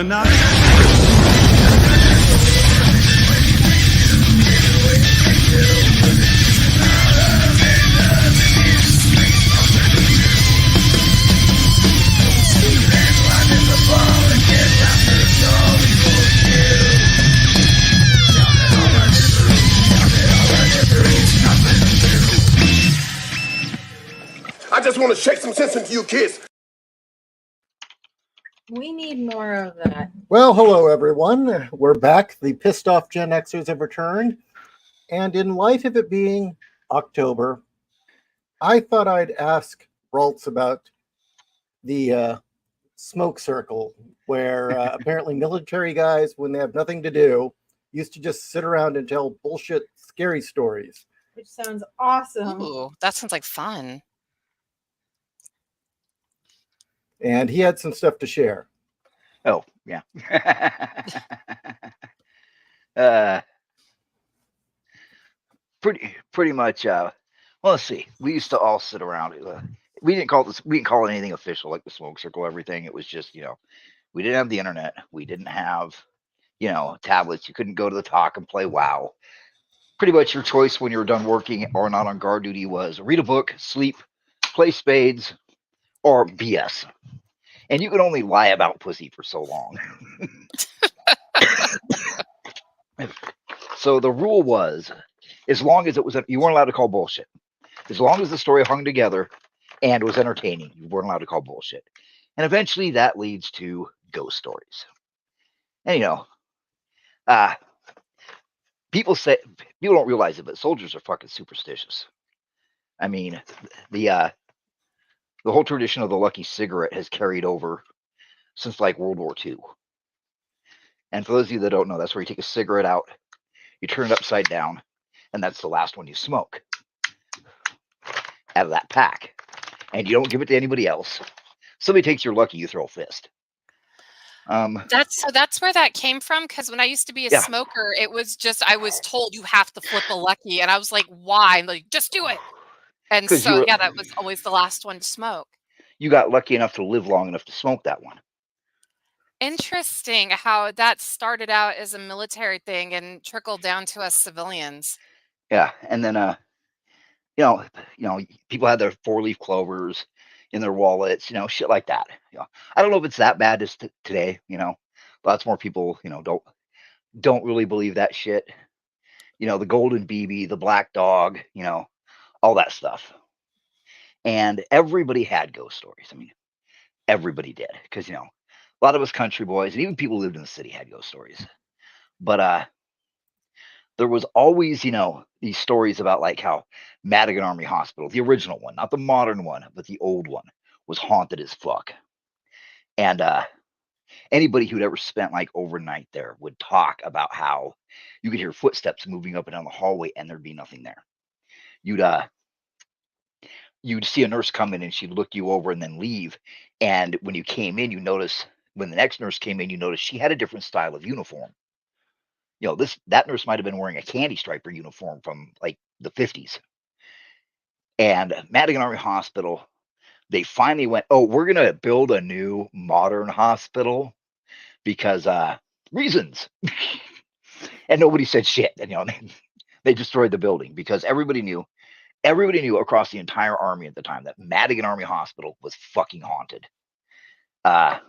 Illuminati. I just want to shake some sense into you kids. We need more of that. Well, hello everyone. We're back. The pissed off Gen Xers have returned. And in light of it being October, I thought I'd ask RALT'S about the smoke circle, where apparently military guys, when they have nothing to do, used to just sit around and tell bullshit scary stories. Which sounds awesome. Ooh, that sounds like fun. And he had some stuff to share. Oh, yeah. Pretty much. Well, let's see. We used to all sit around. We didn't call it anything official like the smoke circle. Everything. It was just, we didn't have the internet. We didn't have, tablets. You couldn't go to the talk and play WoW. Pretty much your choice when you were done working or not on guard duty was read a book, sleep, play spades, or BS. And you could only lie about pussy for so long. So the rule was, as long as you weren't allowed to call bullshit. As long as the story hung together and was entertaining, you weren't allowed to call bullshit. And eventually that leads to ghost stories. And people don't realize it, but soldiers are fucking superstitious. I mean, the whole tradition of the lucky cigarette has carried over since like World War II. And for those of you that don't know, that's where you take a cigarette out, you turn it upside down, and that's the last one you smoke out of that pack. And you don't give it to anybody else. Somebody takes your lucky, you throw a fist. That's where that came from, because when I used to be a smoker, it was just I was told you have to flip a lucky, and I was like, why? And like, just do it. And so that was always the last one to smoke. You got lucky enough to live long enough to smoke that one. Interesting how that started out as a military thing and trickled down to us civilians. Yeah, and then people had their 4-leaf clovers in their wallets, shit like that. I don't know if it's that bad as today. Lots more people, don't really believe that shit. The golden BB, the black dog, all that stuff. And everybody had ghost stories. I mean, everybody did, because a lot of us country boys and even people who lived in the city had ghost stories. But there was always, these stories about like how Madigan Army Hospital, the original one, not the modern one, but the old one, was haunted as fuck. And anybody who'd ever spent like overnight there would talk about how you could hear footsteps moving up and down the hallway and there'd be nothing there. You'd see a nurse come in and she'd look you over and then leave. And when you came in, when the next nurse came in, you notice she had a different style of uniform. That nurse might have been wearing a candy striper uniform from like the 50s. And Madigan Army Hospital, they finally went, oh, we're going to build a new modern hospital because reasons. And nobody said shit. And, they destroyed the building because everybody knew across the entire army at the time that Madigan Army Hospital was fucking haunted. I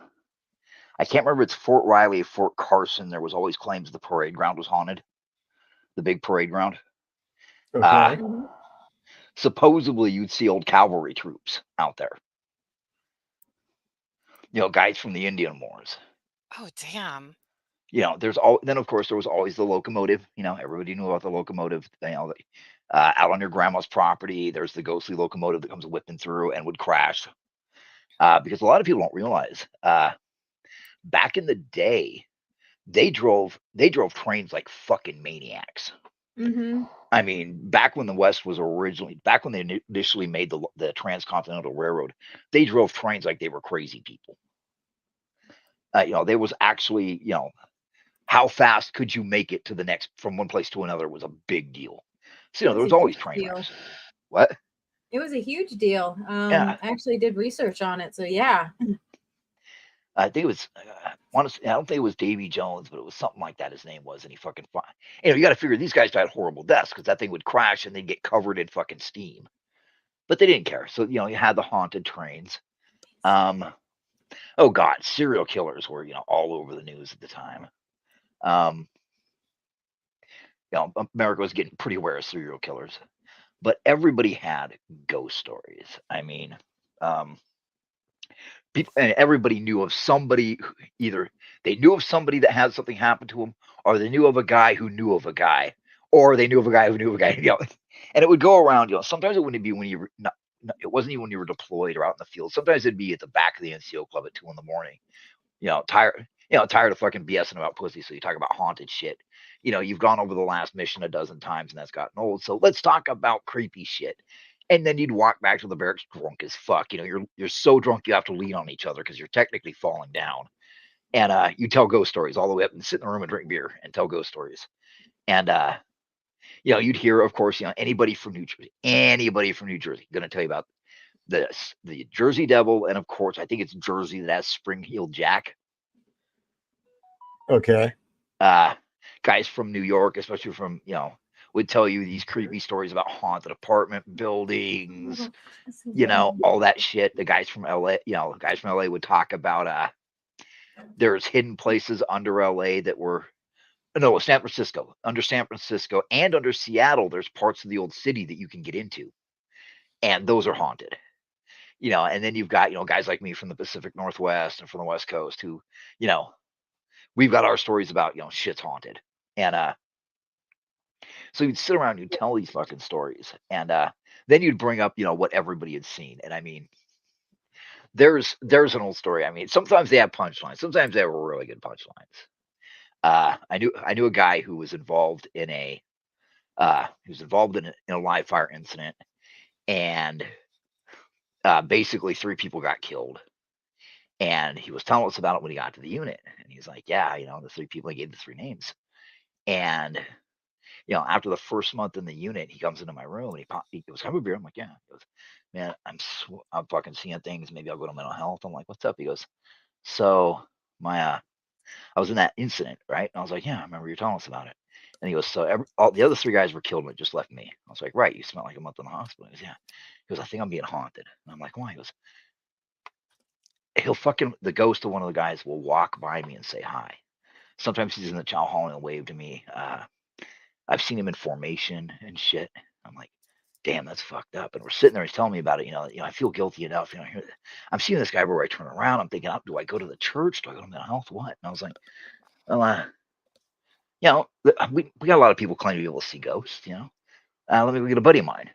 can't remember if it's Fort Riley, Fort Carson. There was always claims the parade ground was haunted. The big parade ground. Okay. Supposedly you'd see old cavalry troops out there. Guys from the Indian Wars. Oh, damn. Then of course there was always the locomotive. Everybody knew about the locomotive. Out on your grandma's property, there's the ghostly locomotive that comes whipping through and would crash. Because a lot of people don't realize, back in the day, they drove trains like fucking maniacs. Mm-hmm. I mean, back when the West was back when they initially made the Transcontinental Railroad, they drove trains like they were crazy people. There was actually, how fast could you make it from one place to another was a big deal. So, there was always train wrecks. What? It was a huge deal. Yeah. I actually did research on it. So, yeah. I think it was, honestly, I don't think it was Davy Jones, but it was something like that. His name was, and he fucking, you got to figure these guys died horrible deaths because that thing would crash and they'd get covered in fucking steam. But they didn't care. So, you had the haunted trains. Oh God, serial killers were, all over the news at the time. America was getting pretty aware of serial killers, but everybody had ghost stories. I mean, people, and everybody knew of somebody either they knew of somebody that had something happen to them, or they knew of a guy who knew of a guy, or they knew of a guy who knew of a guy. And it would go around. Sometimes it wouldn't be when you were not. It wasn't even when you were deployed or out in the field. Sometimes it'd be at the back of the NCO club at 2 a.m. Tired of fucking BSing about pussy. So you talk about haunted shit. You've gone over the last mission a dozen times and that's gotten old. So let's talk about creepy shit. And then you'd walk back to the barracks drunk as fuck. You're so drunk you have to lean on each other because you're technically falling down. And you tell ghost stories all the way up and sit in the room and drink beer and tell ghost stories. And you'd hear, of course, anybody from New Jersey going to tell you about the Jersey Devil, and of course, I think it's Jersey that has Spring-Heeled Jack. Okay. Guys from New York, especially from would tell you these creepy stories about haunted apartment buildings, all that shit. The guys from LA, would talk about there's hidden places under LA that were San Francisco. Under San Francisco and under Seattle, there's parts of the old city that you can get into, and those are haunted. And then you've got guys like me from the Pacific Northwest and from the West Coast who, we've got our stories about shit's haunted. And so you'd sit around, you'd tell these fucking stories, and then you'd bring up what everybody had seen. And I mean, there's an old story. I mean, sometimes they have punchlines, sometimes they were really good punchlines. I knew a guy who was involved in a live fire incident, and basically 3 people got killed. And he was telling us about it when he got to the unit, and he's like, yeah, the 3 people, he gave the 3 names. And after the first month in the unit, he comes into my room and he goes, have a beer? I'm like, yeah. He goes, man, I'm fucking seeing things. Maybe I'll go to mental health. I'm like, what's up? He goes, so I was in that incident, right? And I was like, yeah, I remember you telling us about it. And he goes, so all the other 3 guys were killed and it just left me. I was like, right, you spent like a month in the hospital. He goes, yeah. He goes, I think I'm being haunted. And I'm like, why? He goes, the ghost of one of the guys will walk by me and say hi. Sometimes he's in the chow hall and wave to me. I've seen him in formation and shit. I'm like, damn, that's fucked up. And we're sitting there, he's telling me about it. I feel guilty enough. I'm seeing this guy where I turn around. I'm thinking, do I go to the church? Do I go to mental health? What? And I was like, well, we got a lot of people claim to be able to see ghosts. Let me get a buddy of mine.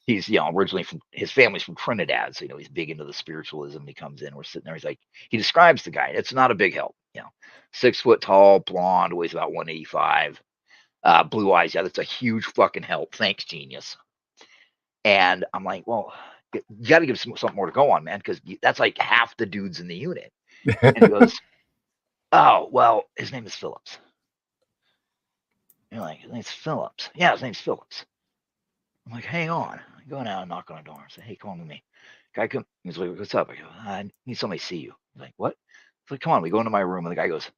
He's originally from, his family's from Trinidad, so he's big into the spiritualism. He comes in, we're sitting there, he's like, he describes the guy. It's not a big help. 6 foot tall, blonde, weighs about 185, blue eyes. Yeah, that's a huge fucking help. Thanks, genius. And I'm like, well, you got to give something more to go on, man, because that's like half the dudes in the unit. And he goes, oh, well, his name is Phillips. You're like, his name's Phillips. Yeah, his name's Phillips. I'm like, hang on. I go now and knock on the door. I say, hey, come on with me. Guy comes. He's like, what's up? I go, I need somebody to see you. He's like, what? He's like, come on. We go into my room, and the guy goes,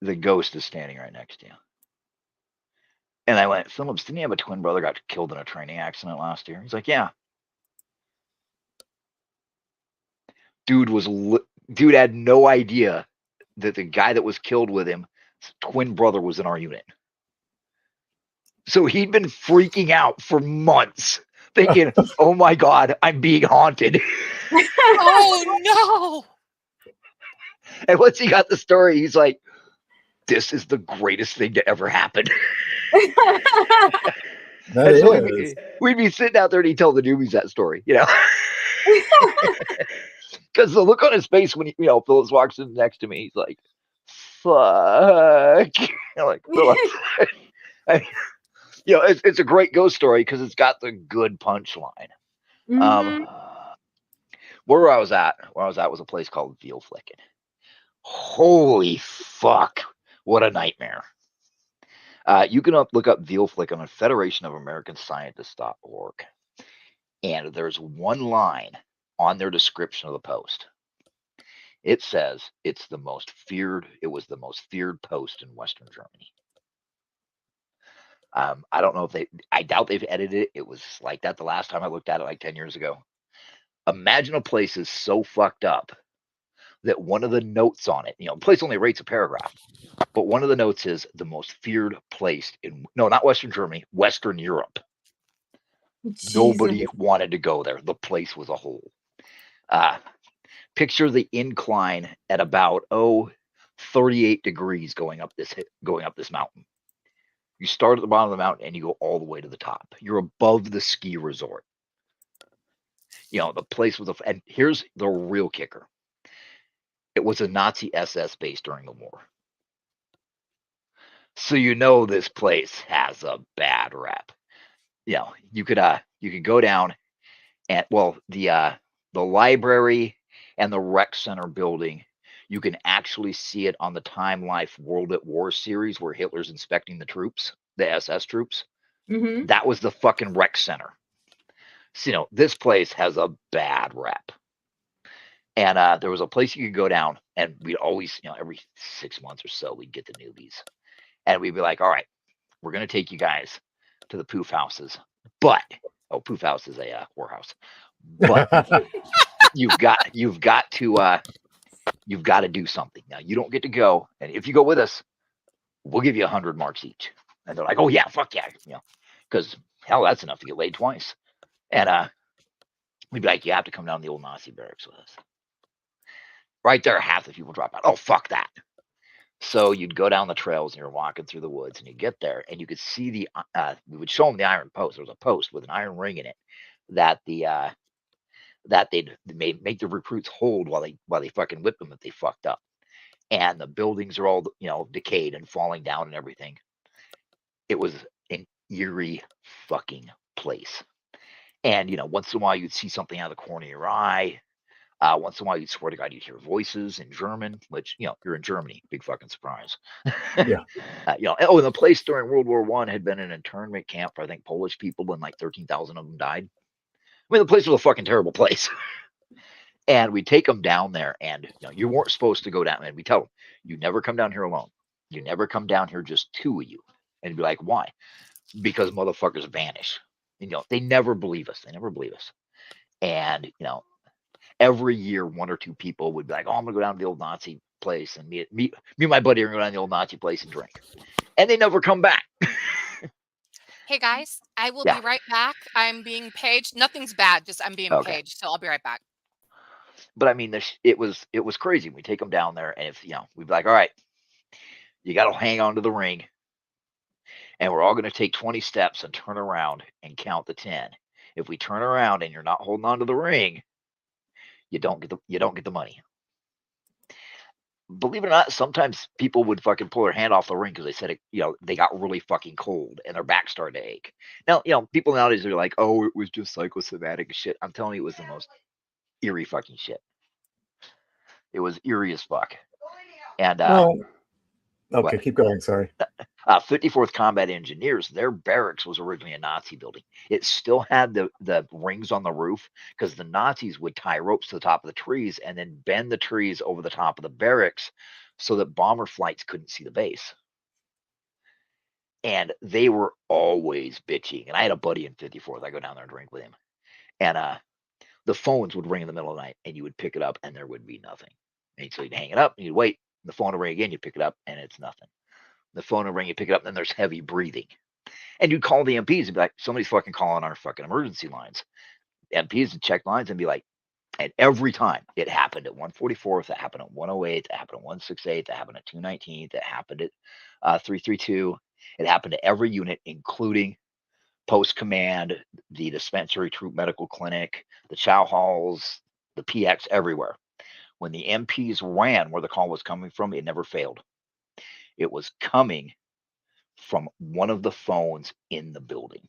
the ghost is standing right next to you. And I went, Phillips, didn't you have a twin brother got killed in a training accident last year? He's like, yeah. Dude had no idea that the guy that was killed with him, his twin brother, was in our unit. So he'd been freaking out for months, thinking, oh my God, I'm being haunted. Oh no. And once he got the story, he's like, this is the greatest thing to ever happen. We'd be sitting out there and he'd tell the newbies that story, Because the look on his face when Phillips walks in next to me, he's like, fuck. Like, Phillips. It's a great ghost story because it's got the good punchline. Mhm. Where I was at was a place called Veal Flicking. Holy fuck, what a nightmare. You can look up Veal Flick on federationofamericanscientists.org, and there's one line on their description of the post. It says it's the most feared. It was the most feared post in Western Germany. I don't know if I doubt they've edited it. It was like that the last time I looked at it, like 10 years ago. Imagine a place is so fucked up that one of the notes on it, the place only rates a paragraph, but one of the notes is the most feared place in, no, not Western Germany, Western Europe. Nobody Jesus. wanted to go there. The place was a hole. Picture the incline at about 38 degrees going up this mountain. You start at the bottom of the mountain and you go all the way to the top. You're above the ski resort. The place was and here's the real kicker. It was a Nazi SS base during the war. So this place has a bad rep. You could go down and the library and the rec center building, you can actually see it on the Time Life World at War series where Hitler's inspecting the troops, the SS troops. Mm-hmm. That was the fucking rec center. So, this place has a bad rep. And there was a place you could go down, and we'd always, every 6 months or so, we'd get the newbies. And we'd be like, all right, we're going to take you guys to the poof houses. But, poof house is a whorehouse. But you've got to do something. Now, you don't get to go. And if you go with us, we'll give you 100 marks each. And they're like, oh, yeah, fuck yeah. Because, hell, that's enough to get laid twice. And we'd be like, you have to come down to the old Nazi barracks with us. Right there, half the people drop out. Oh, fuck that. So you'd go down the trails and you're walking through the woods and you get there and you could see we would show them the iron post. There was a post with an iron ring in it that they'd make the recruits hold while they fucking whip them if they fucked up. And the buildings are all, decayed and falling down and everything. It was an eerie fucking place. And, once in a while you'd see something out of the corner of your eye. Once in a while, you'd swear to God, you'd hear voices in German, which, you're in Germany. Big fucking surprise. Yeah. And the place during World War I had been an internment camp for, I think, Polish people, and like 13,000 of them died. I mean, the place was a fucking terrible place. And we take them down there, and, you weren't supposed to go down. And we tell them, you never come down here alone. You never come down here, just two of you. And be like, why? Because motherfuckers vanish. And, they never believe us. And, every year, one or two people would be like, oh, I'm going to go down to the old Nazi place and me and my buddy are going to go down to the old Nazi place and drink. And they never come back. Hey, guys, I will Yeah. be right back. I'm being paged. Nothing's bad, just I'm being Okay. paged, so I'll be right back. But I mean, it was crazy. We take them down there and if, we'd be like, all right, you got to hang on to the ring. And we're all going to take 20 steps and turn around and count the 10. If we turn around and you're not holding on to the ring, you don't get the money. Believe it or not, sometimes people would fucking pull their hand off the ring because they said they got really fucking cold and their back started to ache. Now, people nowadays are like, oh, it was just psychosomatic shit. I'm telling you, it was the most eerie fucking shit. It was eerie as fuck. And okay, what? keep going. Sorry. 54th Combat Engineers, their barracks was originally a Nazi building. It still had the rings on the roof because the Nazis would tie ropes to the top of the trees and then bend the trees over the top of the barracks so that bomber flights couldn't see the base. And they were always bitching. And I had a buddy in 54th. I go down there and drink with him. And the phones would ring in the middle of the night and you would pick it up and there would be nothing. And so you'd hang it up and you'd wait. And the phone would ring again. You pick it up and it's nothing. The phone will ring, you pick it up, and then there's heavy breathing. And you'd call the MPs and be like, somebody's fucking calling our fucking emergency lines. MPs would check lines and be like, and every time it happened at 144th, it happened at 108th, it happened at 168th, it happened at 219th, it happened at 332. It happened to every unit, including post command, the dispensary troop medical clinic, the chow halls, the PX, everywhere. When the MPs ran where the call was coming from, it never failed. It was coming from one of the phones in the building.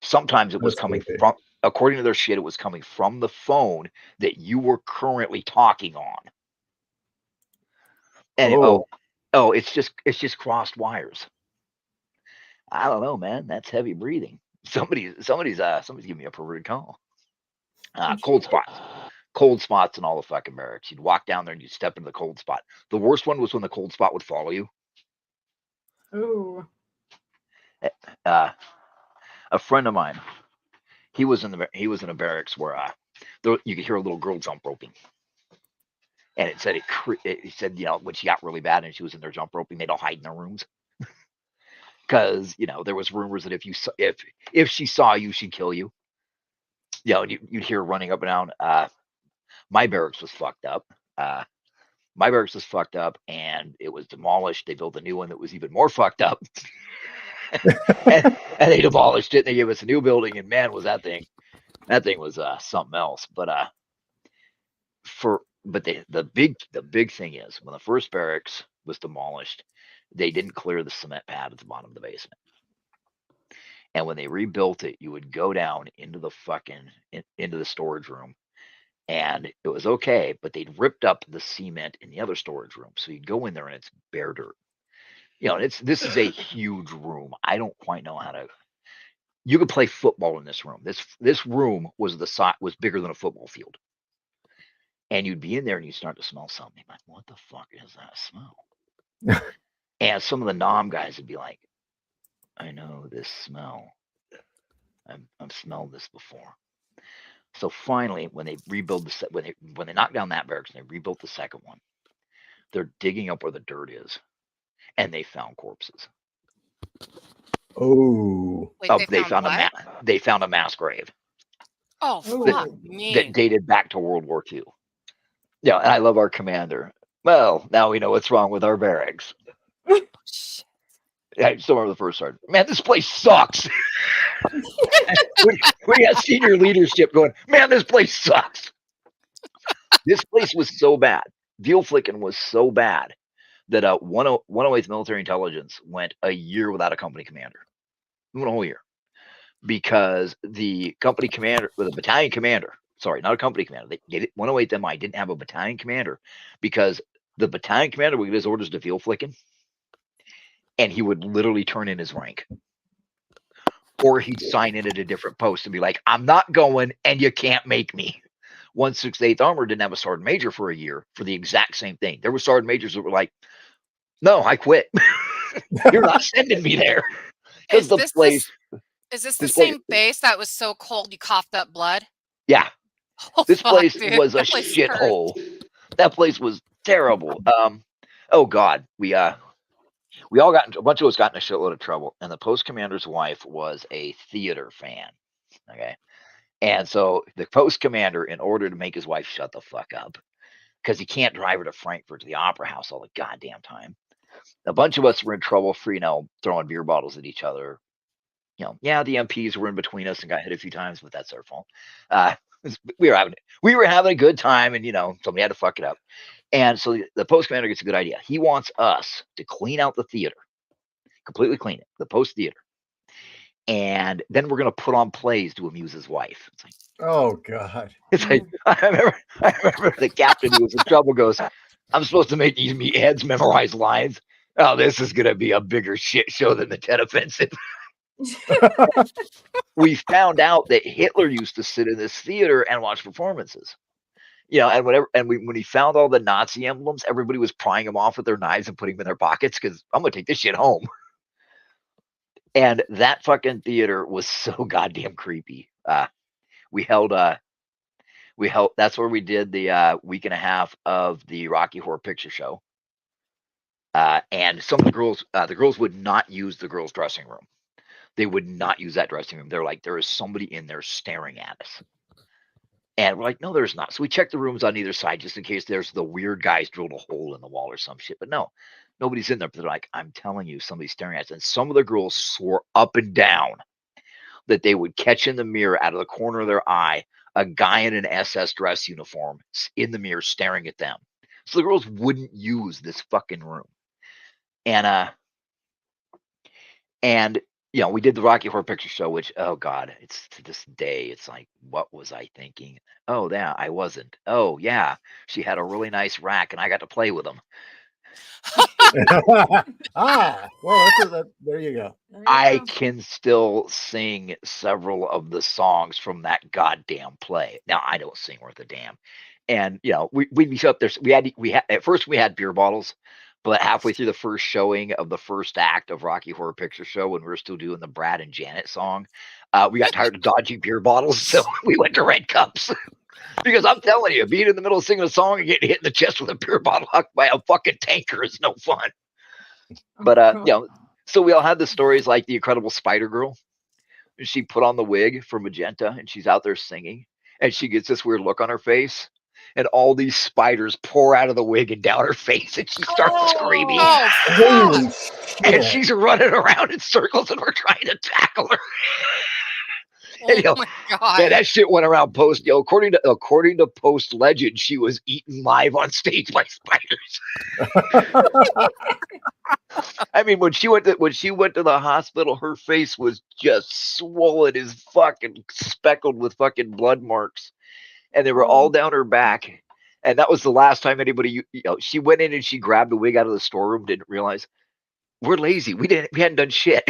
Sometimes it was coming from, according to their shit, it was coming from the phone that you were currently talking on. And it's just crossed wires. I don't know, man. That's heavy breathing. Somebody's giving me a perverted call. Cold spots. cold spots in all the fucking barracks. You'd walk down there and you'd step into the cold spot. The worst one was when the cold spot would follow you. Ooh. A friend of mine, he was in a barracks where you could hear a little girl jump roping, and it said when she got really bad and she was in there jump roping, they'd all hide in their rooms because there was rumors that if she saw you, she'd kill you. And you'd hear her running up and down. My barracks was fucked up. And it was demolished. They built a new one that was even more fucked up. and they demolished it. And they gave us a new building, and man, was that thing was something else. But the big thing is when the first barracks was demolished, they didn't clear the cement pad at the bottom of the basement. And when they rebuilt it, you would go down into the into the storage room, and it was okay, but they'd ripped up the cement in the other storage room. So you'd go in there and it's bare dirt. This is a huge room. I don't quite know how to. You could play football in this room. This room was bigger than a football field. And you'd be in there and you'd start to smell something. Like, what the fuck is that smell? And some of the nom guys would be like, I know this smell. I've smelled this before. So finally, when they rebuild when they knocked down that barracks and they rebuilt the second one, they're digging up where the dirt is, and they found corpses. Oh. Wait, they found a mass grave. Oh, fuck me. That dated back to World War II. Yeah, and I love our commander. Well, now we know what's wrong with our barracks. I still remember the first sergeant. Man, this place sucks. we got senior leadership going, man, this place sucks. This place was so bad. Veal flicking was so bad that 108th Military Intelligence went a year without a company commander. We went a whole year. Because the company commander, or the battalion commander, sorry, not a company commander, 108th MI didn't have a battalion commander because the battalion commander would get his orders to veal flicking, and he would literally turn in his rank. Or he'd sign in at a different post and be like, I'm not going, and you can't make me. 168th Armor didn't have a sergeant major for a year for the exact same thing. There were sergeant majors that were like, no, I quit. You're not sending me there. Because the place... Is this the same base that was so cold you coughed up blood? Yeah. Oh, this fuck, place dude. was a shithole. That place was terrible. Oh God, we all a bunch of us got in a shitload of trouble, and the post commander's wife was a theater fan. Okay. And so the post commander, in order to make his wife shut the fuck up, because he can't drive her to Frankfurt to the opera house all the goddamn time, a bunch of us were in trouble for, throwing beer bottles at each other. The MPs were in between us and got hit a few times, but that's their fault. We were having a good time, and somebody had to fuck it up. And so the post commander gets a good idea. He wants us to clean out the theater, completely clean it, the post theater, and then we're gonna put on plays to amuse his wife. It's like, oh God! It's like I remember the captain who was in trouble goes, I'm supposed to make these meatheads memorize lines. Oh, this is gonna be a bigger shit show than the Tet Offensive. We found out that Hitler used to sit in this theater and watch performances. And when he found all the Nazi emblems, everybody was prying them off with their knives and putting them in their pockets because I'm gonna take this shit home. And that fucking theater was so goddamn creepy. We held that's where we did the week and a half of the Rocky Horror Picture Show. And some of the girls would not use the girls' dressing room. They would not use that dressing room. They're like, there is somebody in there staring at us. And we're like, no, there's not. So we checked the rooms on either side just in case there's the weird guys drilled a hole in the wall or some shit. But no, nobody's in there. But they're like, I'm telling you, somebody's staring at us. And some of the girls swore up and down that they would catch in the mirror out of the corner of their eye a guy in an SS dress uniform in the mirror staring at them. So the girls wouldn't use this fucking room. And we did the Rocky Horror Picture Show, which, oh God, it's to this day, it's like, what was I thinking? Oh, yeah, I wasn't. Oh, yeah, she had a really nice rack and I got to play with them. Well, there you go. There you I go. can still sing several of the songs from that goddamn play. Now I don't sing worth a damn, and we'd be up there. We had at first we had beer bottles, but halfway through the first showing of the first act of Rocky Horror Picture Show, when we were still doing the Brad and Janet song, we got tired of dodgy beer bottles, so we went to red cups. Because I'm telling you, being in the middle of singing a song and getting hit in the chest with a beer bottle hucked by a fucking tanker is no fun. But God. so we all had the stories like the Incredible Spider Girl. She put on the wig for Magenta and she's out there singing, and she gets this weird look on her face, and all these spiders pour out of the wig and down her face, and she starts screaming. Oh, Holy fuck. And shit. she's running around in circles, and we're trying to tackle her. Oh And, my man, god. that shit went around post. According to post legend, she was eaten live on stage by spiders. I mean, when she went to the hospital, her face was just swollen as fucking speckled with fucking blood marks, and they were all down her back. And that was the last time anybody, she went in and she grabbed a wig out of the storeroom, didn't realize we're lazy. We hadn't done shit.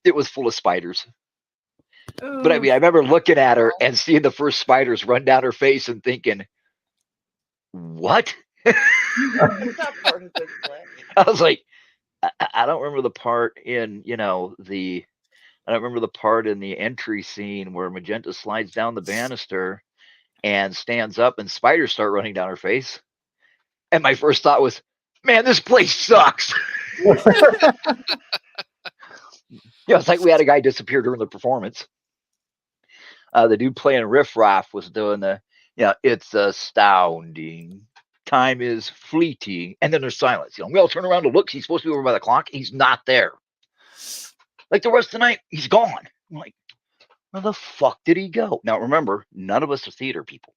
It was full of spiders. But I mean, I remember looking at her and seeing the first spiders run down her face and thinking, what? I was like, I don't remember the part in, I don't remember the part in the entry scene where Magenta slides down the banister and stands up and spiders start running down her face. And my first thought was, man, this place sucks. It's like we had a guy disappear during the performance. The dude playing Riff Raff was doing it's astounding. Time is fleeting. And then there's silence. We all turn around to look. He's supposed to be over by the clock. He's not there. Like the rest of the night, he's gone. I'm like, where the fuck did he go? Now, remember, none of us are theater people.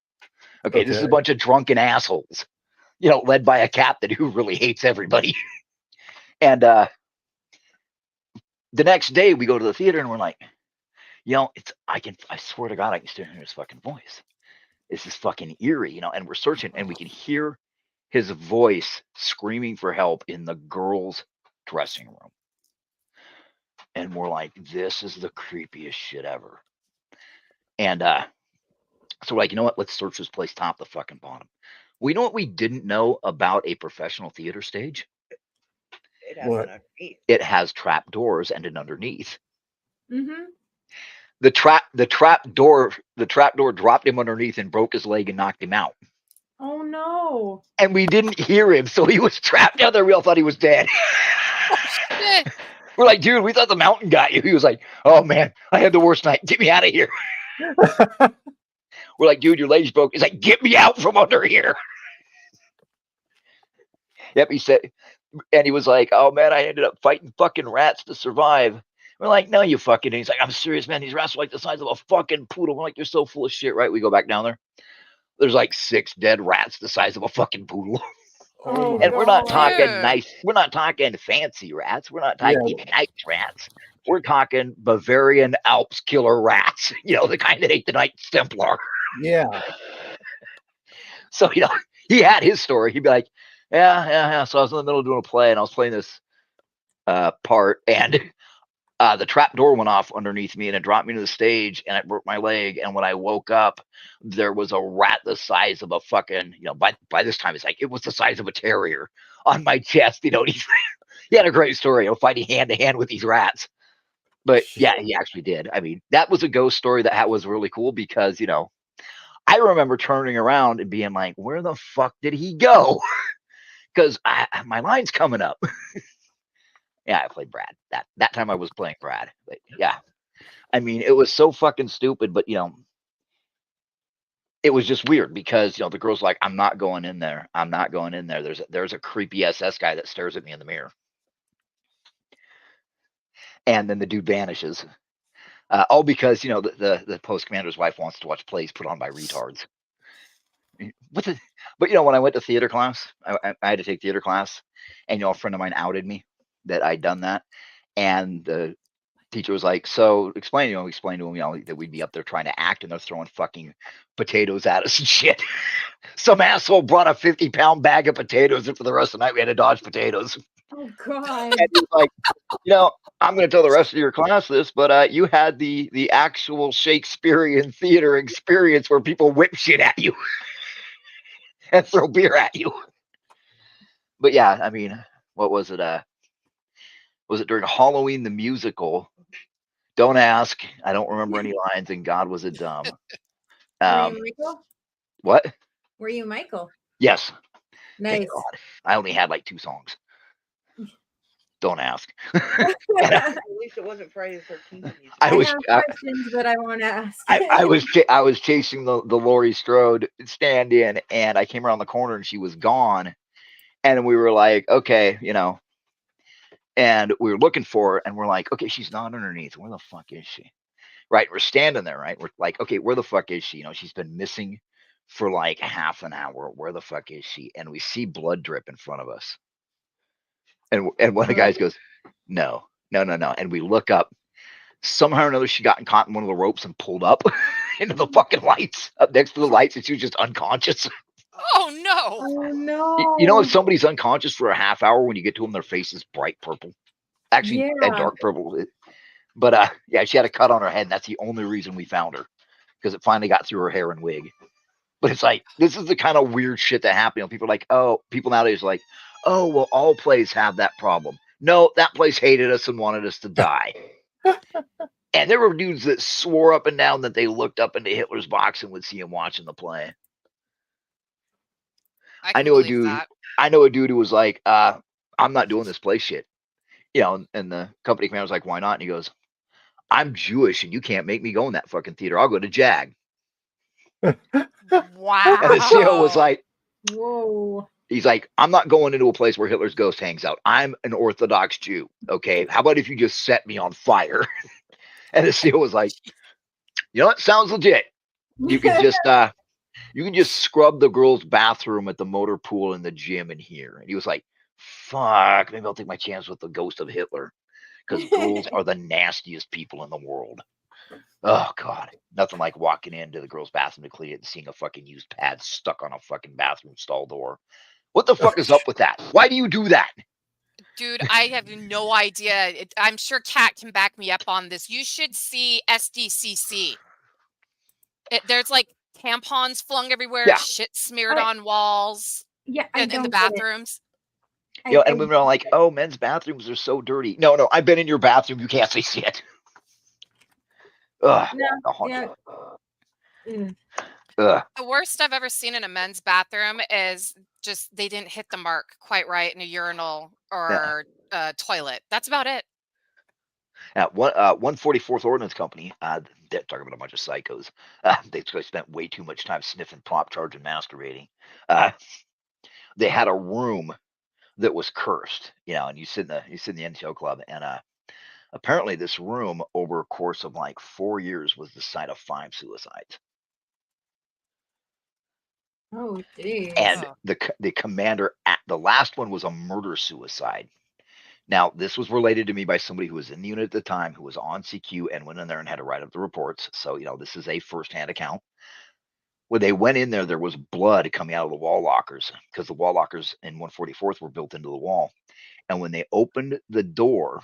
Okay, this is a bunch of drunken assholes, led by a captain who really hates everybody. And the next day, we go to the theater and we're like, I swear to God, I can still hear his fucking voice. This is fucking eerie, and we're searching and we can hear his voice screaming for help in the girls' dressing room. And we're like, this is the creepiest shit ever. And so we're like, you know what? Let's search this place top to fucking bottom. We know what we didn't know about a professional theater stage? It has trap doors and an underneath. Mm-hmm. The trap door dropped him underneath and broke his leg and knocked him out. Oh no. And we didn't hear him, so he was trapped down there. We all thought he was dead. Shit. We're like, dude, we thought the mountain got you. He was like, oh man, I had the worst night. Get me out of here. We're like, dude, your leg's broke. He's like, get me out from under here. Yep, he said, and he was like, oh man, I ended up fighting fucking rats to survive. We're like, no, you fucking. And he's like, I'm serious, man. These rats are like the size of a fucking poodle. We're like, you're so full of shit, right? We go back down there. There's like 6 dead rats the size of a fucking poodle. Oh, And we're not talking Dude. nice. We're not talking fancy rats. We're not talking nice rats. We're talking Bavarian Alps killer rats. The kind that ate the Knights Templar. Yeah. So, he had his story. He'd be like, yeah. So I was in the middle of doing a play and I was playing this part, and the trap door went off underneath me and it dropped me to the stage and it broke my leg. And when I woke up, there was a rat the size of a fucking, by this time, it was the size of a terrier on my chest. He had a great story of fighting hand to hand with these rats. But yeah, he actually did. I mean, that was a ghost story that was really cool because, I remember turning around and being like, where the fuck did he go? Because my line's coming up. Yeah, I played Brad. That time I was playing Brad. But yeah, I mean, it was so fucking stupid, but it was just weird because the girl's like, I'm not going in there. I'm not going in there. There's a creepy SS guy that stares at me in the mirror, and then the dude vanishes. All because the post commander's wife wants to watch plays put on by retards. But when I went to theater class, I had to take theater class, and a friend of mine outed me that I'd done that. And the teacher was like, so explain to him, that we'd be up there trying to act and they're throwing fucking potatoes at us and shit. Some asshole brought a 50-pound bag of potatoes, and for the rest of the night we had to dodge potatoes. Oh God. And he was like, I'm going to tell the rest of your class this, but you had the actual Shakespearean theater experience where people whip shit at you and throw beer at you. But yeah, I mean, what was it? Was it during Halloween the musical? Don't ask. I don't remember any lines, and God was a dumb. Were you Michael? What? Were you Michael? Yes. Nice. Thank God. I only had like 2 songs. Don't ask. At least it wasn't Friday the 13th. I have questions that I want to ask. I was chasing the Laurie Strode stand-in, and I came around the corner and she was gone, and we were like, okay, and we were looking for her, and we're like, okay, she's not underneath. Where the fuck is she? Right, we're standing there, right? We're like, okay, where the fuck is she? She's been missing for like half an hour. Where the fuck is she? And we see blood drip in front of us. And one of the guys goes, no. And we look up. Somehow or another, she got caught in one of the ropes and pulled up into the fucking lights, up next to the lights, and she was just unconscious. Oh, no. Oh, no. If somebody's unconscious for a half hour, when you get to them, their face is bright purple. Actually, dark purple. But yeah, she had a cut on her head, and that's the only reason we found her, because it finally got through her hair and wig. But it's like, this is the kind of weird shit that happened. People are like, people nowadays are like, oh, well, all plays have that problem. No, that place hated us and wanted us to die. And there were dudes that swore up and down that they looked up into Hitler's box and would see him watching the play. I know a dude who was like, I'm not doing this play shit. And the company commander was like, why not? And he goes, I'm Jewish and you can't make me go in that fucking theater. I'll go to JAG. Wow. And the CEO was like, whoa. He's like, I'm not going into a place where Hitler's ghost hangs out. I'm an Orthodox Jew. Okay. How about if you just set me on fire? And the CEO was like, it sounds legit. You can just scrub the girls' bathroom at the motor pool in the gym in here. And he was like, fuck, maybe I'll take my chance with the ghost of Hitler, because girls are the nastiest people in the world. Oh God, nothing like walking into the girls' bathroom to clean it and seeing a fucking used pad stuck on a fucking bathroom stall door. What the fuck is up with that? Why do you do that? Dude, I have no idea. I'm sure Kat can back me up on this. You should see SDCC. There's like tampons flung everywhere, shit smeared on walls. Yeah, in the bathrooms. And women are like, oh, men's bathrooms are so dirty. No, I've been in your bathroom. You can't see shit. Ugh. The worst I've ever seen in a men's bathroom is just they didn't hit the mark quite right in a urinal or toilet. That's about it. At 144th Ordnance Company, they're talking about a bunch of psychos. They spent way too much time sniffing pop charge and masturbating. They had a room that was cursed, and you sit in the NTO club, and apparently this room over a course of like 4 years was the site of 5 suicides. Oh, geez. And the commander at the last one was a murder suicide. Now, this was related to me by somebody who was in the unit at the time, who was on CQ and went in there and had to write up the reports. So, this is a firsthand account. When they went in there was blood coming out of the wall lockers, because the wall lockers in 144th were built into the wall. And when they opened the door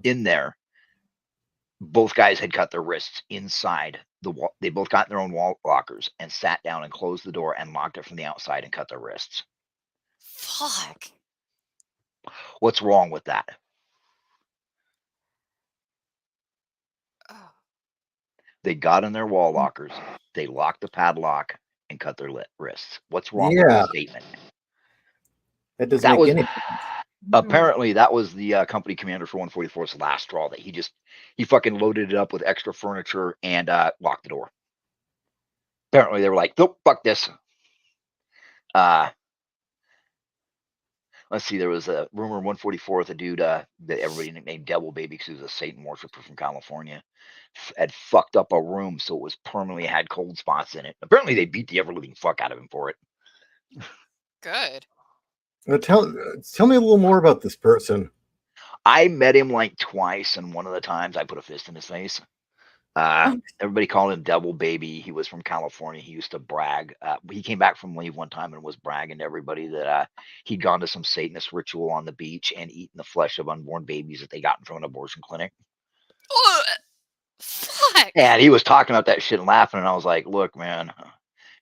in there, both guys had cut their wrists inside the wall. They both got in their own wall lockers and sat down and closed the door and locked it from the outside and cut their wrists. Fuck. What's wrong with that? They got in their wall lockers, they locked the padlock, and cut their wrists. What's wrong with that statement? That doesn't make any sense. Apparently, that was the company commander for 144's last straw. That he fucking loaded it up with extra furniture and locked the door. Apparently, they were like, nope, fuck this. Let's see, there was a rumor in 144th, a dude that everybody nicknamed Devil Baby because he was a Satan worshiper from California, had fucked up a room so it was permanently had cold spots in it. Apparently, they beat the ever-living fuck out of him for it. Good. Tell me a little more about this person. I met him like twice, and one of the times I put a fist in his face. Everybody called him Devil Baby. He was from California. He used to brag. He came back from leave one time and was bragging to everybody that he'd gone to some Satanist ritual on the beach and eaten the flesh of unborn babies that they got from an abortion clinic. Fuck. And he was talking about that shit and laughing, and I was like, look, man,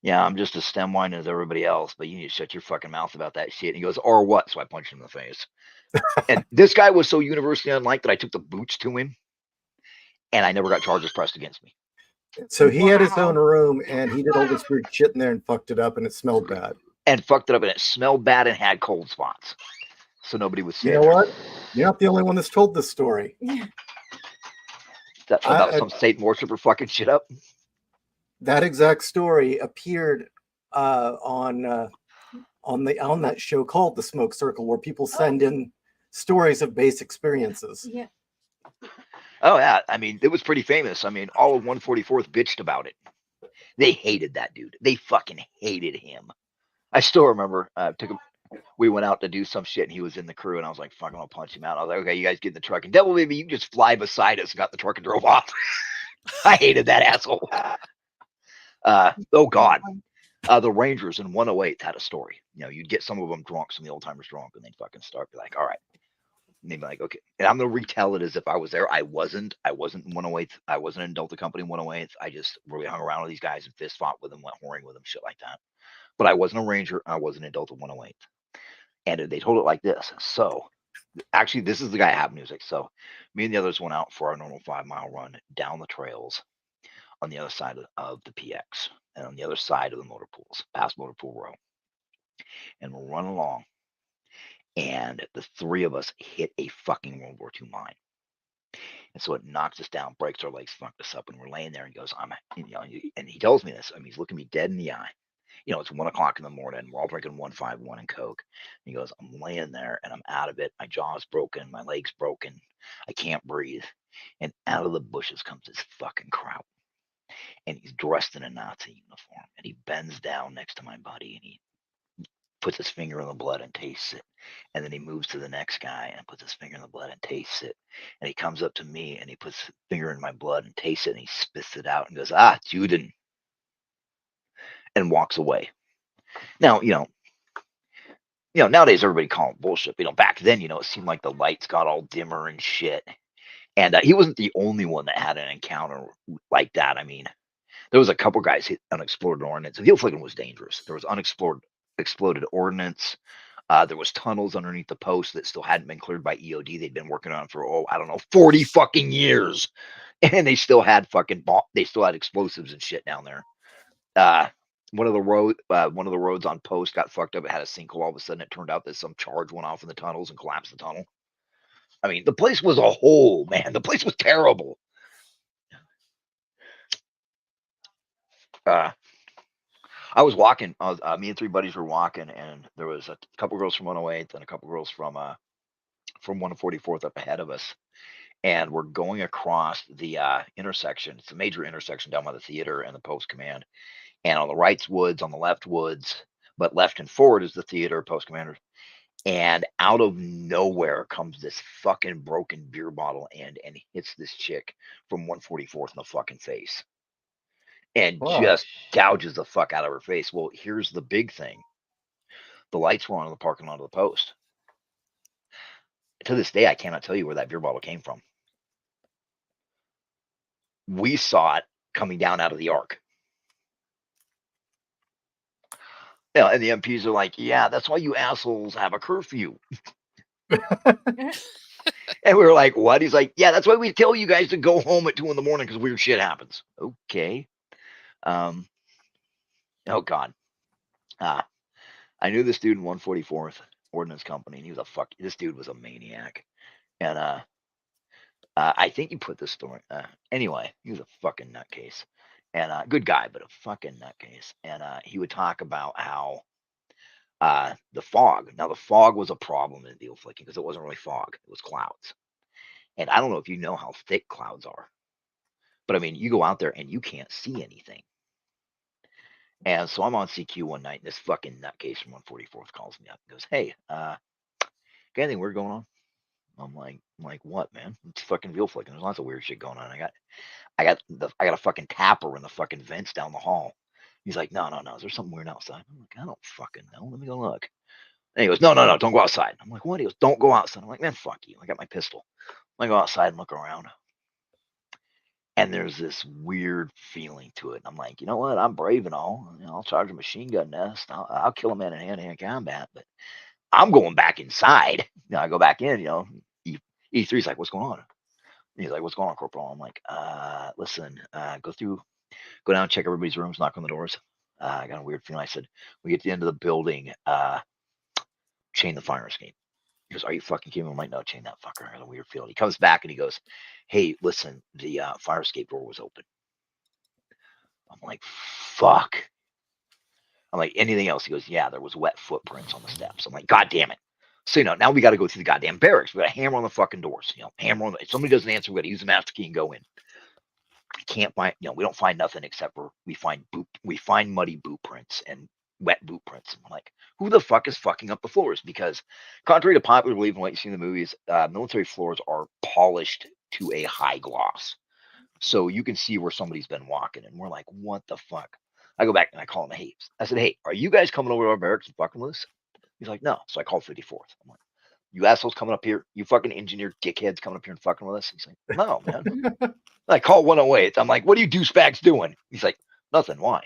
yeah, I'm just as stem wine as everybody else, but you need to shut your fucking mouth about that shit. And he goes, or what? So I punched him in the face. And this guy was so universally unliked that I took the boots to him, and I never got charges pressed against me. So he had his own room, and he did all this weird shit in there and fucked it up, and it smelled bad. And fucked it up, and it smelled bad and had cold spots. So nobody was sick. You know what? You're not the only one that's told this story. About some Satan worshiper fucking shit up. That exact story appeared on that show called The Smoke Circle, where people send in stories of base experiences. Yeah. Oh yeah, I mean, it was pretty famous. I mean, all of 144th bitched about it. They hated that dude. They fucking hated him. I still remember. We went out to do some shit, and he was in the crew, and I was like, "Fuck, I'm gonna punch him out." I was like, "Okay, you guys get in the truck." And Devil Baby, you just fly beside us, got the truck, and drove off. I hated that asshole. Oh God, the Rangers in 108 had a story. You know, you'd get some of them drunk, some of the old timers drunk, and they'd fucking start be like, "All right." And they'd be like, okay. And I'm gonna retell it as if I was there. I wasn't in 108th. I wasn't in Delta Company 108th. I just really hung around with these guys and fist fought with them, went whoring with them, shit like that. But I wasn't a Ranger. I wasn't in Delta 108th. And they told it like this. So actually, this is the guy at Have Music. So me and the others went out for our normal 5-mile run down the trails on the other side of the PX and on the other side of the motor pools, past Motor Pool Row. And we're running along. And the three of us hit a fucking World War II mine. And so it knocks us down, breaks our legs, fucked us up, and we're laying there and goes, and he tells me this. I mean, he's looking me dead in the eye. You know, it's 1 o'clock in the morning. We're all drinking 151 and Coke. And he goes, I'm laying there and I'm out of it. My jaw's broken. My leg's broken. I can't breathe. And out of the bushes comes this fucking Kraut. And he's dressed in a Nazi uniform. And he bends down next to my buddy and he puts his finger in the blood and tastes it. And then he moves to the next guy and puts his finger in the blood and tastes it. And he comes up to me and he puts his finger in my blood and tastes it and he spits it out and goes, Juden. And walks away. Now, nowadays everybody call him bullshit. Back then, it seemed like the lights got all dimmer and shit. And he wasn't the only one that had an encounter like that. I mean, there was a couple guys hit unexploded ordnance. Heel flicking was dangerous. There was exploded ordnance. There was tunnels underneath the post that still hadn't been cleared by EOD. They'd been working on for 40 fucking years, and they still had explosives and shit down there. One of the roads on post got fucked up. It had a sinkhole. All of a sudden, it turned out that some charge went off in the tunnels and collapsed the tunnel. I mean, the place was a hole, man. The place was terrible. I was walking. Me and 3 buddies were walking, and there was a couple girls from 108th and a couple girls from 144th up ahead of us. And we're going across the intersection. It's a major intersection down by the theater and the post command. And on the right's woods, on the left woods, but left and forward is the theater, post commander. And out of nowhere comes this fucking broken beer bottle and hits this chick from 144th in the fucking face. And just gouges the fuck out of her face. Well, here's the big thing. The lights were on in the parking lot of the post. To this day, I cannot tell you where that beer bottle came from. We saw it coming down out of the arc. Yeah, and the MPs are like, yeah, that's why you assholes have a curfew. And we were like, what? He's like, yeah, that's why we tell you guys to go home at 2 a.m. because weird shit happens. Okay. Oh God. I knew this dude in 144th Ordnance Company, and he was this dude was a maniac. And I think you put this story. Anyway, he was a fucking nutcase. And good guy, but a fucking nutcase. And he would talk about how the fog. Now, the fog was a problem in deal flicking because it wasn't really fog. It was clouds. And I don't know if you know how thick clouds are. But, I mean, you go out there and you can't see anything. And so I'm on CQ one night, and this fucking nutcase from 144th calls me up and goes, hey, got anything weird going on? I'm like, what, man? It's fucking veal flicking. There's lots of weird shit going on. I got a fucking tapper in the fucking vents down the hall. He's like, no. Is there something weird outside? I'm like, I don't fucking know. Let me go look. And he goes, no, don't go outside. I'm like, what? He goes, don't go outside. I'm like, man, fuck you. I got my pistol. I go outside and look around. And there's this weird feeling to it. I'm like, you know what? I'm brave and all. I'll charge a machine gun nest. I'll kill a man in hand-to-hand combat, but I'm going back inside. I go back in, E3's like, what's going on? And he's like, what's going on, Corporal? I'm like, listen, go down, check everybody's rooms, knock on the doors. I got a weird feeling. I said, we get to the end of the building, chain the fire escape. He goes, are you fucking kidding me? I'm like, no, chain that fucker. I got a weird feeling. He comes back and he goes, hey, listen, the fire escape door was open. I'm like, fuck. I'm like, anything else? He goes, yeah, there was wet footprints on the steps. I'm like, God damn it. So, now we got to go through the goddamn barracks. We got to hammer on the fucking doors. Hammer on if somebody doesn't answer, we got to use the master key and go in. Can't find, we don't find nothing except for we find muddy boot prints and wet boot prints. I'm like, who the fuck is fucking up the floors? Because contrary to popular belief and what you see in the movies, military floors are polished to a high gloss. So you can see where somebody's been walking, and we're like, what the fuck? I go back and I call him, hey, I said, hey, are you guys coming over to our barracks and fucking with us? He's like, no. So I called 54th. I'm like, you assholes coming up here? You fucking engineer dickheads coming up here and fucking with us? He's like, no, man. I call 108. I'm like, what are you douchebags doing? He's like, nothing. Why?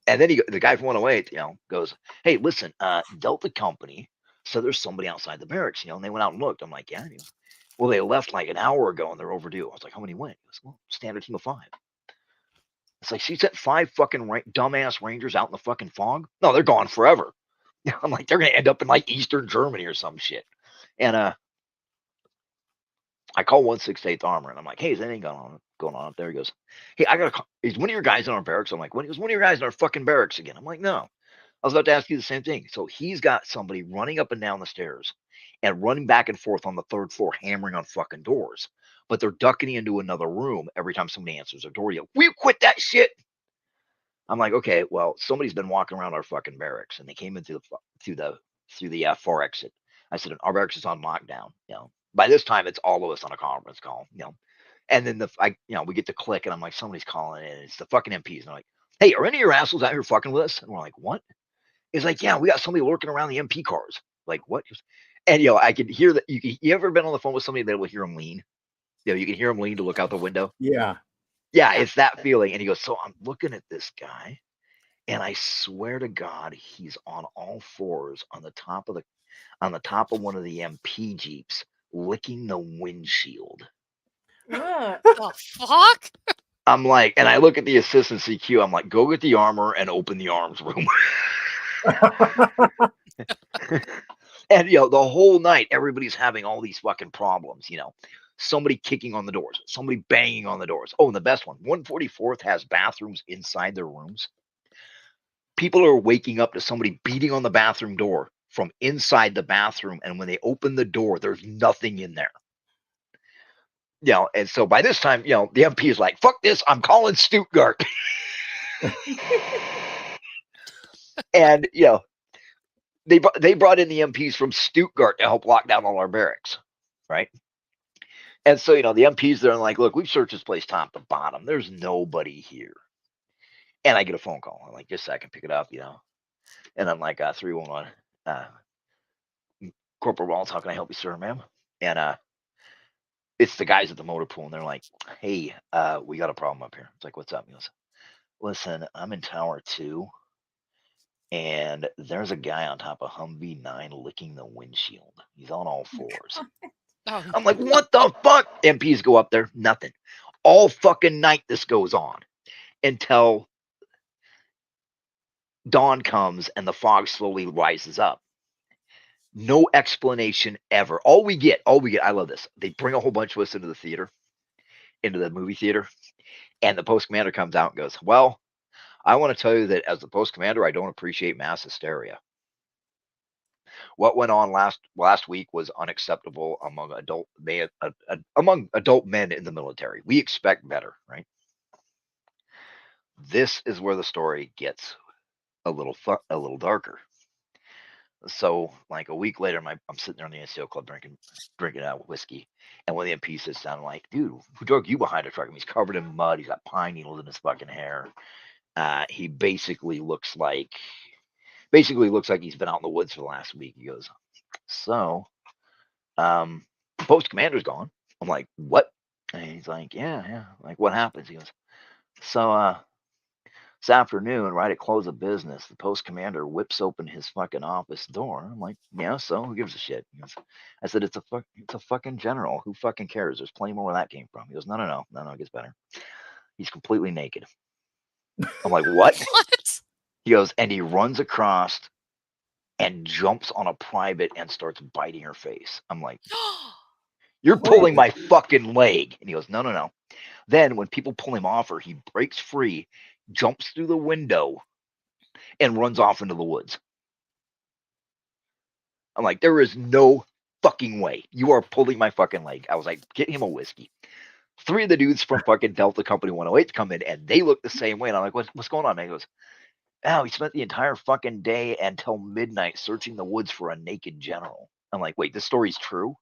And then the guy from 108, goes, hey, listen, Delta Company said there's somebody outside the barracks, and they went out and looked. I'm like, yeah. Well, they left like an hour ago and they're overdue. I was like, how many went? He goes, well, standard team of 5. It's like, she sent 5 fucking dumbass Rangers out in the fucking fog. No, they're gone forever. I'm like, they're going to end up in like Eastern Germany or some shit. And I call 168th Armor and I'm like, hey, is anything going on up there? He goes, hey, I got to call. Is one of your guys in our barracks? I'm like, what? He goes, one of your guys in our fucking barracks again. I'm like, no. I was about to ask you the same thing. So he's got somebody running up and down the stairs and running back and forth on the 3rd floor, hammering on fucking doors. But they're ducking into another room every time somebody answers their door. We quit that shit. I'm like, okay, well, somebody's been walking around our fucking barracks, and they came in through the far exit. I said, our barracks is on lockdown. By this time, it's all of us on a conference call. And then we get to click, and I'm like, somebody's calling in. It's the fucking MPs. And they're like, hey, are any of your assholes out here fucking with us? And we're like, what? It's like, yeah, we got somebody lurking around the MP cars. Like, what? And I can hear that. You ever been on the phone with somebody that will hear them lean? You can hear them lean to look out the window. Yeah. Yeah, it's that feeling. And he goes, so I'm looking at this guy, and I swear to God, he's on all fours on the top of one of the MP Jeeps, licking the windshield. Ugh. The fuck? I'm like, and I look at the assistant CQ. I'm like, go get the armor and open the arms room. And the whole night, everybody's having all these fucking problems. Somebody kicking on the doors, somebody banging on the doors. Oh, and the best one, 144th has bathrooms inside their rooms. People are waking up to somebody beating on the bathroom door from inside the bathroom, and when they open the door, there's nothing in there. And so by this time, the MP is like, fuck this, I'm calling Stuttgart. And they brought in the MPs from Stuttgart to help lock down all our barracks, right? And so the MPs there are like, look, we've searched this place top to bottom. There's nobody here. And I get a phone call. I'm like, just a second, pick it up, And I'm like, 311, Corporal Waltz, how can I help you, sir, ma'am? And it's the guys at the motor pool, and they're like, hey, we got a problem up here. It's like, what's up? He goes, listen, I'm in Tower 2, and there's a guy on top of Humvee 9 licking the windshield. He's on all fours. Oh, I'm like, what the fuck? MPs go up there, nothing. All fucking night this goes on until dawn comes and the fog slowly rises up. No explanation ever. All we get, I love this. They bring a whole bunch of us into the theater, into the movie theater, and the post commander comes out and goes, well, I want to tell you that as the post commander, I don't appreciate mass hysteria. What went on last week was unacceptable among adult men in the military. We expect better, right? This is where the story gets a little darker. So like a week later, I'm sitting there in the NCO club drinking whiskey, and one of the MPs sits down, I'm like, dude, who drug you behind a truck? And he's covered in mud. He's got pine needles in his fucking hair. He basically looks like he's been out in the woods for the last week. He goes, so, post commander's gone. I'm like, what? And he's like, yeah. Like, what happens? He goes, so, this afternoon, right at close of business, the post commander whips open his fucking office door. I'm like, yeah, so who gives a shit? I said, it's a fucking general. Who fucking cares? There's plenty more where that came from. He goes, no, it gets better. He's completely naked. I'm like, what? What? He goes, and he runs across and jumps on a private and starts biting her face. I'm like, you're pulling my fucking leg. And he goes, no. Then when people pull him off her, he breaks free, jumps through the window, and runs off into the woods. I'm like, there is no fucking way. You are pulling my fucking leg. I was like, get him a whiskey. 3 of the dudes from fucking Delta Company 108 come in, and they look the same way. And I'm like, what's going on, man? He goes, oh, he spent the entire fucking day until midnight searching the woods for a naked general. I'm like, wait, this story's true?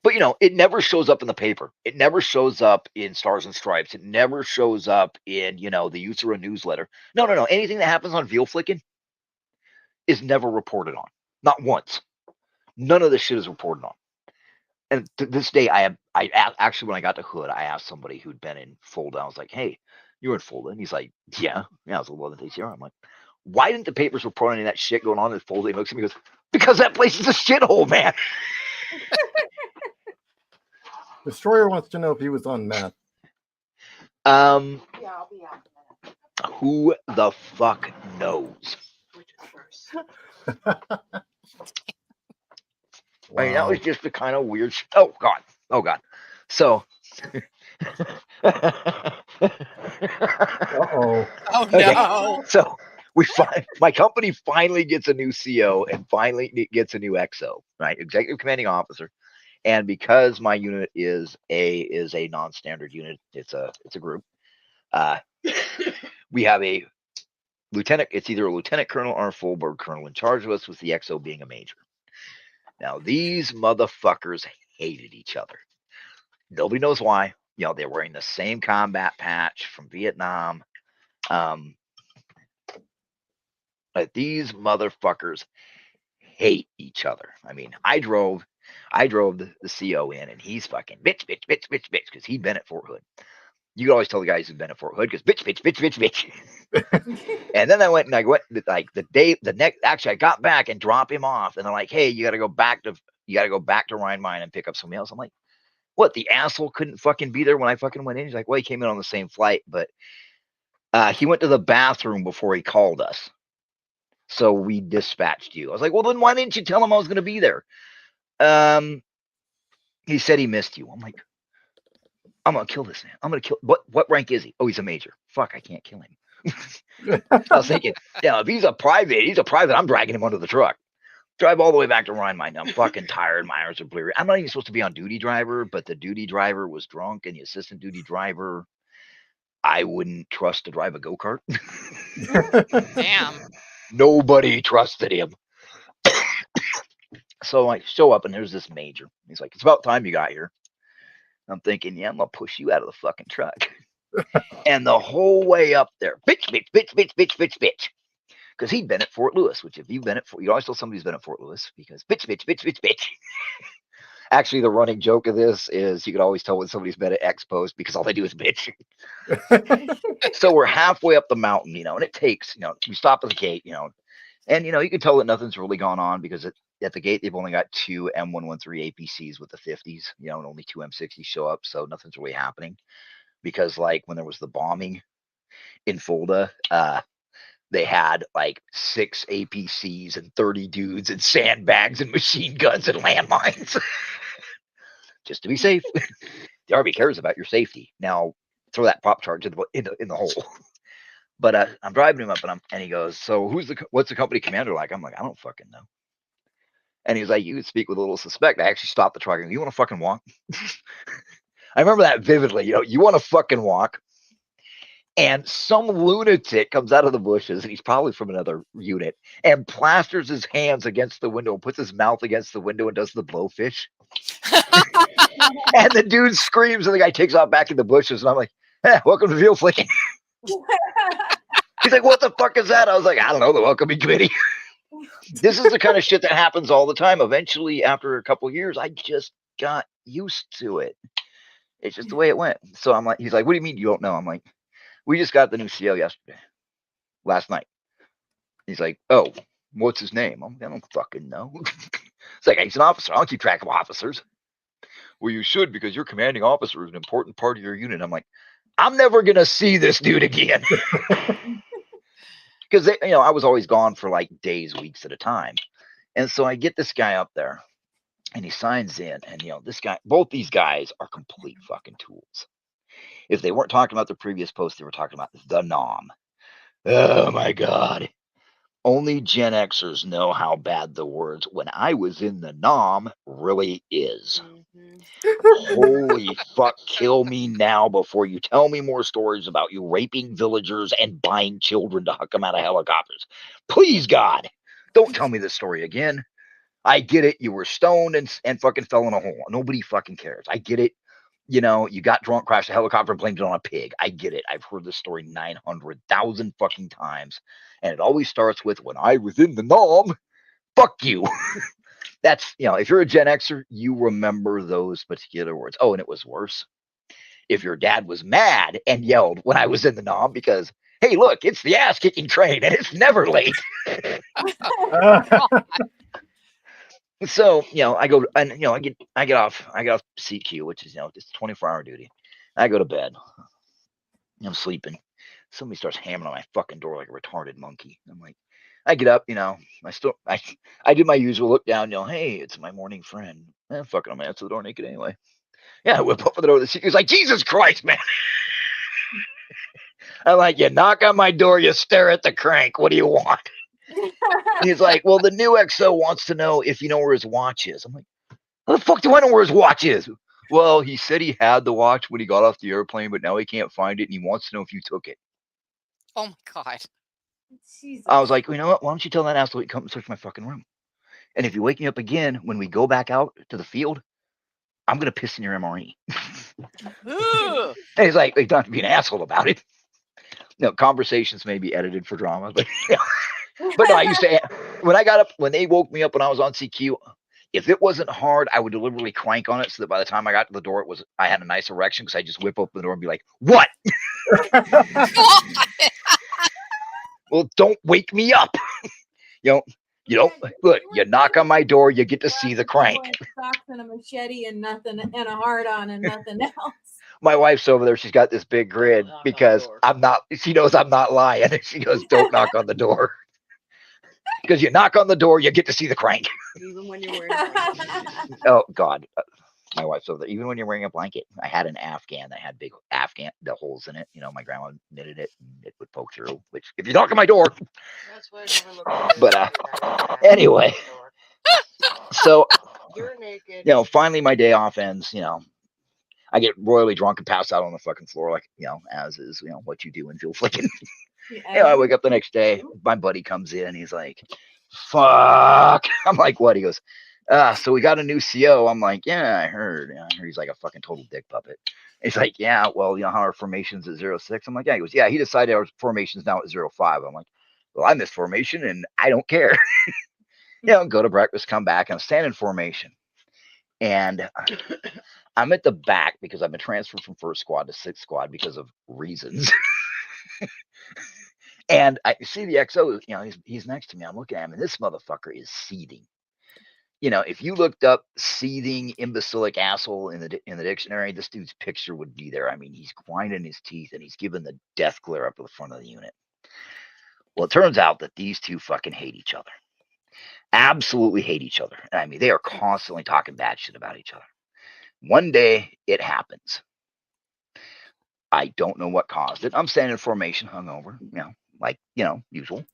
But, it never shows up in the paper. It never shows up in Stars and Stripes. It never shows up in, the J.Ishiro newsletter. No. Anything that happens on Veal Flicking is never reported on. Not once. None of this shit is reported on. And to this day, I actually, when I got to Hood, I asked somebody who'd been in Fulda. I was like, hey, you were in Fulda? And he's like, yeah, I was 11 days here. I'm like, why didn't the papers report any of that shit going on in Fulda? He looks at me and goes, because that place is a shithole, man. Destroyer wants to know if he was on meth. Yeah, I'll be out in a minute. Who the fuck knows? Which is first? I mean, that was just the kind of weird oh god. So Uh-oh. Oh okay. no. So my company finally gets a new CO and finally gets a new XO, right? Executive commanding officer. And because my unit is a non-standard unit, it's a group. We have a lieutenant. It's either a lieutenant colonel or a full bird colonel in charge of us, with the XO being a major. Now these motherfuckers hated each other. Nobody knows why. They're wearing the same combat patch from Vietnam. But these motherfuckers hate each other. I mean, I drove the CO in, and he's fucking bitch, because he'd been at Fort Hood. You could always tell the guys who'd been at Fort Hood because bitch. And then I went like actually I got back and dropped him off, and they're like, hey, you got to go back to Rhine Mine and pick up somebody else. I'm like, what? The asshole couldn't fucking be there when I fucking went in? He's like, well, he came in on the same flight, but he went to the bathroom before he called us. So we dispatched you. I was like, well, then why didn't you tell him I was going to be there? He said he missed you. I'm like, I'm going to kill this man. I'm going to kill. What rank is he? Oh, he's a major. Fuck, I can't kill him. I was thinking, if he's a private, I'm dragging him under the truck. Drive all the way back to Rhine Mine. I'm fucking tired. My eyes are bleary. I'm not even supposed to be on duty driver, but the duty driver was drunk, and the assistant duty driver, I wouldn't trust to drive a go-kart. Damn. Nobody trusted him. So I show up, and there's this major. He's like, it's about time you got here. I'm thinking, yeah, I'm going to push you out of the fucking truck. And the whole way up there, bitch. Because he'd been at Fort Lewis, which if you've been at Fort, you always tell somebody who's been at Fort Lewis, because bitch. Actually, the running joke of this is you could always tell when somebody's been at X Post because all they do is bitch. So we're halfway up the mountain, and it takes, you stop at the gate, and, you can tell that nothing's really gone on because at the gate, they've only got 2 M113 APCs with the 50s, and only 2 M60s show up. So nothing's really happening because, like, when there was the bombing in Fulda, they had like 6 APCs and 30 dudes and sandbags and machine guns and landmines just to be safe. The Army cares about your safety. Now throw that pop charge in the hole. But I'm driving him up, and he goes, so what's the company commander like? I'm like, I don't fucking know. And he was like, you could speak with a little suspect. I actually stopped the truck and you want to fucking walk? I remember that vividly. You want to fucking walk? And some lunatic comes out of the bushes, and he's probably from another unit, and plasters his hands against the window and puts his mouth against the window and does the blowfish. And the dude screams, and the guy takes off back in the bushes, and I'm like, welcome to Veal Flicking. He's like, what the fuck is that? I was like, I don't know, the welcoming committee. This is the kind of shit that happens all the time. Eventually, after a couple of years, I just got used to it. It's just the way it went. So I'm like, he's like, what do you mean you don't know? I'm like, we just got the new CO last night. He's like, oh, what's his name? I'm like, I don't fucking know. It's like, he's an officer. I don't keep track of officers. Well, you should, because your commanding officer is an important part of your unit. I'm like, I'm never going to see this dude again. Because, I was always gone for like days, weeks at a time. And so I get this guy up there, and he signs in, and, both these guys are complete fucking tools. If they weren't talking about the previous post, they were talking about the nom. Oh my God. Only Gen Xers know how bad the words "when I was in the nom" really is. Holy fuck, kill me now before you tell me more stories about you raping villagers and buying children to huck them out of helicopters. Please, God, don't tell me this story again. I get it. You were stoned and fucking fell in a hole. Nobody fucking cares. I get it. You got drunk, crashed a helicopter, and blamed it on a pig. I get it. I've heard this story 900,000 fucking times. And it always starts with, when I was in the nom, fuck you. That's, if you're a Gen Xer, you remember those particular words. Oh, and it was worse. If your dad was mad and yelled when I was in the nom because, hey, look, it's the ass kicking train and it's never late. So, I go and I get off CQ, which is just 24-hour duty. I go to bed. I'm sleeping. Somebody starts hammering on my fucking door like a retarded monkey. I'm like, I get up, I do my usual look down, hey, it's my morning friend. Fuck it, I'm gonna answer the door naked anyway. Yeah, I whip up for the door. The CQ's like, Jesus Christ, man. I'm like, you knock on my door, you stare at the crank. What do you want? He's like, well, the new XO wants to know if you know where his watch is. I'm like, how the fuck do I know where his watch is? Well, he said he had the watch when he got off the airplane, but now he can't find it, and he wants to know if you took it. Oh my God. Jesus. I was like, you know what? Why don't you tell that asshole to come and search my fucking room? And if you wake me up again when we go back out to the field, I'm going to piss in your MRE. And he's like, you don't have to be an asshole about it. No, conversations may be edited for drama, but but no, I used to, when they woke me up when I was on CQ, if it wasn't hard, I would deliberately crank on it so that by the time I got to the door, I had a nice erection because I just whip open the door and be like, what? Well, don't wake me up. You don't look, you knock on my door, you get to see the crank. Socks and a machete and nothing, and a hard on and nothing else. My wife's over there. She's got this big grin because she knows I'm not lying. She goes, don't knock on the door. Because you knock on the door, you get to see the crank. Even when you're wearing a blanket. Oh, God. My wife's over there. Even when you're wearing a blanket. I had an Afghan that had big the holes in it. My grandma knitted it and it would poke through, which if you knock on my door. That's why I never look But anyway. So, you're naked. Finally my day off ends, I get royally drunk and pass out on the fucking floor, like, as is, what you do in Veal Flicking. I wake up the next day. My buddy comes in and he's like, fuck. I'm like, what? He goes, so we got a new CO. I'm like, yeah, I heard. He's like a fucking total dick puppet. He's like, yeah, well, how our formation's at 06? I'm like, yeah. He goes, yeah, he decided our formation's now at 05. I'm like, well, I missed formation and I don't care. Go to breakfast, come back, and I'm standing in formation. And I'm at the back because I've been transferred from 1st squad to 6th squad because of reasons. And I see the XO, he's next to me. I'm looking at him, and this motherfucker is seething. If you looked up seething imbecilic asshole in the dictionary, this dude's picture would be there. I mean, he's grinding his teeth, and he's giving the death glare up to the front of the unit. Well, it turns out that these two fucking hate each other. Absolutely hate each other. I mean, they are constantly talking bad shit about each other. One day, it happens. I don't know what caused it. I'm standing in formation, hungover, usual.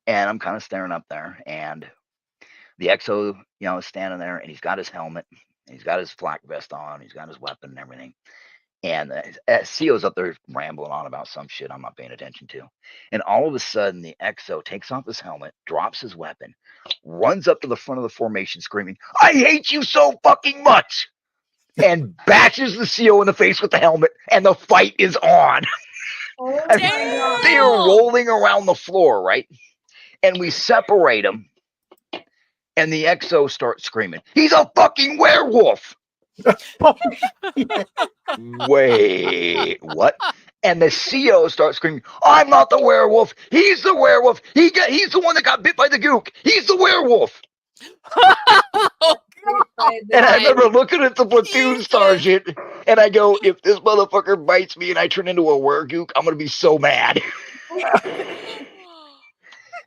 And I'm kind of staring up there. And the XO, is standing there. And he's got his helmet. And he's got his flak vest on. He's got his weapon and everything. And CEO's up there rambling on about some shit I'm not paying attention to. And all of a sudden, the XO takes off his helmet, drops his weapon, runs up to the front of the formation screaming, "I hate you so fucking much!" and bashes the CEO in the face with the helmet, and the fight is on. Oh And my God. they are rolling around the floor, right? And we separate them, and the XO starts screaming, "He's a fucking werewolf!" Wait, what? And the CO starts screaming, "I'm not the werewolf. He's the werewolf. He's the one that got bit by the gook. He's the werewolf." And I remember looking at the platoon Jesus. sergeant, and I go, "If this motherfucker bites me and I turn into a weregook, I'm gonna be so mad."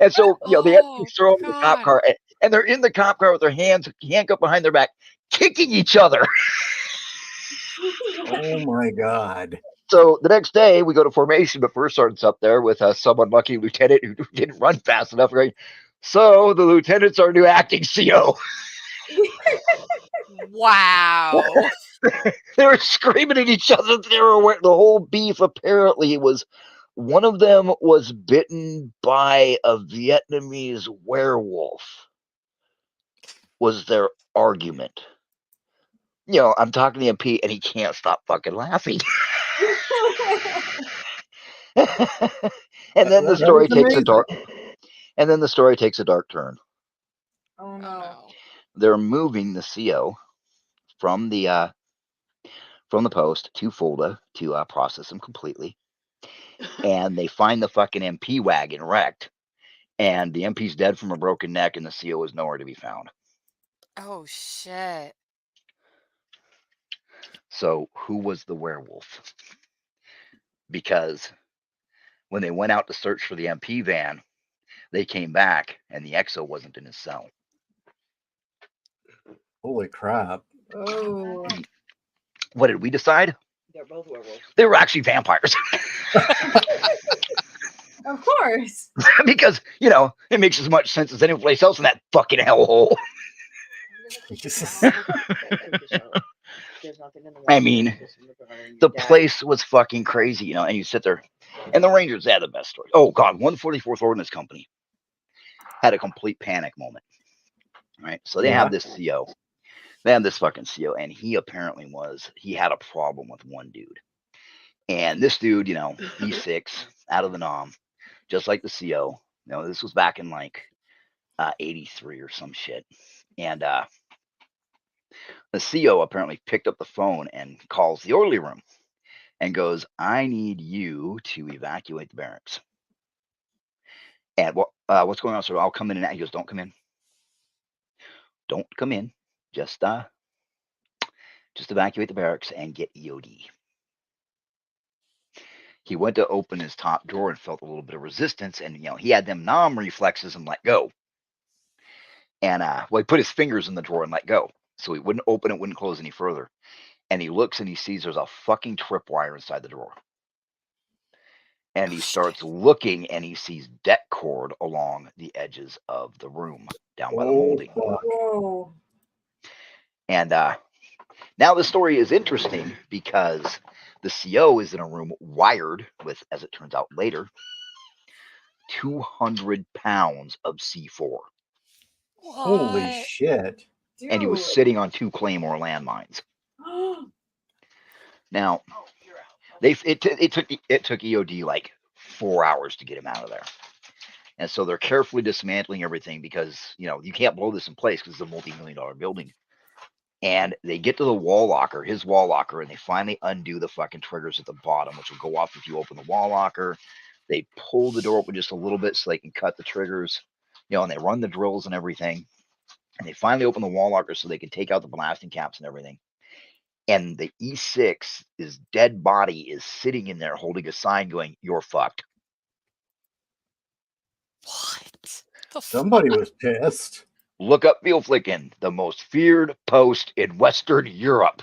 And so, they have to throw them in the cop God. car, and they're in the cop car with their hands handcuffed behind their back, kicking each other. Oh my God. So the next day we go to formation, but first sergeant's up there with some unlucky lieutenant who didn't run fast enough. Right? So the lieutenant's our new acting CO. Wow. They were screaming at each other. The whole beef apparently was one of them was bitten by a Vietnamese werewolf. Was their argument? I'm talking to the MP, and he can't stop fucking laughing. And then the story takes a dark. And then the story takes a dark turn. Oh no. They're moving the CO from the post to Fulda to process him completely, and they find the fucking MP wagon wrecked, and the MP's dead from a broken neck, and the CO is nowhere to be found. Oh shit. So who was the werewolf? Because when they went out to search for the MP van, they came back, and the XO wasn't in his cell. Holy crap. Oh. What did we decide? They're both werewolves. They were actually vampires. Of course. Because, it makes as much sense as any place else in that fucking hellhole. I mean, the place was fucking crazy, and you sit there, and the Rangers had the best story. Oh, God, 144th Ordnance Company had a complete panic moment, right? So they have this CO. They have this fucking CO, and he apparently he had a problem with one dude. And this dude, E6, out of the nom, just like the CO. This was back in like 83 or some shit. And the CO apparently picked up the phone and calls the orderly room and goes, "I need you to evacuate the barracks." And what's going on, sir? I'll come in and out. He goes, "Don't come in. Don't come in. Just evacuate the barracks and get EOD." He went to open his top drawer and felt a little bit of resistance, and he had them nom reflexes and let go. And he put his fingers in the drawer and let go, so he wouldn't open it, wouldn't close any further. And he looks and he sees there's a fucking tripwire inside the drawer. And he starts looking, and he sees deck cord along the edges of the room down by the molding. Whoa. And now the story is interesting because the CO is in a room wired with, as it turns out later, 200 pounds of C4. Holy shit. Dude. And he was sitting on 2 Claymore landmines. Now, it took EOD like 4 hours to get him out of there. And so they're carefully dismantling everything because, you can't blow this in place because it's a multi-million-dollar building. And they get to the wall locker, his wall locker, and they finally undo the fucking triggers at the bottom, which will go off if you open the wall locker. They pull the door open just a little bit so they can cut the triggers, and they run the drills and everything. And they finally open the wall locker so they can take out the blasting caps and everything. And the E6, his dead body, is sitting in there holding a sign going, "You're fucked." What? Somebody was pissed. Look up Vielflicken, the most feared post in Western Europe.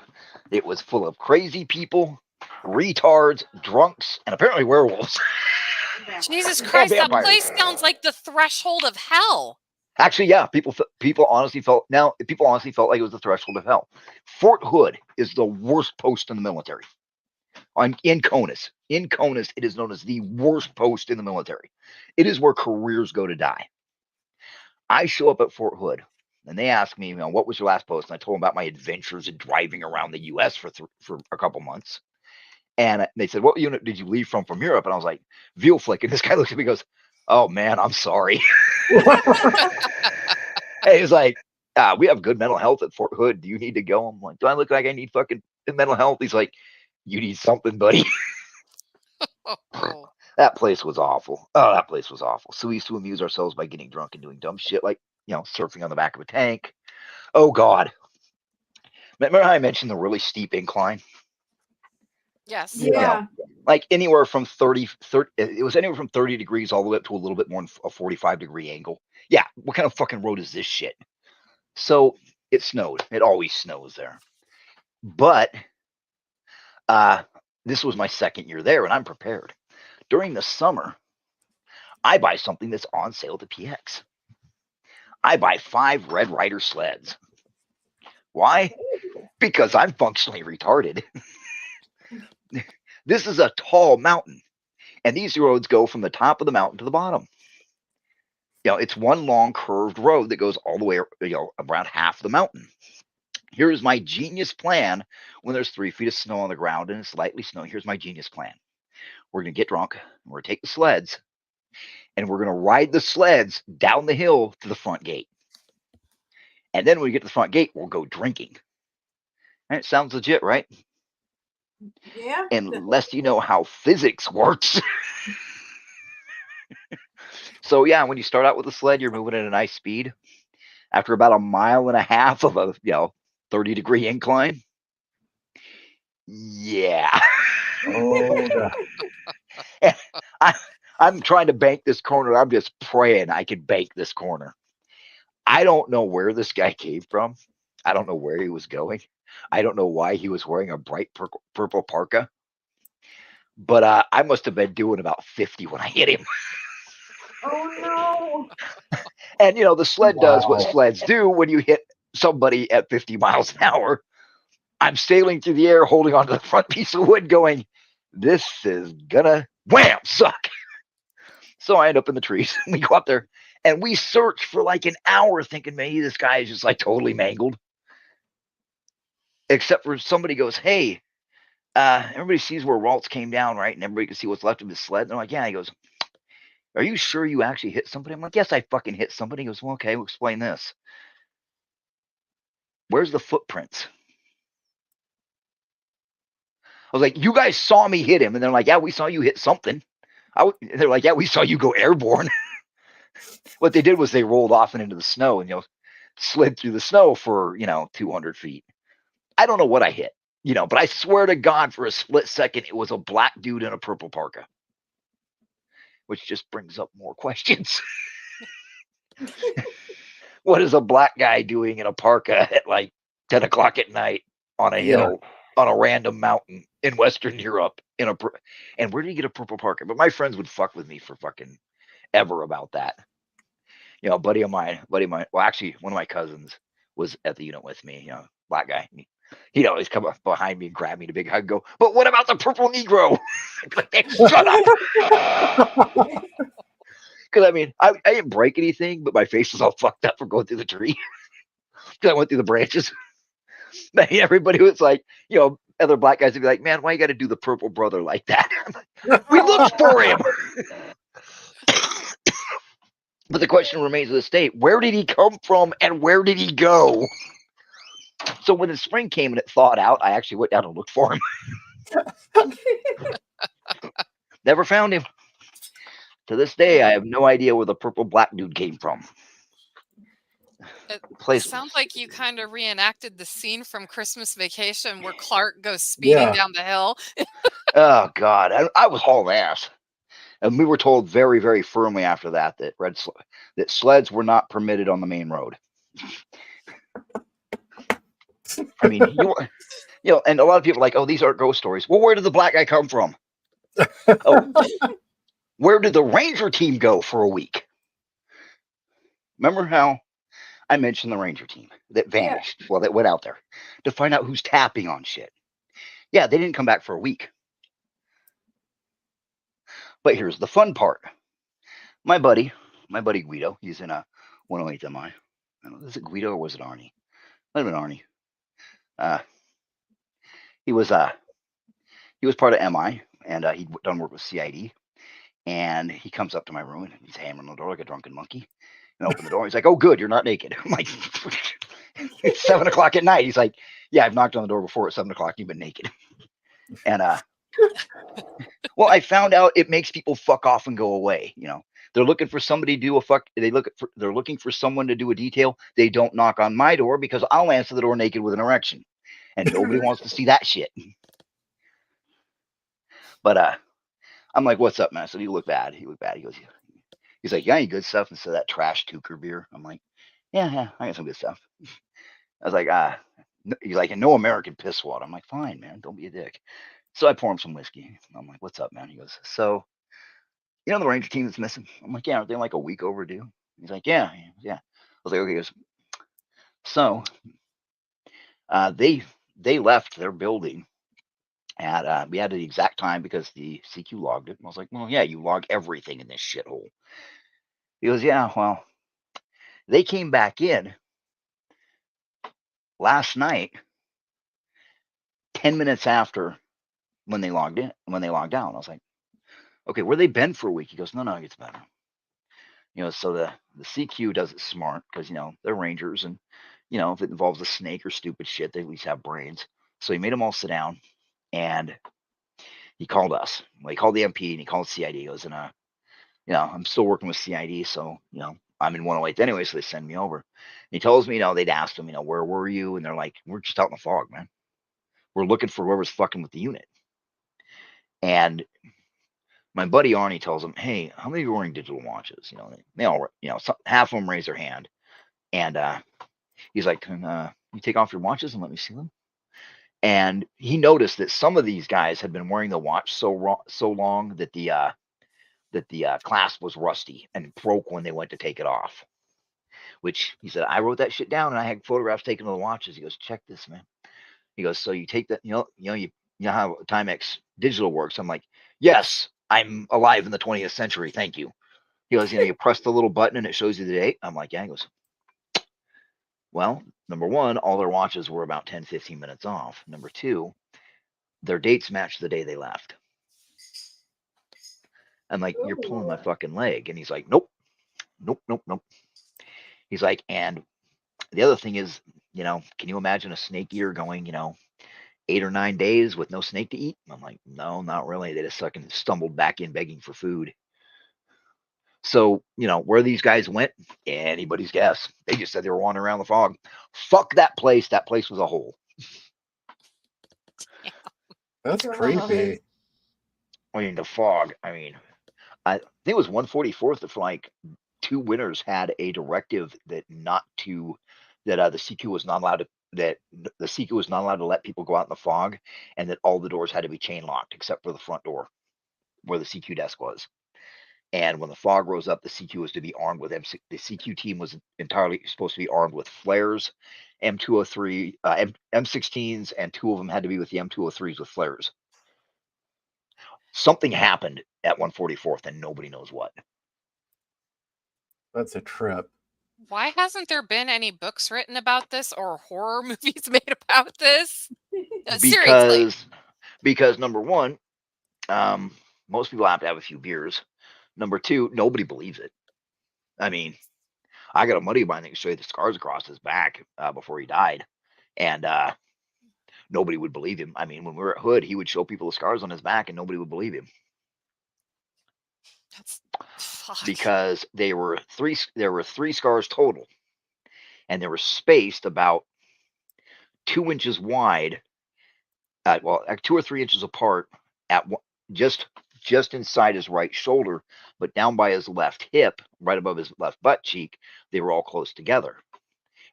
It was full of crazy people, retards, drunks, and apparently werewolves. Jesus Christ, that place sounds like the threshold of hell. Actually, yeah, people honestly felt like it was the threshold of hell. Fort Hood is the worst post in the military. in Conus. In Conus, it is known as the worst post in the military. It is where careers go to die. I show up at Fort Hood, and they ask me, what was your last post? And I told them about my adventures in driving around the U.S. for a couple months. And they said, what unit did you leave from Europe? And I was like, Vielflick. And this guy looks at me and goes, oh, man, I'm sorry. And he's like, we have good mental health at Fort Hood. Do you need to go? I'm like, do I look like I need fucking mental health? He's like, you need something, buddy. Oh. That place was awful. Oh, that place was awful. So we used to amuse ourselves by getting drunk and doing dumb shit like, surfing on the back of a tank. Oh, God. Remember how I mentioned the really steep incline? Yes. Yeah. Like anywhere from 30, it was anywhere from 30 degrees all the way up to a little bit more than a 45-degree angle. Yeah, what kind of fucking road is this shit? So it snowed. It always snows there. But this was my second year there, and I'm prepared. During the summer, I buy something that's on sale at the PX. I buy 5 Red Rider sleds. Why? Because I'm functionally retarded. This is a tall mountain, and these roads go from the top of the mountain to the bottom. It's one long curved road that goes all the way, around half the mountain. Here's my genius plan when there's 3 feet of snow on the ground and it's lightly snowing. Here's my genius plan. We're going to get drunk. We're going to take the sleds, and we're going to ride the sleds down the hill to the front gate. And then when we get to the front gate, we'll go drinking. And it sounds legit, right? Yeah. Unless you know how physics works. So yeah, when you start out with a sled, you're moving at a nice speed. After about a mile and a half of a 30-degree incline, yeah. Oh, God. And I'm trying to bank this corner. I'm just praying I can bank this corner. I don't know where this guy came from. I don't know where he was going. I don't know why he was wearing a bright purple parka. But I must have been doing about 50 when I hit him. Oh no. And the sled does what Wow. sleds do when you hit somebody at 50 miles an hour. I'm sailing through the air, holding onto the front piece of wood, going, this is gonna wham suck. So I end up in the trees. We go up there and we search for like an hour, thinking maybe this guy is just like totally mangled. Except for somebody goes, hey, everybody sees where RALT'S came down, right? And everybody can see what's left of his sled. And they're like, yeah. He goes, are you sure you actually hit somebody? I'm like, yes, I fucking hit somebody. He goes, well, okay, we'll explain this. Where's the footprints? I was like, you guys saw me hit him. And they're like, yeah, we saw you hit something. They're like, yeah, we saw you go airborne. What they did was they rolled off and into the snow and, slid through the snow for, 200 feet. I don't know what I hit, but I swear to God, for a split second, it was a black dude in a purple parka. Which just brings up more questions. What is a black guy doing in a parka at like 10 o'clock at night on a hill on a random mountain in Western Europe? And where did he get a purple parka? But my friends would fuck with me for fucking ever about that. A buddy of mine, well, actually, one of my cousins was at the unit with me, black guy. He'd always come up behind me and grab me in a big hug and go, but what about the purple Negro? Like, hey, shut up. Because I didn't break anything, but my face was all fucked up from going through the tree. Because I went through the branches. Everybody was like, other black guys would be like, man, why you got to do the purple brother like that? We looked for him. But the question remains to this day, where did he come from and where did he go? So when the spring came and it thawed out, I actually went down and looked for him. Never found him. To this day, I have no idea where the purple black dude came from. It sounds like you kind of reenacted the scene from Christmas Vacation where Clark goes speeding down the hill. Oh, God. I was hauling ass. And we were told very, very firmly after that that sleds were not permitted on the main road. I mean, and a lot of people are like, oh, these aren't ghost stories. Well, where did the black guy come from? Oh, where did the Ranger team go for a week? Remember how I mentioned the Ranger team that vanished? Yeah. Well, that went out there to find out who's tapping on shit. Yeah, they didn't come back for a week. But here's the fun part. My buddy Guido, he's in a 108 MI. I don't know, is it Guido or was it Arnie? Might have been Arnie. He was part of MI, and he'd done work with CID. And he comes up to my room and he's hammering on the door like a drunken monkey. And I open the door. He's like, "Oh, good, you're not naked." I'm like, "It's 7 o'clock at night." He's like, "Yeah, I've knocked on the door before at 7 o'clock. You've been naked." And well, I found out it makes people fuck off and go away. You know, they're looking for somebody to do a fuck. They're looking for someone to do a detail. They don't knock on my door because I'll answer the door naked with an erection, and nobody wants to see that shit. But I'm like, "What's up, man?" I said, "You look bad." He looked bad. He goes, he's like, "Yeah, any good stuff?" Instead of that trash Tuker beer. I'm like, yeah, I got some good stuff. I was like, he's like, "No American piss water." I'm like, "Fine, man, don't be a dick." So I pour him some whiskey. I'm like, "What's up, man?" He goes, "So, you know the Ranger team that's missing?" I'm like, "Yeah, aren't they like a week overdue?" He's like, yeah. I was like, "Okay." He goes, "So, they left their building at we had the exact time because the CQ logged it." And I was like, "Well, yeah, you log everything in this shithole." He goes, "Yeah, well, they came back in last night, 10 minutes after when they logged out." I was like, "Okay, where they been for a week?" He goes, No, it gets better. You know, so the CQ does it smart because, you know, they're Rangers, and, you know, if it involves a snake or stupid shit, they at least have brains. So he made them all sit down, and he called us. Well, he called the MP and he called CID. He goes, "And you know, I'm still working with CID, so, you know, I'm in 108 anyway, so they send me over." And he tells me, you know, they'd asked him, you know, "Where were you?" And they're like, "We're just out in the fog, man. We're looking for whoever's fucking with the unit." And my buddy Arnie tells him, "Hey, how many of you are wearing digital watches?" You know, they all, you know, half of them raise their hand. And he's like, "Can you take off your watches and let me see them?" And he noticed that some of these guys had been wearing the watch so long that the clasp was rusty and broke when they went to take it off. Which he said, "I wrote that shit down and I had photographs taken of the watches." He goes, "Check this, man." He goes, "So you take that, you know how Timex digital works?" I'm like, "Yes, I'm alive in the 20th century. Thank you." He goes, "You know, you press the little button and it shows you the date." I'm like, "Yeah." He goes, "Well, number one, all their watches were about 10, 15 minutes off. Number two, their dates match the day they left." I'm like, "You're pulling my fucking leg." And he's like, "Nope. He's like, "And the other thing is, you know, can you imagine a snake eater going, you know, 8 or 9 days with no snake to eat?" I'm like, "No, not really. They just fucking stumbled back in begging for food." So, you know, where these guys went, anybody's guess. They just said they were wandering around the fog. Fuck that place. That place was a hole. That's creepy. I mean, the fog. I mean, I think it was 144th if like 2 winners had a directive that the CQ was not allowed to let people go out in the fog, and that all the doors had to be chain locked except for the front door where the CQ desk was. And when the fog rose up, the CQ was to be armed with the CQ team was entirely supposed to be armed with flares, M203, M16s, and 2 of them had to be with the M203s with flares. Something happened at 144th, and nobody knows what. That's a trip. Why hasn't there been any books written about this or horror movies made about this? Seriously. Because number one, most people have to have a few beers. Number two, nobody believes it. I mean, I got a buddy of mine that can show you the scars across his back before he died, and nobody would believe him. I mean, when we were at Hood, he would show people the scars on his back, and nobody would believe him. That's fuck. Because there were three scars total, and they were spaced about 2 inches wide, 2 or 3 inches apart at just inside his right shoulder, but down by his left hip, right above his left butt cheek, they were all close together.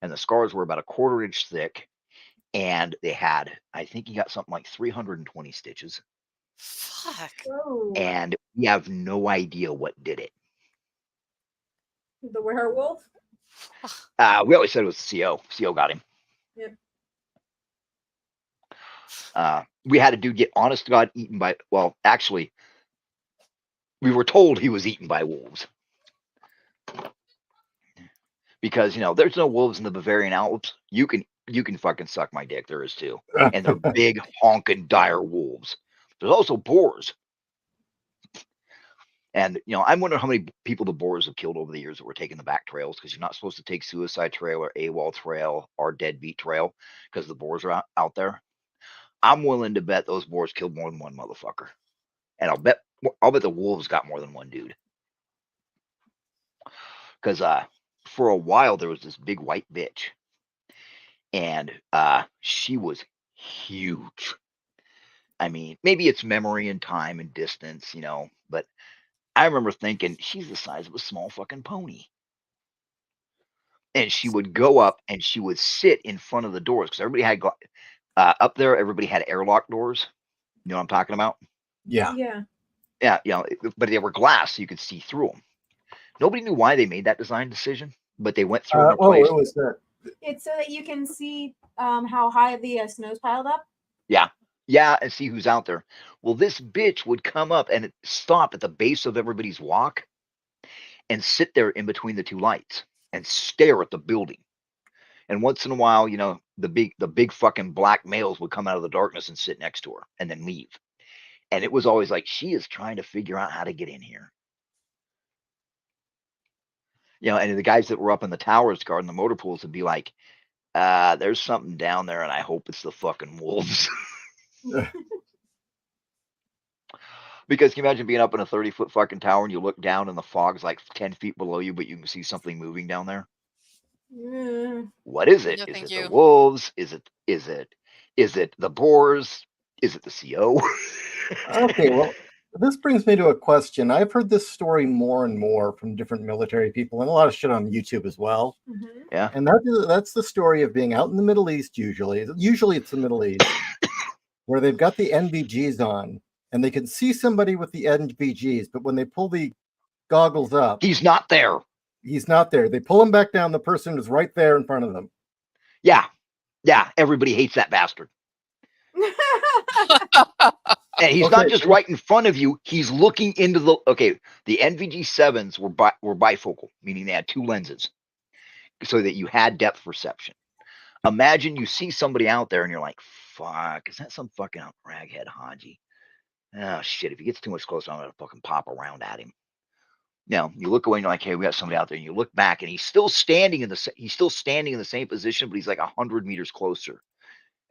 And the scars were about 1/4 inch thick, and they had, I think he got something like 320 stitches. Fuck. And we have no idea what did it. The werewolf? We always said it was the CO. CO got him. Yep. We had a dude get honest to God eaten by, well, actually, we were told he was eaten by wolves. Because, there's no wolves in the Bavarian Alps. You can fucking suck my dick. There is too. And they're big, honking, dire wolves. There's also boars. And, I'm wondering how many people the boars have killed over the years that were taking the back trails, because you're not supposed to take Suicide Trail or AWOL Trail or Deadbeat Trail because the boars are out there. I'm willing to bet those boars killed more than one motherfucker. And I'll bet the wolves got more than one dude. Because for a while, there was this big white bitch. And she was huge. I mean, maybe it's memory and time and distance, but I remember thinking she's the size of a small fucking pony. And she would go up and she would sit in front of the doors, because everybody had up there, everybody had airlock doors. You know what I'm talking about? Yeah. Yeah. But they were glass, so you could see through them. Nobody knew why they made that design decision, but they went through and replaced. It was that. It's so that you can see how high the snow's piled up. Yeah, and see who's out there. Well, this bitch would come up and stop at the base of everybody's walk and sit there in between the two lights and stare at the building. And once in a while, the big fucking black males would come out of the darkness and sit next to her and then leave. And it was always like, she is trying to figure out how to get in here. And the guys that were up in the towers guarding the motor pools would be like, there's something down there and I hope it's the fucking wolves. Because can you imagine being up in a 30-foot fucking tower and you look down and the fog's like 10 feet below you, but you can see something moving down there? What is it? No, Is thank it you. the wolves? Is it the boars? Is it the CO? Okay, well, this brings me to a question. I've heard this story more and more from different military people, and a lot of shit on YouTube as well. Mm-hmm. Yeah. And that's the story of being out in the Middle East usually. Usually it's the Middle East, where they've got the NVGs on, and they can see somebody with the NVGs, but when they pull the goggles up, He's not there. he's not there. They pull him back down, the person is right there in front of them. Yeah. Everybody hates that bastard. And he's not just right in front of you. He's looking into the NVG7s were bifocal, meaning they had two lenses, so that you had depth perception. Imagine you see somebody out there and you're like, fuck, is that some fucking raghead Haji? Oh shit, if he gets too much closer, I'm gonna fucking pop around at him. You look away and you're like, hey, we got somebody out there, and you look back and he's still standing in the same position, but he's like 100 meters closer.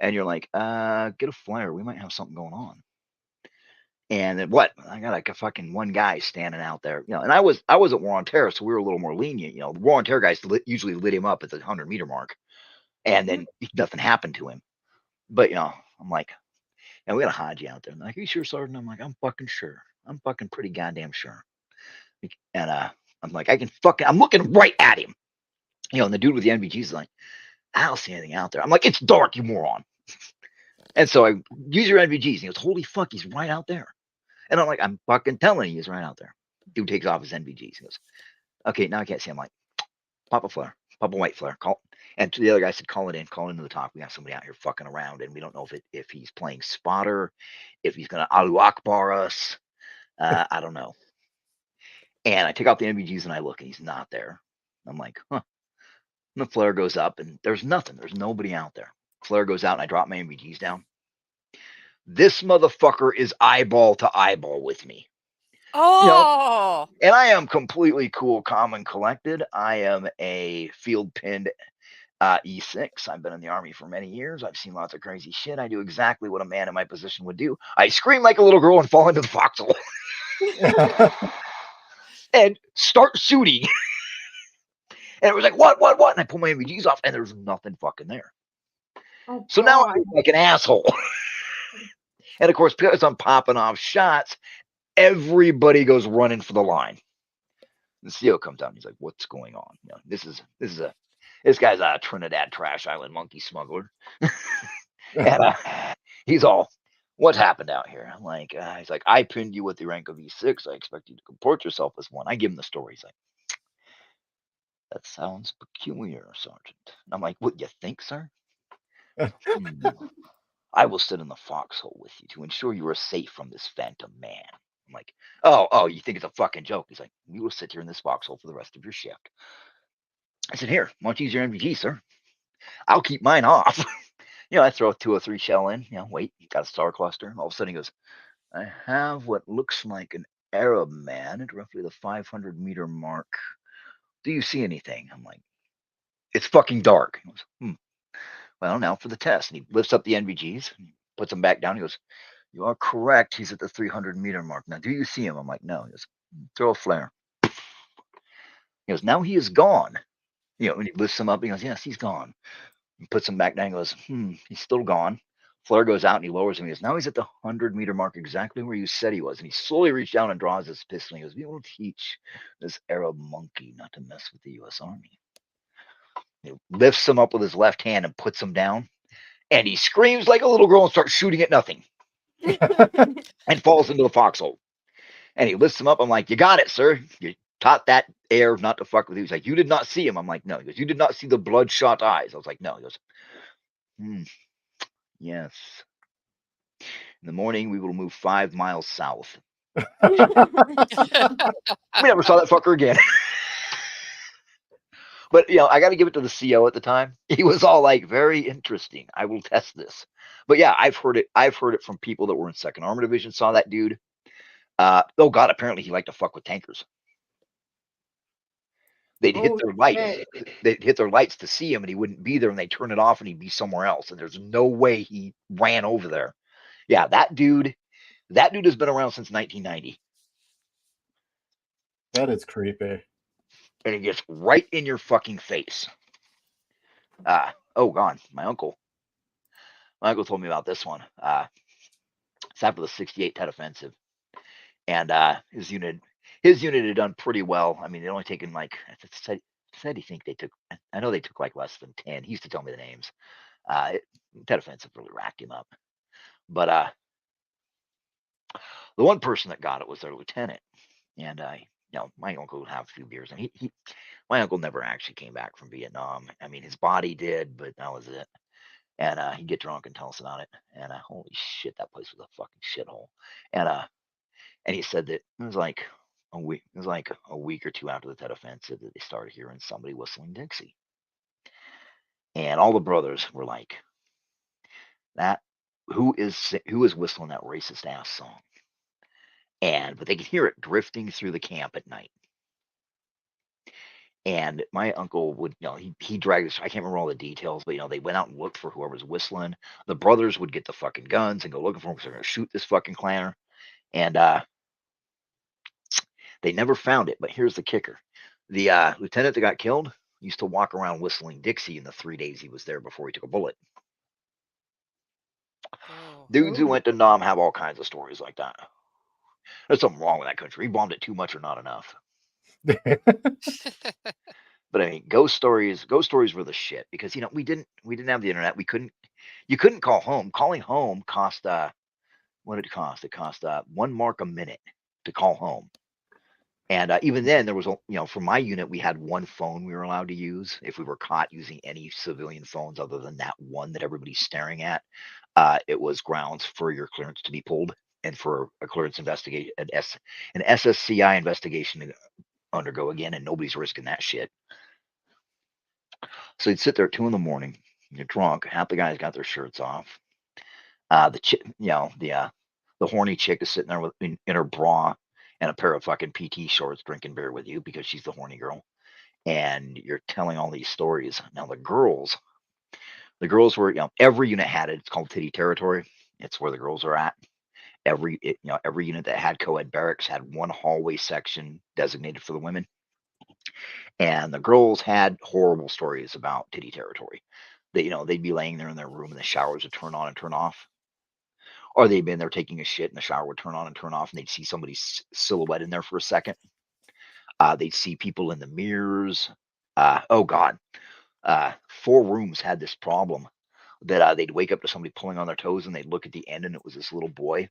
And you're like, get a flare, we might have something going on. And then what? I got like a fucking one guy standing out there, and I was at War on Terror, so we were a little more lenient. The War on Terror guys usually lit him up at the 100-meter mark, and then nothing happened to him. But I'm like, and we got a Haji out there. And they're like, are you sure, Sergeant? I'm like, I'm fucking sure. I'm fucking pretty goddamn sure. And I'm like, I'm looking right at him. And the dude with the NVGs is like, I don't see anything out there. I'm like, it's dark, you moron. And so I use your NVGs. And he goes, holy fuck, he's right out there. And I'm like, I'm fucking telling you, he's right out there. Dude takes off his NVGs. He goes, okay, now I can't see. I'm like, pop a flare, pop a white flare. Call. And the other guy said, call into the top. We got somebody out here fucking around, and we don't know if he's playing spotter, if he's gonna Allahu Akbar us. I don't know. And I take out the NVGs and I look, and he's not there. I'm like, huh. And the flare goes up, and there's nothing. There's nobody out there. Flare goes out, and I drop my NVGs down. This motherfucker is eyeball to eyeball with me. Oh. And I am completely cool, calm, and collected. I am a field pinned E6. I've been in the Army for many years. I've seen lots of crazy shit. I do exactly what a man in my position would do. I scream like a little girl and fall into the foxhole. And start shooting. And it was like, what? And I pull my NVGs off, and there's nothing fucking there. Oh, so now I look like an asshole. And of course, because I'm popping off shots, everybody goes running for the line. The CO comes out and he's like, what's going on? This guy's a Trinidad Trash Island monkey smuggler. And he's all, what happened out here? I'm like, he's like, I pinned you with the rank of E6. I expect you to comport yourself as one. I give him the story. He's like, that sounds peculiar, Sergeant. I'm like, what, you think, sir? I will sit in the foxhole with you to ensure you are safe from this phantom man. I'm like, oh, you think it's a fucking joke? He's like, you will sit here in this foxhole for the rest of your shift. I said, here, why don't you use your MVG, sir? I'll keep mine off. I throw a 203 shell in, wait, got a star cluster. All of a sudden he goes, I have what looks like an Arab man at roughly the 500-meter mark. Do you see anything? I'm like, it's fucking dark. He goes, well, now for the test. And he lifts up the NVGs, puts them back down. He goes, you are correct. He's at the 300-meter mark. Now, do you see him? I'm like, no. He goes, throw a flare. He goes, now he is gone. When he lifts him up, he goes, yes, he's gone. He puts him back down. He goes, he's still gone. Flare goes out and he lowers him. He goes, now he's at the 100-meter mark, exactly where you said he was. And he slowly reaches down and draws his pistol. He goes, we will teach this Arab monkey not to mess with the U.S. Army. He lifts him up with his left hand and puts him down. And he screams like a little girl and starts shooting at nothing. And falls into the foxhole. And he lifts him up. I'm like, you got it, sir. You taught that air not to fuck with you. He's like, you did not see him. I'm like, no. He goes, you did not see the bloodshot eyes. I was like, no. He goes, yes. In the morning, we will move 5 miles south. We never saw that fucker again. But, I got to give it to the CO at the time. He was all like, very interesting. I will test this. But yeah, I've heard it from people that were in 2nd Armor Division, saw that dude. Oh God, apparently he liked to fuck with tankers. They'd hit their lights. They'd hit their lights to see him, and he wouldn't be there, and they'd turn it off, and he'd be somewhere else. And there's no way he ran over there. Yeah, that dude has been around since 1990. That is creepy. And it gets right in your fucking face. Oh God, my uncle told me about this one. It's after the 68 Tet Offensive. And his unit had done pretty well. I mean, they'd only taken like, said he think they took, I know they took like less than 10. He used to tell me the names. Tet Offensive really racked him up. But the one person that got it was their lieutenant. And my uncle would have a few beers, and my uncle never actually came back from Vietnam. I mean, his body did, but that was it. And he'd get drunk and tell us about it. And holy shit, that place was a fucking shithole. And he said that it was like a week or two after the Tet Offensive that they started hearing somebody whistling Dixie. And all the brothers were like, "That who is whistling that racist ass song?" But they could hear it drifting through the camp at night. And my uncle would, he dragged us. I can't remember all the details, but they went out and looked for whoever's whistling. The brothers would get the fucking guns and go looking for him because they're gonna shoot this fucking clanner. And they never found it. But here's the kicker: the lieutenant that got killed used to walk around whistling Dixie in the 3 days he was there before he took a bullet. Oh. Dudes who went to Nam have all kinds of stories like that. There's something wrong with that country. He bombed it too much or not enough. But I mean, ghost stories were the shit because we didn't have the internet. You couldn't call home. Calling home cost what did it cost? It cost 1 mark a minute to call home. And even then, there was, for my unit, we had one phone we were allowed to use. If we were caught using any civilian phones other than that one that everybody's staring at, it was grounds for your clearance to be pulled and for a clearance investigation, an SSCI investigation to undergo again, and nobody's risking that shit. So you'd sit there at 2 a.m. You're drunk. Half the guys got their shirts off. The horny chick is sitting there in her bra and a pair of fucking PT shorts drinking beer with you because she's the horny girl. And you're telling all these stories. Now the girls were, every unit had it. It's called titty territory. It's where the girls are at. Every unit that had co-ed barracks had one hallway section designated for the women. And the girls had horrible stories about titty territory. They'd be laying there in their room and the showers would turn on and turn off. Or they'd been there taking a shit and the shower would turn on and turn off, and they'd see somebody's silhouette in there for a second. They'd see people in the mirrors. Oh God. 4 rooms had this problem that they'd wake up to somebody pulling on their toes, and they'd look at the end, and it was this little boy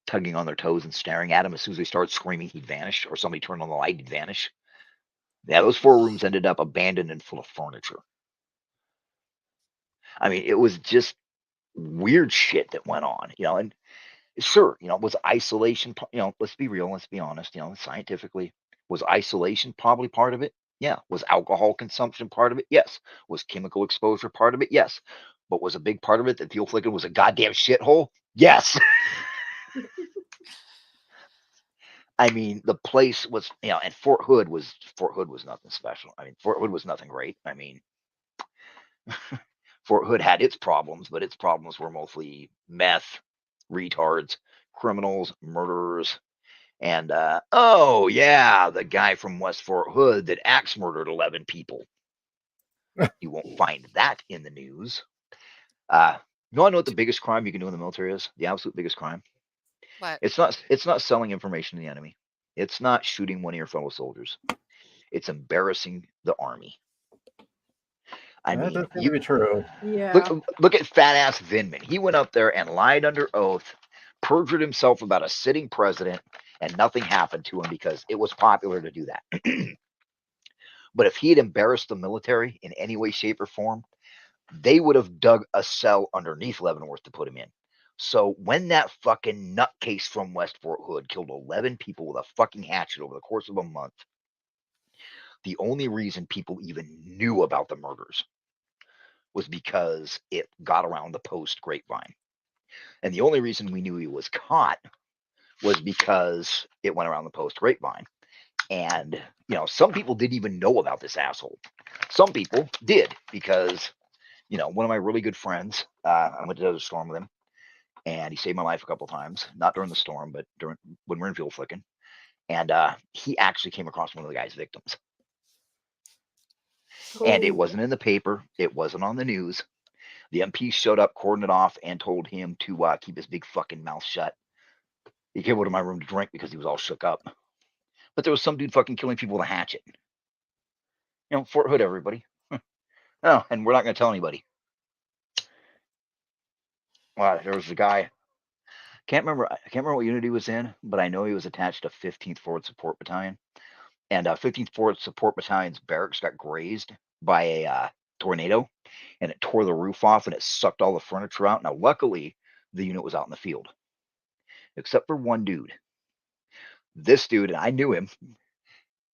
tugging on their toes and staring at them. As soon as they started screaming, he'd vanish, or somebody turned on the light, he'd vanish. Yeah, those 4 rooms ended up abandoned and full of furniture. I mean, it was just weird shit that went on, and Sure, was isolation, let's be real, let's be honest, scientifically, was isolation probably part of it? Yeah. Was alcohol consumption part of it? Yes. Was chemical exposure part of it? Yes. But was a big part of it that Theo Flicken was a goddamn shithole? Yes. I mean, the place was, and Fort Hood was nothing special. I mean, Fort Hood was nothing great. I mean, Fort Hood had its problems, but its problems were mostly meth, retards, criminals, murderers, and oh yeah, the guy from West Fort Hood that axe murdered 11 people. You won't find that in the news. You want to know what the biggest crime you can do in the military is? The absolute biggest crime. What? It's not selling information to the enemy. It's not shooting one of your fellow soldiers. It's embarrassing the army. I That mean, does seem to be true. Yeah. look at fat ass Vindman. He went up there and lied under oath, perjured himself about a sitting president, and nothing happened to him because it was popular to do that. But if he had embarrassed the military in any way, shape, or form, they would have dug a cell underneath Leavenworth to put him in. So when that fucking nutcase from West Fort Hood killed 11 people with a fucking hatchet over the course of a month, the only reason people even knew about the murders was because it got around the Post grapevine. And the only reason we knew he was caught was because it went around the Post grapevine. And, some people didn't even know about this asshole. Some people did because, one of my really good friends, I went to the storm with him, and he saved my life a couple of times, not during the storm, but when we're in field flicking. And he actually came across one of the guy's victims. And it wasn't in the paper. It wasn't on the news. The MP showed up, cordoned it off, and told him to keep his big fucking mouth shut. He came over to my room to drink because he was all shook up. But there was some dude fucking killing people with a hatchet. Fort Hood, everybody. Oh, and we're not going to tell anybody. Wow, there was a guy. I can't remember what unit he was in, but I know he was attached to 15th Forward Support Battalion. And 15th Forward Support Battalion's barracks got grazed by a tornado, and it tore the roof off and it sucked all the furniture out. Now, luckily, the unit was out in the field, except for one dude. This dude, and I knew him,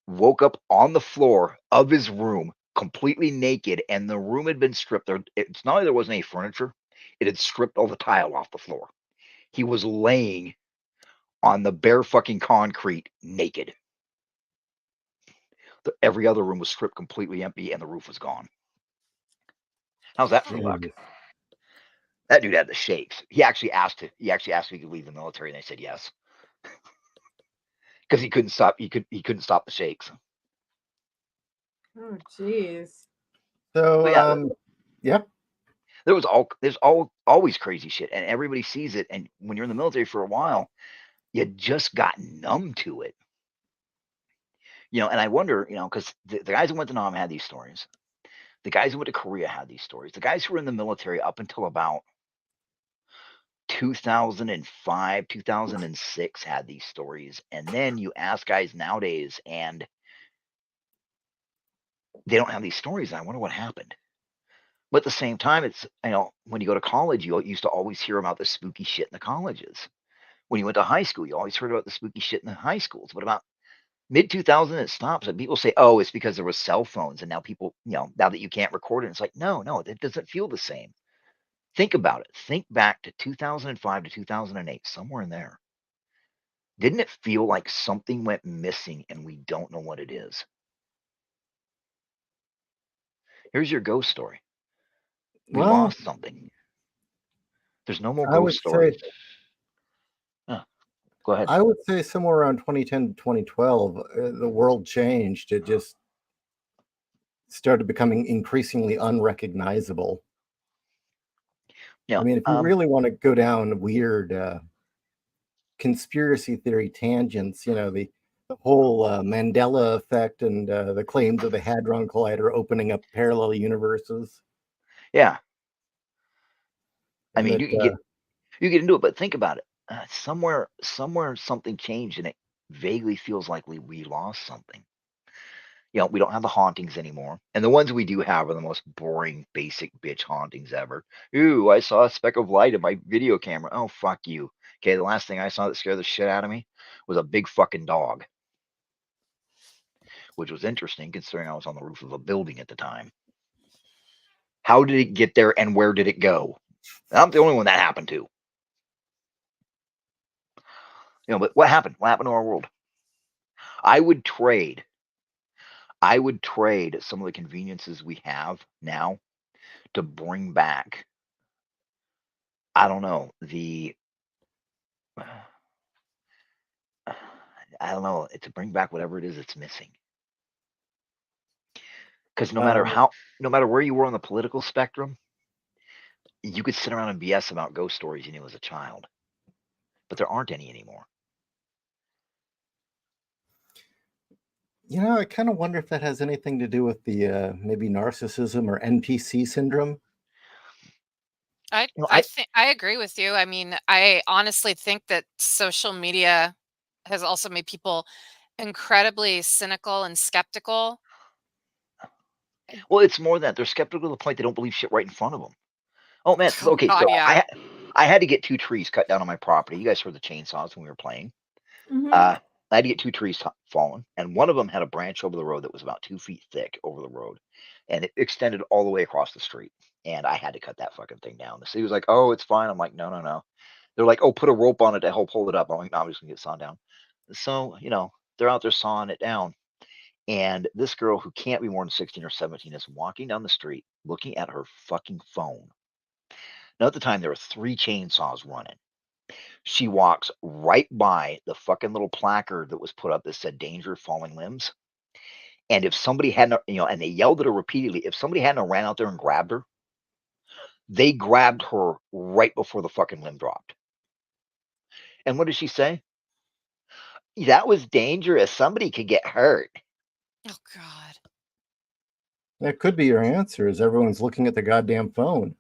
woke up on the floor of his room completely naked, and the room had been stripped. It's not only there wasn't any furniture, it had stripped all the tile off the floor. He was laying on the bare fucking concrete naked. Every other room was stripped completely empty, and the roof was gone. How's that for luck? That dude had the shakes. He actually asked if he could leave the military, and they said yes. Because he couldn't stop the shakes. Oh, jeez. So, yeah. There's always crazy shit, and everybody sees it. And when you're in the military for a while, you just got numb to it. And I wonder, because the guys who went to Nam had these stories. The guys who went to Korea had these stories. The guys who were in the military up until about 2005, 2006 had these stories. And then you ask guys nowadays, and they don't have these stories. And I wonder what happened. But at the same time, it's, when you go to college, you used to always hear about the spooky shit in the colleges. When you went to high school, you always heard about the spooky shit in the high schools. But about mid-2000, it stops. And people say, oh, it's because there were cell phones. And now people, now that you can't record it, it's like, no, it doesn't feel the same. Think about it. Think back to 2005 to 2008, somewhere in there. Didn't it feel like something went missing and we don't know what it is? Here's your ghost story. We lost something. There's no more ghost stories. Go ahead. I would say somewhere around 2010 to 2012, the world changed. It just started becoming increasingly unrecognizable. Yeah. I mean, if you really want to go down weird conspiracy theory tangents, the whole Mandela effect and the claims of the Hadron Collider opening up parallel universes. Yeah. I mean, you get into it, but think about it. Somewhere something changed, and it vaguely feels like we lost something. You know, we don't have the hauntings anymore. And the ones we do have are the most boring, basic bitch hauntings ever. Ooh, I saw a speck of light in my video camera. Oh, fuck you. Okay, the last thing I saw that scared the shit out of me was a big fucking dog. Which was interesting considering I was on the roof of a building at the time. How did it get there and where did it go? I'm the only one that happened to. You know, but what happened? What happened to our world? I would trade some of the conveniences we have now to bring back, I don't know, to bring back whatever it is that's missing. Because no matter where you were on the political spectrum, you could sit around and BS about ghost stories you knew as a child. But there aren't any anymore. You know, I kind of wonder if that has anything to do with the maybe narcissism or NPC syndrome. I agree with you. I mean, I honestly think that social media has also made people incredibly cynical and skeptical. Well, it's more that they're skeptical to the point they don't believe shit right in front of them. Oh man, Oh, okay. God, So yeah. I had to get 2 trees cut down on my property. You guys heard the chainsaws when we were playing. Mhm. I had to get 2 trees fallen, and one of them had a branch over the road that was about 2 feet thick over the road, and it extended all the way across the street. And I had to cut that fucking thing down. The city was like, "Oh, it's fine." I'm like, "No, no, no." They're like, "Oh, put a rope on it to help hold it up." I'm like, "No, I'm just gonna get sawn down." So you know, they're out there sawing it down, and this girl who can't be more than 16 or 17 is walking down the street looking at her fucking phone. Now at the time there were 3 chainsaws running. She walks right by the fucking little placard that was put up that said "Danger, falling limbs." And if somebody hadn't, and they yelled at her repeatedly, if somebody hadn't ran out there and grabbed her, they grabbed her right before the fucking limb dropped. And what did she say? That was dangerous. Somebody could get hurt. Oh, God. That could be your answer, is everyone's looking at the goddamn phone.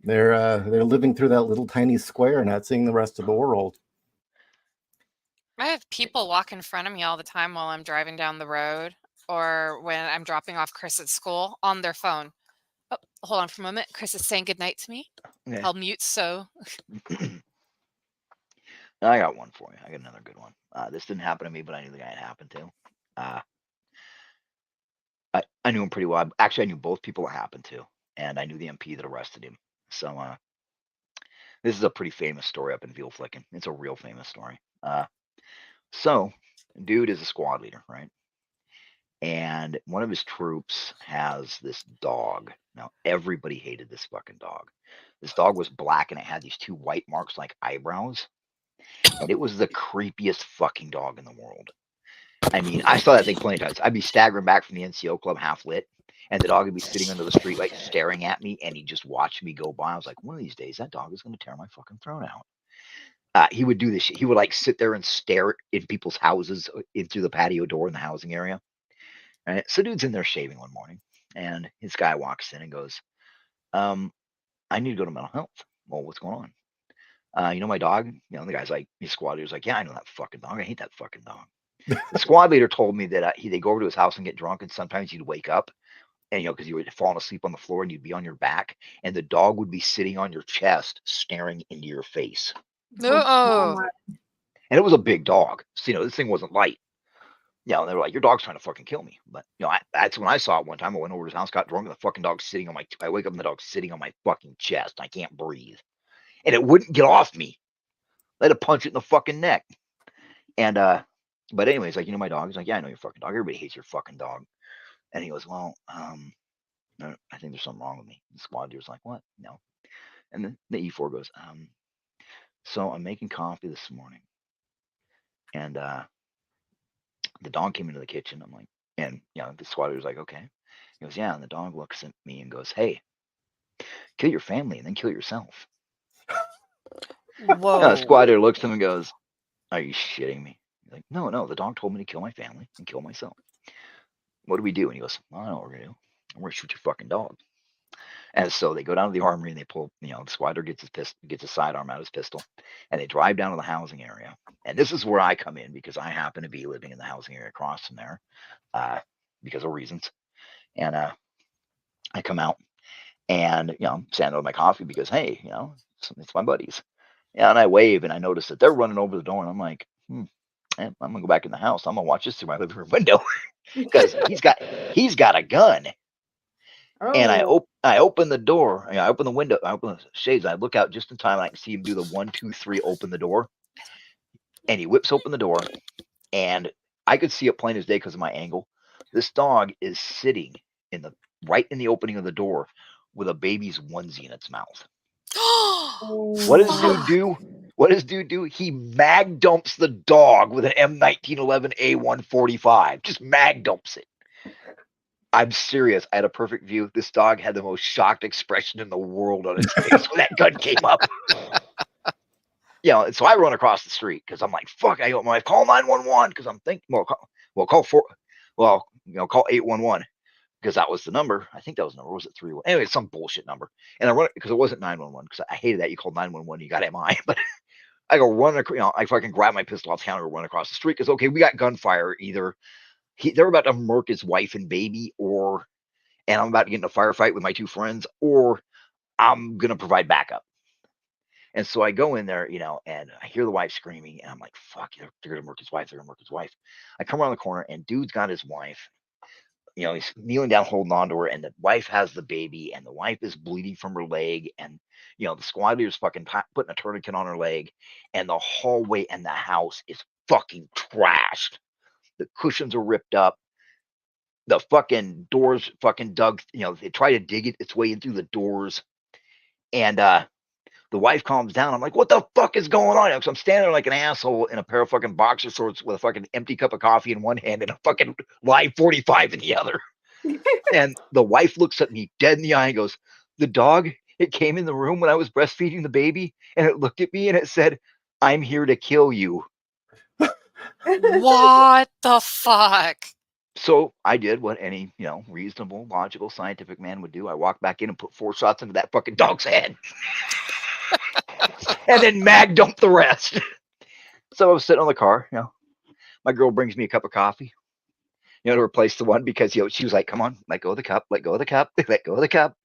They're living through that little tiny square, not seeing the rest of the world. I have people walk in front of me all the time while I'm driving down the road or when I'm dropping off Chris at school on their phone. Oh, hold on for a moment. Chris is saying goodnight to me. Okay. I'll mute so. I got one for you. I got another good one. This didn't happen to me, but I knew the guy it happened to. I knew him pretty well. Actually, I knew both people it happened to, and I knew the MP that arrested him. So this is a pretty famous story up in Vielflicken. It's a real famous story. So, dude is a squad leader, right? And one of his troops has this dog. Now, everybody hated this fucking dog. This dog was black and it had these 2 white marks like eyebrows. And it was the creepiest fucking dog in the world. I mean, I saw that thing plenty of times. I'd be staggering back from the NCO club half lit, and the dog would be sitting under the streetlight staring at me, and he'd just watch me go by. I was like, one of these days, that dog is going to tear my fucking throat out. He would do this shit. He would like sit there and stare in people's houses in through the patio door in the housing area. Right? So dude's in there shaving one morning, and his guy walks in and goes, I need to go to mental health. Well, what's going on? You know my dog? You know, the guy's like, his squad leader's like, yeah, I know that fucking dog. I hate that fucking dog. The squad leader told me that they'd go over to his house and get drunk, and sometimes you'd wake up, and because you were falling asleep on the floor, and you'd be on your back, and the dog would be sitting on your chest, staring into your face. Oh. And it was a big dog. So, this thing wasn't light. They were like, your dog's trying to fucking kill me. But that's when I saw it one time. I went over to his house, got drunk, and the fucking dog's sitting on my. I wake up and the dog's sitting on my fucking chest. I can't breathe, and it wouldn't get off me. I had to punch it in the fucking neck. And but anyways, like, my dog. He's like, yeah, I know your fucking dog. Everybody hates your fucking dog. And he goes, well, I think there's something wrong with me. The squad leader's like, what? No. And then the E4 goes, so I'm making coffee this morning, and the dog came into the kitchen. I'm like, and the squad leader's like, okay. He goes, yeah. And the dog looks at me and goes, hey, kill your family and then kill yourself. Whoa. The squad leader looks at him and goes, are you shitting me? He's like, no, the dog told me to kill my family and kill myself. What do we do? And he goes, well, I know what we're going to do. I'm going to shoot your fucking dog. And so they go down to the armory and they pull, the squatter gets his sidearm out of his pistol, and they drive down to the housing area. And this is where I come in because I happen to be living in the housing area across from there, because of reasons. And I come out and stand with my coffee because hey, it's my buddies. And I wave and I notice that they're running over the door, and I'm like, man, I'm gonna go back in the house. I'm gonna watch this through my living room window because he's got a gun. And I open the door. I open the window. I open the shades. I look out just in time. And I can see him do the 1, 2, 3, open the door. And he whips open the door, and I could see it plain as day because of my angle. This dog is sitting right in the opening of the door with a baby's onesie in its mouth. What does dude do? What does dude do? He mag dumps the dog with an M1911A145. Just mag dumps it. I'm serious. I had a perfect view. This dog had the most shocked expression in the world on its face when that gun came up. So I run across the street because I'm like, fuck, I got my call 911 because I'm thinking, call 811 because that was the number. I think that was the number. Was it 3? Anyway, it's some bullshit number. And I run it because it wasn't 911 because I hated that you called 911, you got MI. But I go run, I fucking grab my pistol off the counter and run across the street because okay, we got gunfire. Either they're about to murk his wife and baby, and I'm about to get in a firefight with my 2 friends, or I'm gonna provide backup. And so I go in there, and I hear the wife screaming, and I'm like, fuck, they're gonna murk his wife. They're gonna murk his wife. I come around the corner, and dude's got his wife. He's kneeling down, holding on to her, and the wife has the baby, and the wife is bleeding from her leg, and the squad leader's fucking putting a tourniquet on her leg, and the hallway and the house is fucking trashed. The cushions are ripped up. The fucking doors fucking dug. They try to dig its way in through the doors, and the wife calms down. I'm like, what the fuck is going on? So I'm standing there like an asshole in a pair of fucking boxer shorts with a fucking empty cup of coffee in one hand and a fucking live 45 in the other. And the wife looks at me dead in the eye and goes, the dog, it came in the room when I was breastfeeding the baby, and it looked at me and it said, I'm here to kill you. What the fuck? So I did what any, reasonable, logical, scientific man would do. I walked back in and put 4 shots into that fucking dog's head. And then mag dumped the rest. So I was sitting on the car, my girl brings me a cup of coffee, to replace the one because, she was like, come on, let go of the cup, let go of the cup, let go of the cup.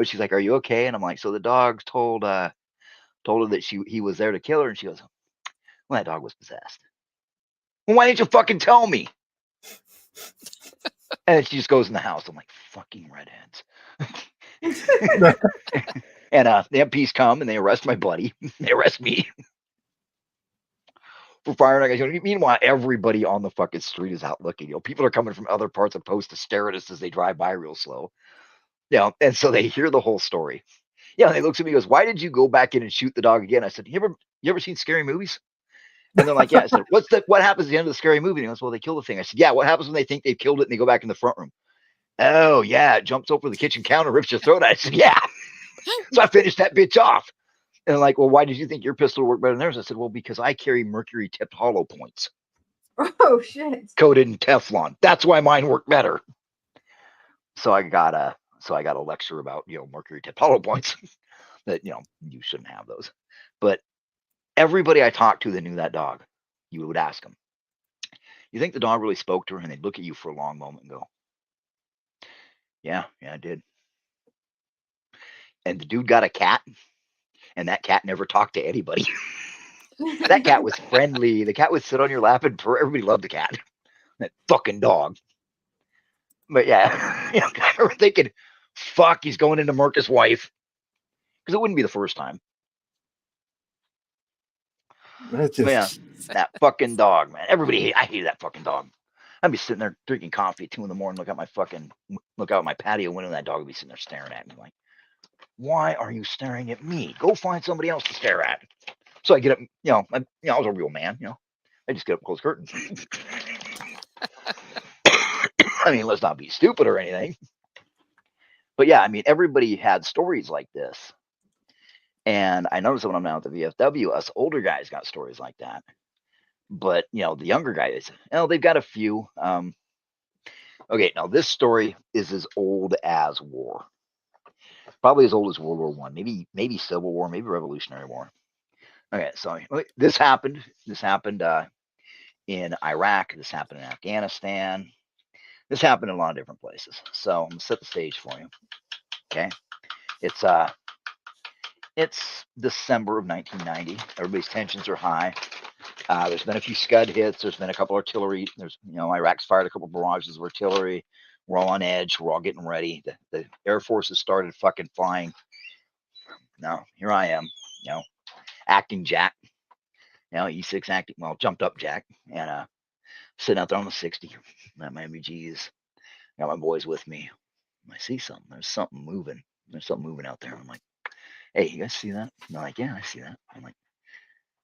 She's like, are you okay? And I'm like, so the dog told her that he was there to kill her. And she goes, well, that dog was possessed. Well, why didn't you fucking tell me? And she just goes in the house. I'm like, fucking redheads. And the MPs come and they arrest my buddy. They arrest me for firing. Meanwhile, everybody on the fucking street is out looking. People are coming from other parts of post to stare at us as they drive by real slow. And so they hear the whole story. And they look at me and goes, why did you go back in and shoot the dog again? I said, you ever seen scary movies? And they're like, yeah. I said, what happens at the end of the scary movie? And he goes, well, they kill the thing. I said, yeah, what happens when they think they've killed it and they go back in the front room? Oh, yeah, it jumps over the kitchen counter, rips your throat out. I said, yeah. So I finished that bitch off. And they're like, well, why did you think your pistol worked better than theirs? I said, well, because I carry mercury-tipped hollow points. Oh, shit. Coated in Teflon. That's why mine worked better. So I got a lecture about, mercury-tipped hollow points that, you shouldn't have those. But everybody I talked to that knew that dog, you would ask them, you think the dog really spoke to her? And they'd look at you for a long moment and go, yeah, I did. And the dude got a cat, and that cat never talked to anybody. That cat was friendly. The cat would sit on your lap and purr. Everybody loved the cat. That fucking dog. But yeah, I remember thinking, fuck, he's going into Marcus' wife. Because it wouldn't be the first time. That's just... Yeah, that fucking dog, man. I hated that fucking dog. I'd be sitting there drinking coffee at 2 a.m, look out my patio window, and that dog would be sitting there staring at me like, why are you staring at me? Go find somebody else to stare at. So I get up, I was a real man, I just get up and close curtains. I mean, let's not be stupid or anything. But yeah, I mean, everybody had stories like this. And I noticed that when I'm down at the VFW, us older guys got stories like that. But, the younger guys, they've got a few. Okay, now this story is as old as war. Probably as old as World War One, maybe Civil War, maybe Revolutionary War. Okay, so this happened. This happened in Iraq. This happened in Afghanistan. This happened in a lot of different places. So I'm gonna set the stage for you. Okay, it's December of 1990. Everybody's tensions are high. There's been a few Scud hits. There's been a couple artillery. Iraq's fired a couple barrages of artillery. We're all on edge. We're all getting ready. The Air Force has started fucking flying. Now, here I am, acting Jack. E6 acting, jumped up Jack. And sitting out there on the 60. At my MVGs. Got my boys with me. I see something. There's something moving. There's something moving out there. I'm like, hey, you guys see that? And they're like, yeah, I see that. I'm like,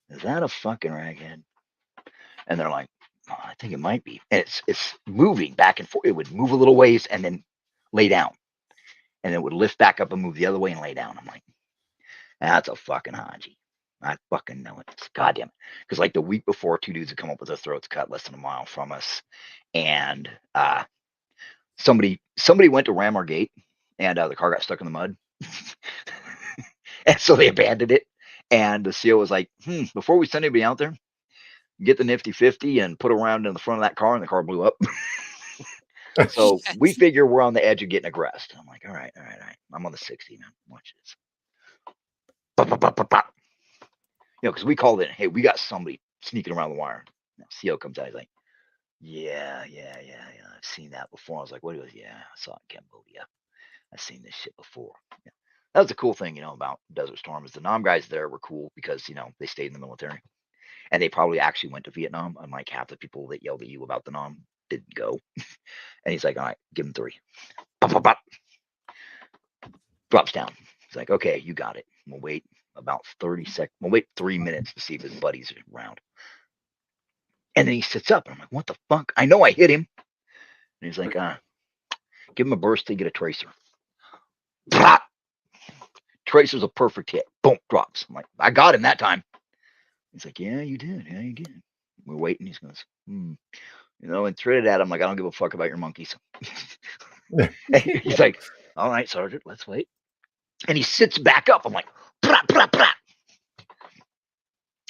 is that a fucking raghead? And they're like, oh, I think it might be. And it's moving back and forth. It would move a little ways and then lay down. And it would lift back up and move the other way and lay down. I'm like, that's a fucking Haji. I fucking know it. It's goddamn. Because like the week before, 2 dudes had come up with their throats cut less than a mile from us. And somebody went to ram our gate and the car got stuck in the mud. And so they abandoned it. And the CO was like, before we send anybody out there, get the nifty 50 and put around in the front of that car, and the car blew up. So we figure we're on the edge of getting aggressed. I'm like, all right. I'm on the 60 now. Watch this. Because we called in, hey, we got somebody sneaking around the wire. Now, CO comes out, he's like, yeah. I've seen that before. I was like, what? He goes, yeah, I saw it in Cambodia. I've seen this shit before. Yeah. That was the cool thing, about Desert Storm is the Nam guys there were cool because, they stayed in the military. And they probably actually went to Vietnam. Unlike half the people that yelled at you about the Nam didn't go. And he's like, all right, give him 3. Pop, pop, pop. Drops down. He's like, okay, you got it. We'll wait about 30 seconds. We'll wait 3 minutes to see if his buddies are around. And then he sits up. And I'm like, what the fuck? I know I hit him. And he's like, give him a burst to get a tracer. Plop. Tracer's a perfect hit. Boom, drops. I'm like, I got him that time. He's like, yeah, you did. We're waiting. He's goes, and Trinidad, I'm like, I don't give a fuck about your monkeys. He's like, all right, Sergeant, let's wait. And he sits back up. I'm like, brah, brah, brah.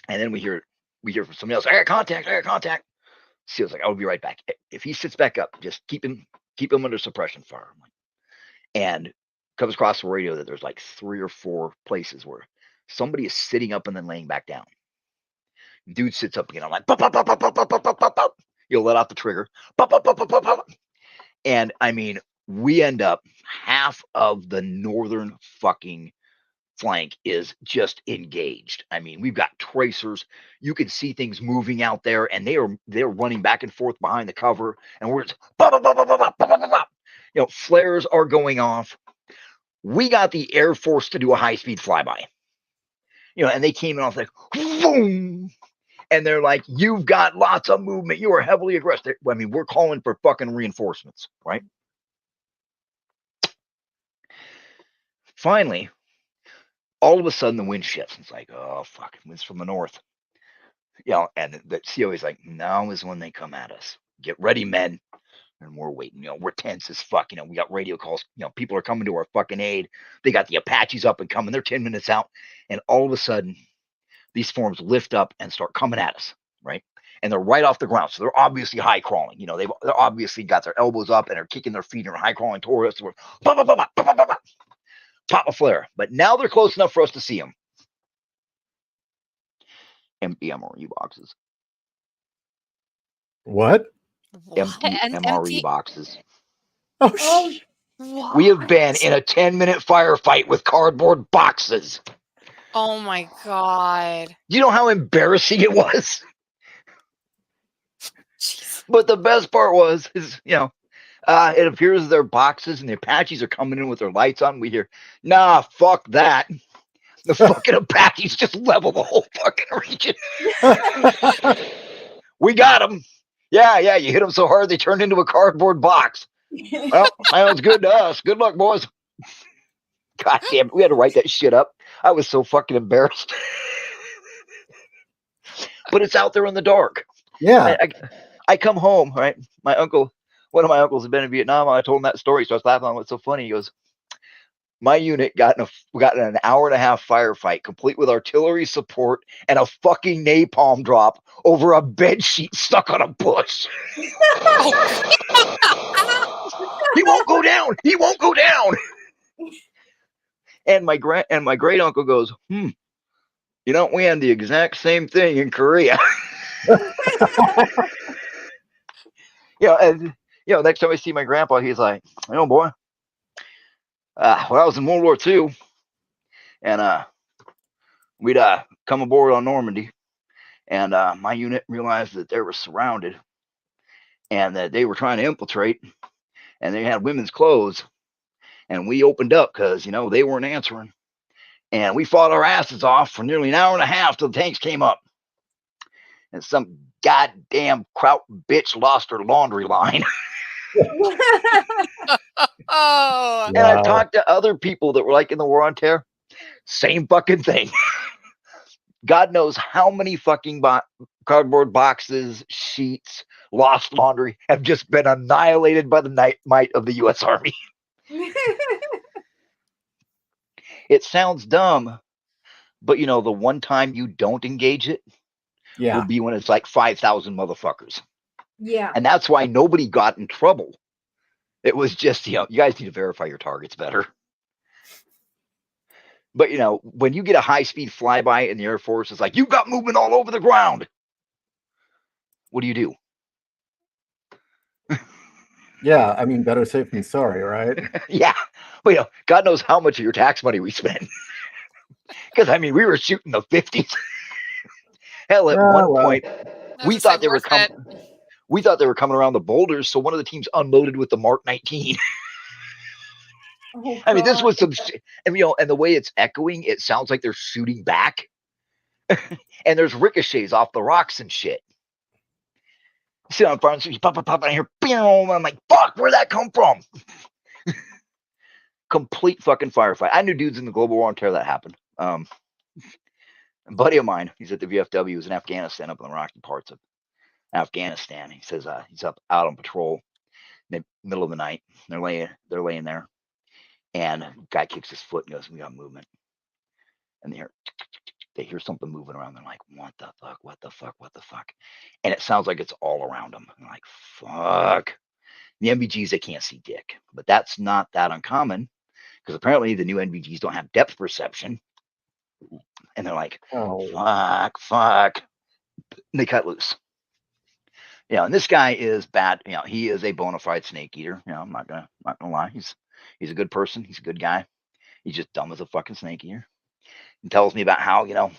And then we hear from somebody else, I got contact. Seal's like, I'll be right back. If he sits back up, just keep him under suppression fire. I'm like, and comes across the radio that there's like 3 or 4 places where somebody is sitting up and then laying back down. Dude sits up again. I'm like, pop, pop, pop, pop, pop, pop, pop, pop, pop. You'll let out the trigger. Pop, pop, pop, pop, pop, pop. And I mean, we end up half of the northern fucking flank is just engaged. I mean, we've got tracers. You can see things moving out there, and they're running back and forth behind the cover, and we're just pop, pop, pop, pop, pop, pop, pop, pop. Flares are going off. We got the Air Force to do a high-speed flyby. And they came in off like, boom. And they're like, you've got lots of movement. You are heavily aggressive. I mean, we're calling for fucking reinforcements, right? Finally, all of a sudden the wind shifts. It's like, oh, fuck, wind's from the north. And the CO is like, now is when they come at us. Get ready, men. And we're waiting. We're tense as fuck. We got radio calls. People are coming to our fucking aid. They got the Apaches up and coming. They're 10 minutes out. And all of a sudden, these forms lift up and start coming at us, right? And they're right off the ground. So they're obviously high crawling. They're obviously got their elbows up and are kicking their feet and are high crawling toward us. So we're pop a flare. But now they're close enough for us to see them. Empty MRE boxes. What? Empty MRE boxes. Oh, What? We have been in a 10-minute firefight with cardboard boxes. Oh my God. You know how embarrassing it was? Jeez. But the best part is, it appears their boxes and the Apaches are coming in with their lights on. We hear, nah, fuck that. The fucking Apaches just level the whole fucking region. We got them. Yeah, you hit them so hard they turned into a cardboard box. Well, sounds good to us. Good luck, boys. God damn it, we had to write that shit up. I was so fucking embarrassed. But it's out there in the dark. yeah. I come home, right? One of my uncles had been in Vietnam. I told him that story, so I was laughing. What's so funny? He goes, my unit got in an hour and a half firefight, complete with artillery support and a fucking napalm drop over a bed sheet stuck on a bush. He won't go down. He won't go down. And my great uncle goes, you know, we had the exact same thing in Korea. And next time I see my grandpa, he's like, "Oh boy, when I was in World War II, and we'd come aboard on Normandy, and my unit realized that they were surrounded, and that they were trying to infiltrate, and they had women's clothes, and we opened up because they weren't answering, and we fought our asses off for nearly an hour and a half till the tanks came up, and some goddamn kraut bitch lost her laundry line." Oh, And I've talked to other people that were like in the war on terror. Same fucking thing. God knows how many fucking cardboard boxes, sheets, lost laundry have just been annihilated by the might of the U.S. Army. It sounds dumb, but the one time you don't engage it will be when it's like 5,000 motherfuckers. Yeah. And that's why nobody got in trouble. It was just, you guys need to verify your targets better. But, when you get a high-speed flyby in the Air Force, it's like, you got movement all over the ground. What do you do? Yeah, I mean, better safe than sorry, right? Yeah. But, God knows how much of your tax money we spent. Because, we were shooting the 50s. Hell, at one point, we thought they were coming. We thought they were coming around the boulders, so one of the teams unloaded with the Mark 19. Oh, this was some shit. And, and the way it's echoing, it sounds like they're shooting back. And there's ricochets off the rocks and shit. You see on front, you pop, and I hear, boom. I'm like, fuck, where'd that come from? Complete fucking firefight. I knew dudes in the global war on terror that happened. A buddy of mine, he's at the VFW, he was in Afghanistan, up in the rocky parts of Afghanistan. He says he's out on patrol in the middle of the night. They're laying there, and guy kicks his foot and goes, "We got movement." And they hear something moving around. They're like, "What the fuck? What the fuck? What the fuck?" And it sounds like it's all around them. They're like, "Fuck." The NVGs, they can't see dick, but that's not that uncommon because apparently the new NVGs don't have depth perception. And they're like, fuck. And they cut loose. And this guy is bad. He is a bona fide snake eater. I'm not gonna lie. He's a good person. He's a good guy. He's just dumb as a fucking snake eater. And tells me about how,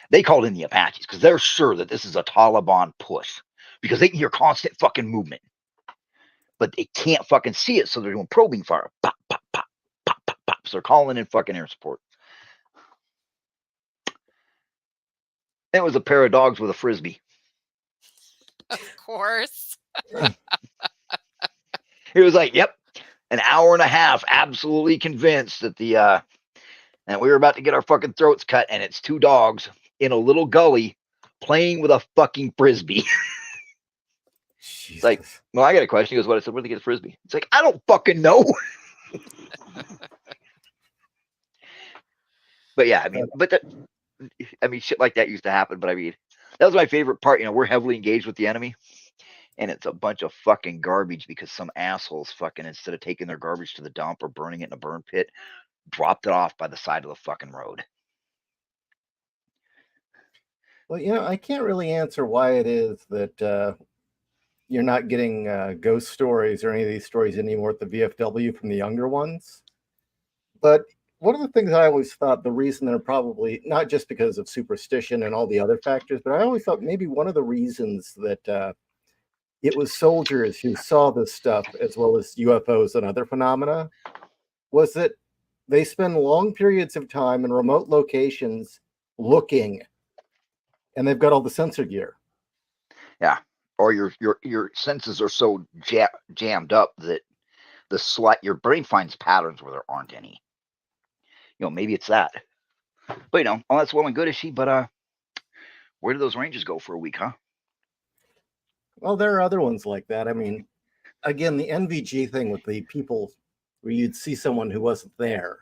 they called in the Apaches because they're sure that this is a Taliban push because they can hear constant fucking movement. But they can't fucking see it, so they're doing probing fire. Pop, pop, pop, pop, pop, pop. So they're calling in fucking air support. It was a pair of dogs with a frisbee. of course. He was like, "Yep, an hour and a half, absolutely convinced that and we were about to get our fucking throats cut, and it's two dogs in a little gully playing with a fucking frisbee." It's like, well, I got a question. He goes, "What?" I said, "Where'd they get the frisbee?" It's like, I don't fucking know. But yeah, shit like that used to happen. But that was my favorite part. We're heavily engaged with the enemy, and it's a bunch of fucking garbage because some assholes fucking, instead of taking their garbage to the dump or burning it in a burn pit, dropped it off by the side of the fucking road. Well, I can't really answer why it is that you're not getting ghost stories or any of these stories anymore at the VFW from the younger ones. But one of the things I always thought, the reason they're probably not just because of superstition and all the other factors, but I always thought maybe one of the reasons that it was soldiers who saw this stuff as well as UFOs and other phenomena was that they spend long periods of time in remote locations looking, and they've got all the sensor gear. Yeah. Or your senses are so jammed up that your brain finds patterns where there aren't any. Maybe it's that. But all that's well and good, is she? But where do those Rangers go for a week, huh? Well, there are other ones like that. Again, the NVG thing with the people where you'd see someone who wasn't there.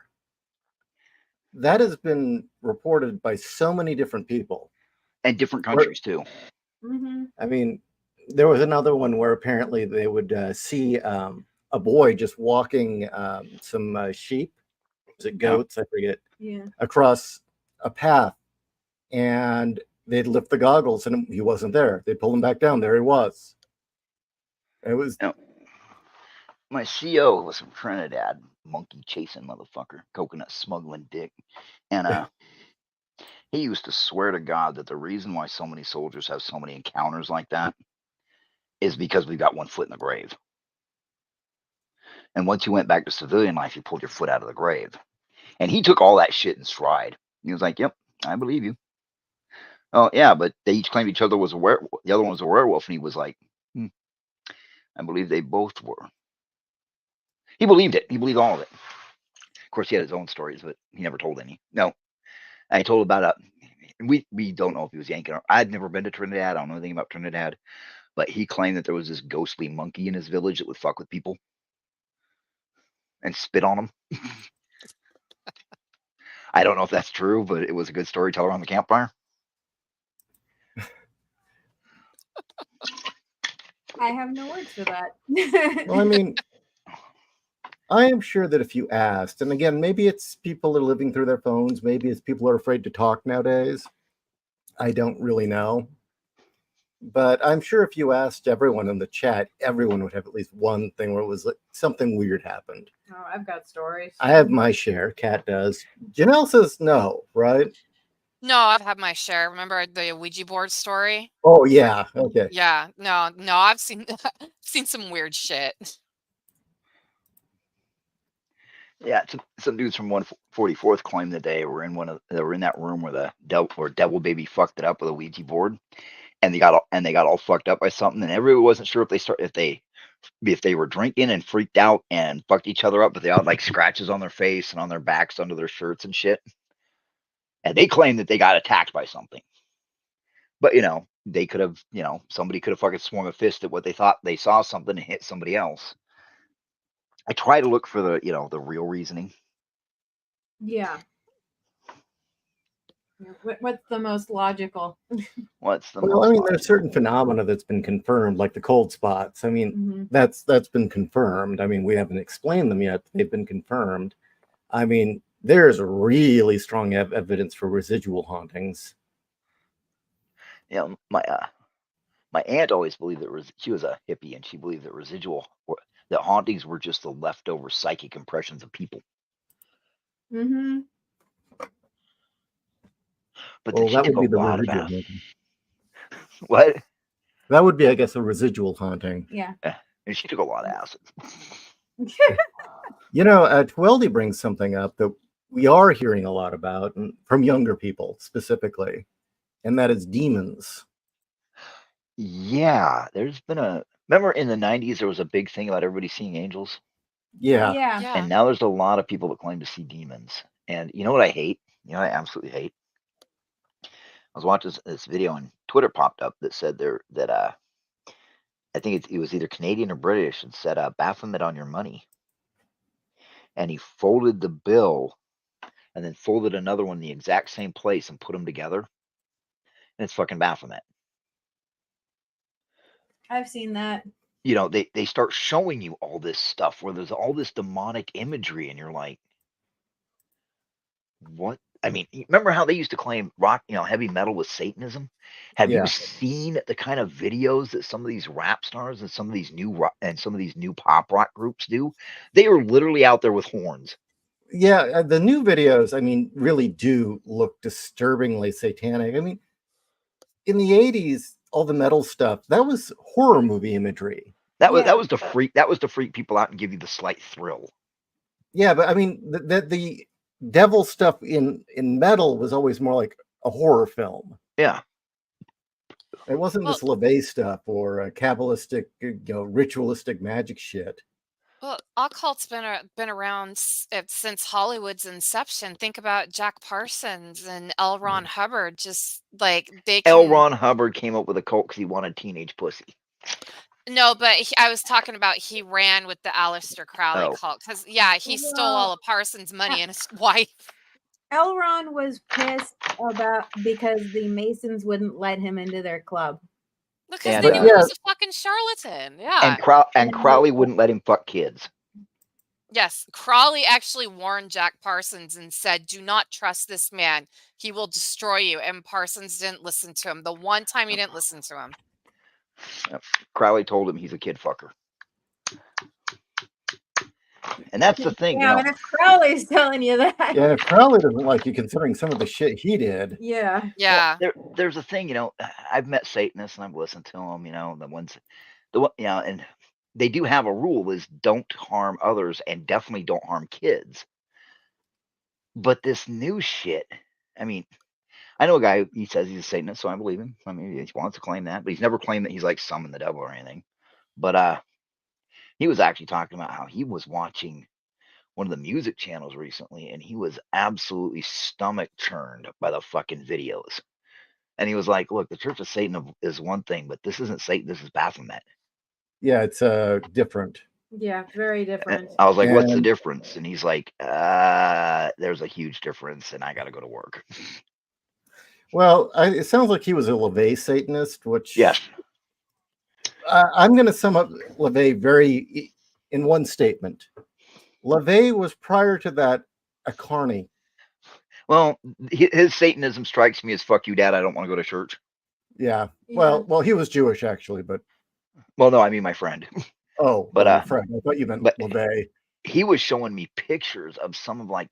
that has been reported by so many different people. And different countries too. Mm-hmm. I mean, there was another one where apparently they would see a boy just walking some sheep, was it goats? I forget. Yeah. Across a path, and they'd lift the goggles, and he wasn't there. They'd pull him back down. There he was. It was. Now, my CO was from Trinidad, monkey chasing motherfucker, coconut smuggling dick, and he used to swear to God that the reason why so many soldiers have so many encounters like that is because we've got one foot in the grave. And once you went back to civilian life, you pulled your foot out of the grave. And he took all that shit in stride. He was like, "Yep, I believe you." Oh yeah, but they each claimed each other was a werewolf. The other one was a werewolf, and he was like, "I believe they both were." He believed it. He believed all of it. Of course, he had his own stories, but he never told any. No, I told about we don't know if he was Yankee or I'd never been to Trinidad. I don't know anything about Trinidad, but he claimed that there was this ghostly monkey in his village that would fuck with people and spit on them. I don't know if that's true, but it was a good storyteller on the campfire. I have no words for that. Well, I mean, I am sure that if you asked, and again, maybe it's people are living through their phones, maybe it's people are afraid to talk nowadays. I don't really know. But I'm sure if you asked everyone in the chat, everyone would have at least one thing where it was like something weird happened. Oh, I've got stories. I have my share. Kat does. Janelle says no, right? No, I've had my share. Remember the Ouija board story? Oh yeah. Okay. Yeah, no, I've seen seen some weird shit. Yeah, some dudes from 144th claimed that they were in that room where the devil baby fucked it up with a Ouija board, and they got all fucked up by something, and everyone wasn't sure if they were drinking and freaked out and fucked each other up, but they all had like scratches on their face and on their backs under their shirts and shit. And they claimed that they got attacked by something. But they could have, somebody could have fucking swung a fist at what they thought they saw something and hit somebody else. I try to look for the real reasoning. Yeah. What's the most logical? Well, I mean, there's certain phenomena that's been confirmed, like the cold spots. I mean, that's been confirmed. I mean, we haven't explained them yet. They've been confirmed. I mean, there's really strong evidence for residual hauntings. Yeah, my aunt always believed that she was a hippie, and she believed that hauntings were just the leftover psychic impressions of people. Mm-hmm. But well, that would be the residual haunting. What? That would be, I guess, a residual haunting. Yeah. And she took a lot of acid. Tweldy brings something up that we are hearing a lot about, and from younger people specifically, and that is demons. Yeah, there's been remember in the 90s there was a big thing about everybody seeing angels? Yeah. And now there's a lot of people that claim to see demons. And you know what I hate? I absolutely hate? I was watching this video and Twitter popped up that said that I think it was either Canadian or British, and said Baphomet on your money. And he folded the bill and then folded another one in the exact same place and put them together. And it's fucking Baphomet. I've seen that. They start showing you all this stuff where there's all this demonic imagery, and you're like, what? I mean, remember how they used to claim rock, heavy metal was Satanism? Have you seen the kind of videos that some of these rap stars and some of these new pop rock groups do? They are literally out there with horns. Yeah, the new videos, I mean, really do look disturbingly satanic. I mean, in the 80s, all the metal stuff, that was horror movie imagery. That was to freak people out and give you the slight thrill. Yeah, but I mean, the devil stuff in metal was always more like a horror film. Yeah. It wasn't this LaVey stuff or Kabbalistic, ritualistic magic shit. Well, occult's been around since Hollywood's inception. Think about Jack Parsons and L. Ron Hubbard. Just like L. Ron Hubbard came up with a cult because he wanted teenage pussy. No, but I was talking about he ran with the Aleister Crowley cult because he stole all of Parsons' money and his wife. Elron was pissed because the Masons wouldn't let him into their club. Because And, they knew he yeah. was a fucking charlatan. Yeah. And Crowley wouldn't let him fuck kids. Yes, Crawley actually warned Jack Parsons and said, "Do not trust this man. He will destroy you." And Parsons didn't listen to him. The one time he didn't listen to him. Crowley told him he's a kid fucker. And that's the thing, Yeah, you and know. if Crowley's telling you that. Yeah, if Crowley doesn't like you, considering some of the shit he did. Yeah. Yeah. Well, there's a thing, you know. I've met Satanists and I've listened to them, you know, and they do have a rule: is don't harm others and definitely don't harm kids. But this new shit, I mean, I know a guy, he says he's a Satanist, so I believe him. I mean, he wants to claim that, but he's never claimed that he's like summoned the devil or anything. But he was actually talking about how he was watching one of the music channels recently, and he was absolutely stomach churned by the fucking videos. And he was like, "Look, the Church of Satan is one thing, but this isn't Satan. This is Baphomet." Yeah, it's different. Yeah, very different. I was like, "What's the And- difference?" And he's like, "There's a huge difference, and I got to go to work." Well, it sounds like he was a LaVey Satanist, which Yes. I'm going to sum up LaVey in one statement. LaVey was prior to that a carny. Well, his Satanism strikes me as "fuck you, Dad. I don't want to go to church." Yeah. Yeah. Well, he was Jewish actually, but Well, no, I mean my friend. but But friend, I thought you meant but- LaVey. He was showing me pictures of some of like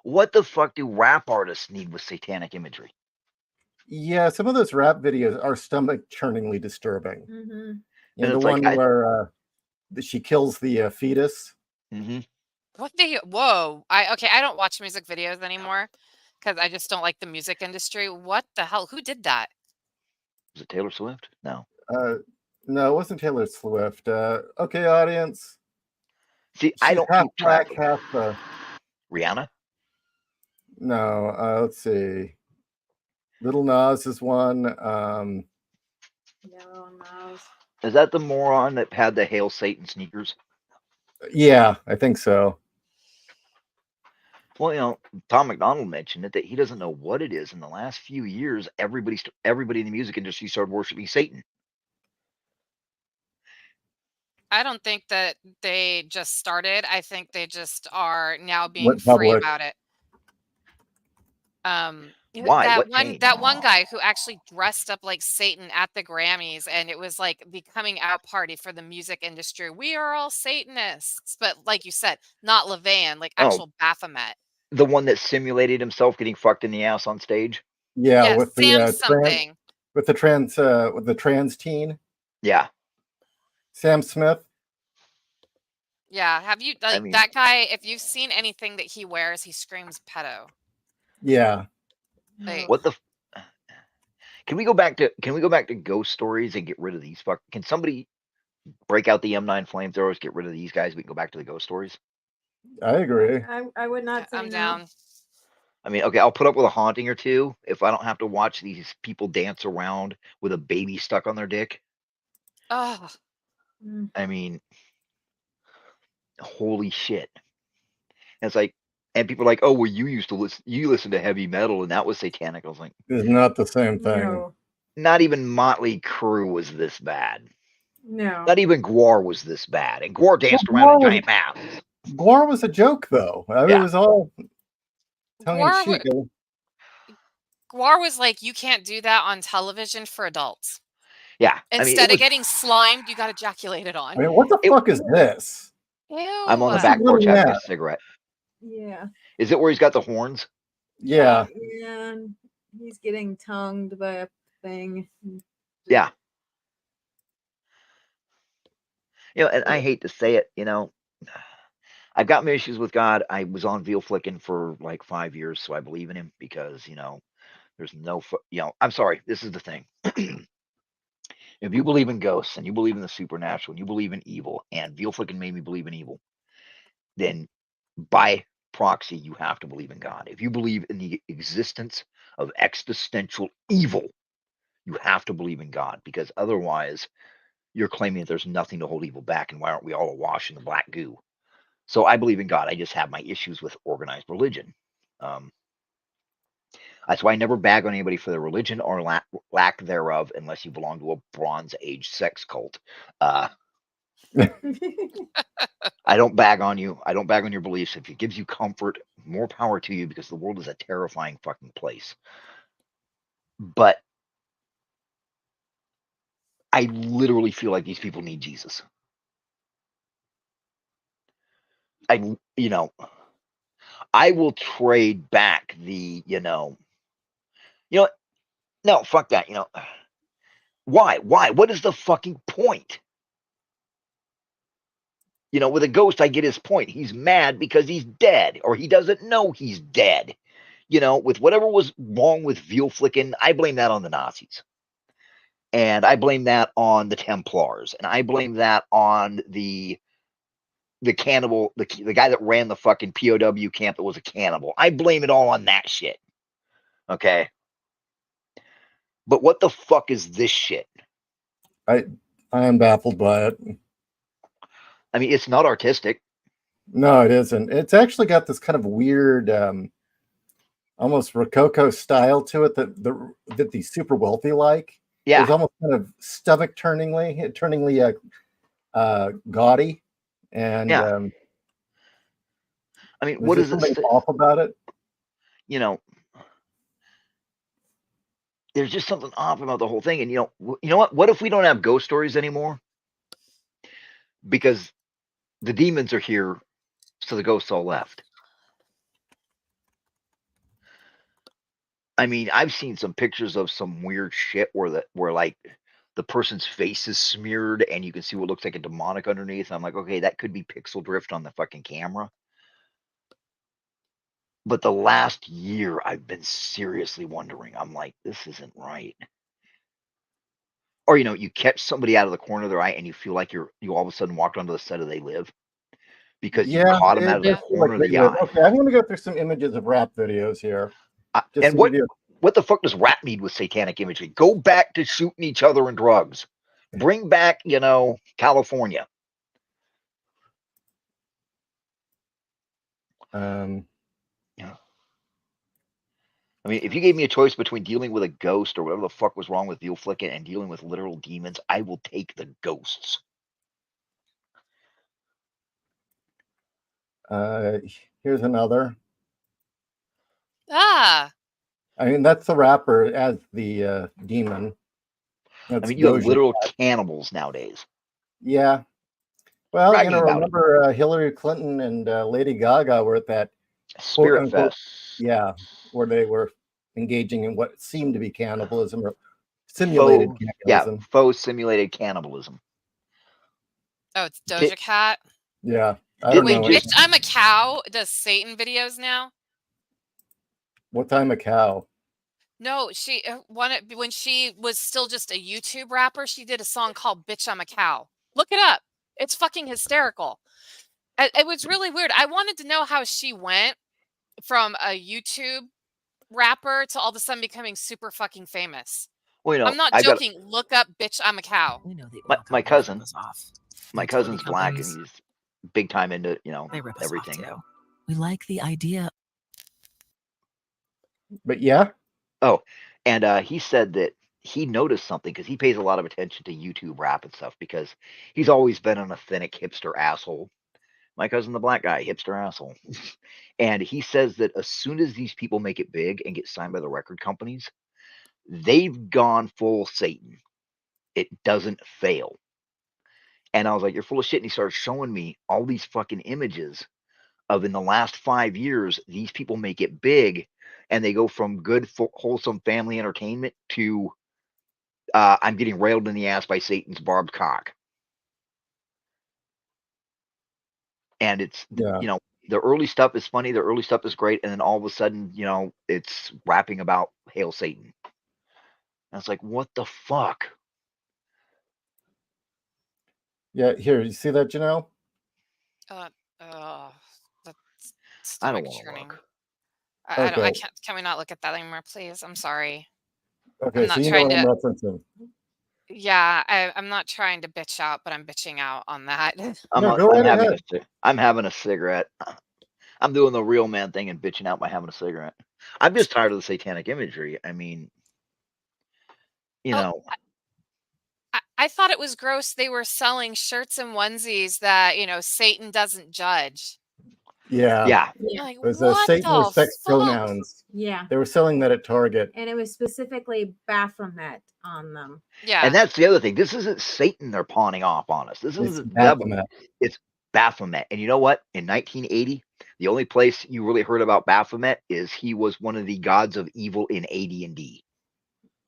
what the fuck do rap artists need with satanic imagery? Yeah, some of those rap videos are stomach churningly disturbing. Mm-hmm. And And the it's like, one where she kills the fetus. Mm-hmm. What the whoa. I don't watch music videos anymore because I just don't like the music industry. What the hell? Who did that? Was it Taylor Swift? No. No, it wasn't Taylor Swift. Okay, audience. See, I She's don't half keep track black, of half. Rihanna. No, let's see. Little Nas is one. Yellow Mouse. Is that the moron that had the Hail Satan sneakers? Yeah, I think so. Well, you know, Tom McDonald mentioned it that he doesn't know what it is. In the last few years, everybody in the music industry started worshiping Satan. I don't think that they just started. I think they just are now being Went free public. about it. Why? That What one changed? that one guy who actually dressed up like Satan at the Grammys, and it was like the coming out party for the music industry. We are all Satanists, but like you said, not LaVey, like actual Baphomet. The one that simulated himself getting fucked in the ass on stage. Yeah, Yes, with Sam the something. with the trans teen, Yeah. Sam Smith. Yeah, have you like mean- that guy? If you've seen anything that he wears, he screams pedo. Yeah. Like, What the? Can we go back to ghost stories and get rid of these? Can somebody break out the M9 flamethrowers, get rid of these guys? We can go back to the ghost stories. I agree. I would not say I'm no. down. I mean, okay, I'll put up with a haunting or two if I don't have to watch these people dance around with a baby stuck on their dick. Oh, Mm. I mean, holy shit. And it's like, and people are like, "Oh, well, you listen to heavy metal, and that was satanic." I was like, It's not the same thing. No. not even Motley Crue was this bad. No. Not even Gwar was this bad. And Gwar danced Well, around in Gwar giant masks. Gore was a joke, though. I mean, Yeah. it was all tongue in Gwar cheek. Gwar was like, you can't do that on television for adults. Yeah. I mean, Instead of getting slimed, you got ejaculated on. I mean, what the fuck is this? Ew. I'm on the What's back he porch doing having a that? cigarette. Yeah. Is it where he's got the horns? Yeah. And he's getting tongued by a thing. Yeah. You know, and I hate to say it, you know, I've got my issues with God. I was on veal flicking for like 5 years, so I believe in him because, you know, there's no, I'm sorry. This is the thing. If you believe in ghosts and you believe in the supernatural and you believe in evil, and veal flicking made me believe in evil, then by proxy, you have to believe in God. If you believe in the existence of existential evil, you have to believe in God, because otherwise you're claiming that there's nothing to hold evil back, and why aren't we all awash in the black goo? So I believe in God. I just have my issues with organized religion. That's why I never bag on anybody for their religion or lack thereof, unless you belong to a Bronze Age sex cult. I don't bag on you. I don't bag on your beliefs. If it gives you comfort, more power to you, because the world is a terrifying fucking place. But I literally feel like these people need Jesus. I will trade back the, no, fuck that. Why? What is the fucking point? With a ghost, I get his point. He's mad because he's dead, or he doesn't know he's dead. With whatever was wrong with veal flicking, I blame that on the Nazis. And I blame that on the Templars. And I blame that on the cannibal, the guy that ran the fucking POW camp that was a cannibal. I blame it all on that shit. Okay? But what the fuck is this shit? I am baffled by it. I mean, it's not artistic. No, it isn't. It's actually got this kind of weird, almost Rococo style to it that the super wealthy like. Yeah. It's almost kind of stomach turningly gaudy. And yeah. I mean, what is something off about it? There's just something off about the whole thing. And you know what? What if we don't have ghost stories anymore? Because the demons are here, so the ghosts all left. I mean, I've seen some pictures of some weird shit where like the person's face is smeared and you can see what looks like a demonic underneath. I'm like, okay, that could be pixel drift on the fucking camera. But the last year, I've been seriously wondering. I'm like, this isn't right. Or, you catch somebody out of the corner of their eye and you feel like you all of a sudden walked onto the set of They Live. Because you caught them out of the corner of the eye. Okay, I'm going to go through some images of rap videos here. And what the fuck does rap need with satanic imagery? Go back to shooting each other and drugs. Bring back, California. Yeah. I mean, if you gave me a choice between dealing with a ghost or whatever the fuck was wrong with veal flicking and dealing with literal demons, I will take the ghosts. Here's another. Ah. I mean, that's the rapper as the demon. I mean, you have literal cannibals nowadays. Yeah. Well, remember Hillary Clinton and Lady Gaga were at that Spirit Fest. Yeah, where they were engaging in what seemed to be cannibalism or simulated cannibalism. Yeah, faux simulated cannibalism. Oh, it's Doja Cat? Yeah. Wait, bitch, I'm a cow does Satan videos now? What I'm a cow? No, when she was still just a YouTube rapper, she did a song called Bitch, I'm a Cow. Look it up. It's fucking hysterical. It was really weird. I wanted to know how she went from a YouTube rapper to all of a sudden becoming super fucking famous. Well, I'm not joking. Look up Bitch, I'm a Cow. My cousin's black and he's big time into, everything. We like the idea. But yeah. Oh, and he said that he noticed something because he pays a lot of attention to YouTube rap and stuff because he's always been an authentic hipster asshole. My cousin, the black guy, hipster asshole. And he says that as soon as these people make it big and get signed by the record companies, they've gone full Satan. It doesn't fail. And I was like, you're full of shit. And he started showing me all these fucking images of in the last 5 years, these people make it big and they go from good, wholesome family entertainment to I'm getting railed in the ass by Satan's barbed cock. And it's, the early stuff is funny. The early stuff is great. And then all of a sudden, it's rapping about Hail Satan. And it's like, what the fuck? Yeah, here, you see that, Janelle? I don't want to look. I can't. Can we not look at that anymore, please? I'm sorry. Okay, so you know what I'm referencing. Yeah, I'm not trying to bitch out, but I'm bitching out on that. I'm having a cigarette. I'm doing the real man thing and bitching out by having a cigarette. I'm just tired of the satanic imagery. I mean, you Oh, know, I thought it was gross they were selling shirts and onesies that, Satan doesn't judge. Yeah. yeah. Yeah. Like, It was what Satan with the sex fuck? pronouns. Yeah. They were selling that at Target. And it was specifically Baphomet on them. Yeah. And that's the other thing. This isn't Satan they're pawning off on us. This It's isn't the devil. Baphomet. It's Baphomet. And you know what? In 1980, the only place you really heard about Baphomet is he was one of the gods of evil in AD&D.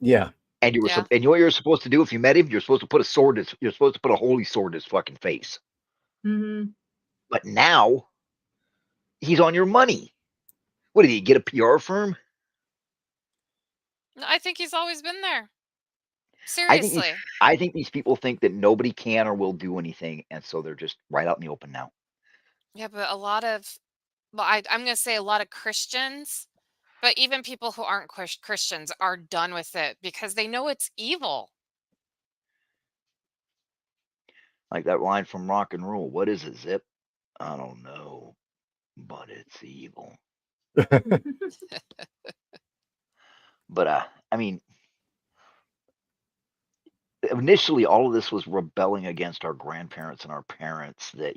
Yeah. And you were, Yeah. and you know what you're supposed to do if you met him? You're supposed to put a sword. You're supposed to put a holy sword in his fucking face. Mm-hmm. But now he's on your money. What did he get? A PR firm? I think he's always been there. I think Seriously. I think these people think that nobody can or will do anything, and so they're just right out in the open now. Yeah, but a lot of, well, I'm going to say a lot of Christians, but even people who aren't Christians are done with it because they know it's evil. Like that line from Rock and Roll. What is it, Zip? I don't know, but it's evil. But I mean, initially all of this was rebelling against our grandparents and our parents that,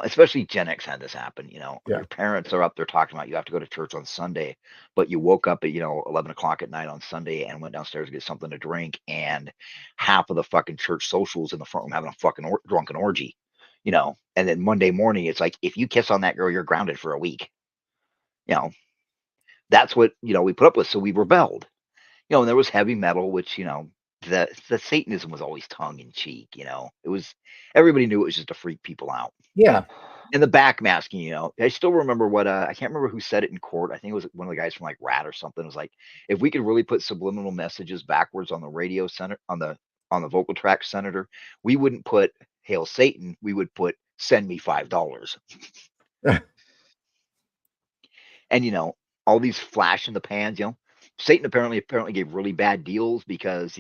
especially Gen X had this happen. Yeah. Your parents are up there talking about you have to go to church on Sunday, but you woke up at, 11 o'clock at night on Sunday and went downstairs to get something to drink, and half of the fucking church socials in the front room having a fucking drunken orgy, and then Monday morning, it's like, if you kiss on that girl, you're grounded for a week. That's what, we put up with. So we rebelled, and there was heavy metal, which, the Satanism was always tongue in cheek. It was, everybody knew it was just to freak people out. Yeah. And the backmasking, I still remember what I can't remember who said it in court. I think it was one of the guys from like Rat or something. It was like, if we could really put subliminal messages backwards on the radio center, on the vocal track, Senator, we wouldn't put Hail Satan, we would put send me $5. And all these flash in the pans, Satan apparently gave really bad deals because,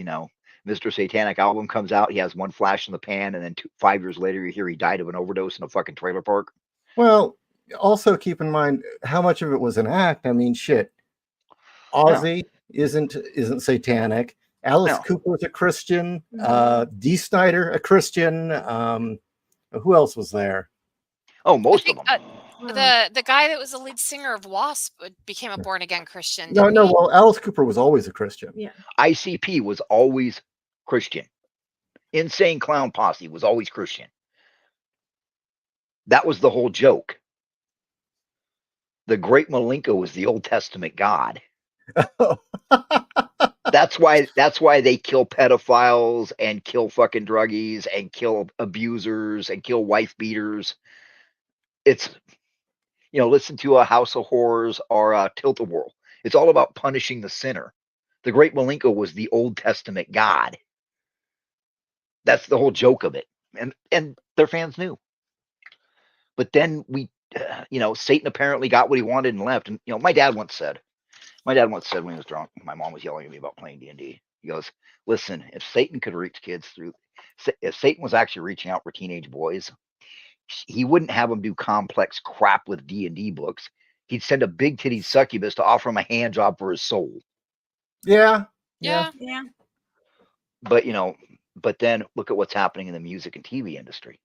Mr. Satanic album comes out, he has one flash in the pan, and then 5 years later you hear he died of an overdose in a fucking trailer park. Well, also keep in mind how much of it was an act. I mean, shit. Ozzy isn't satanic. Alice Cooper's a Christian. Dee Snider a Christian. Who else was there? Oh, most of them. The guy that was the lead singer of Wasp became a born again Christian. No. Didn't he? Well, Alice Cooper was always a Christian. Yeah. ICP was always Christian. Insane Clown Posse was always Christian. That was the whole joke. The Great Malenko was the Old Testament God. That's why they kill pedophiles and kill fucking druggies and kill abusers and kill wife beaters. It's, listen to a House of Horrors or Tilt-A-Whirl. It's all about punishing the sinner. The Great Malenko was the Old Testament God. That's the whole joke of it. And their fans knew. But then Satan apparently got what he wanted and left. And, my dad once said when he was drunk, my mom was yelling at me about playing D&D. He goes, listen, if Satan could reach kids if Satan was actually reaching out for teenage boys, he wouldn't have them do complex crap with D&D books. He'd send a big titty succubus to offer him a hand job for his soul. Yeah. But then look at what's happening in the music and TV industry.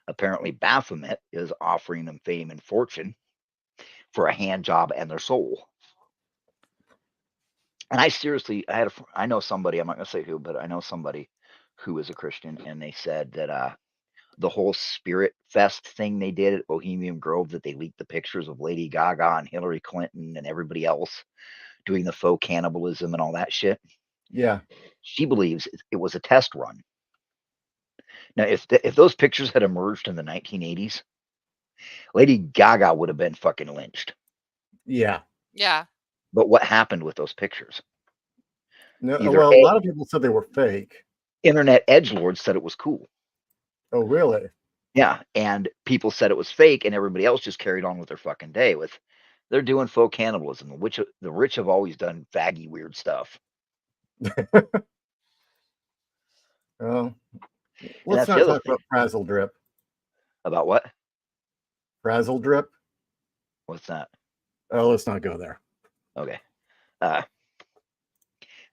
Apparently Baphomet is offering them fame and fortune for a hand job and their soul. And I know somebody, I'm not going to say who, but I know somebody who is a Christian, and they said that the whole Spirit Fest thing they did at Bohemian Grove, that they leaked the pictures of Lady Gaga and Hillary Clinton and everybody else doing the faux cannibalism and all that shit. Yeah. She believes it was a test run. Now, if those pictures had emerged in the 1980s, Lady Gaga would have been fucking lynched. Yeah. Yeah. But what happened with those pictures? No, well, a lot of people said they were fake. Internet edgelords said it was cool. Oh, really? Yeah, and people said it was fake, and everybody else just carried on with their fucking day. They're doing faux cannibalism, which the rich have always done faggy, weird stuff. Oh, let's not talk about Frazzle Drip. About what? Frazzle Drip. What's that? Oh, let's not go there. Okay. And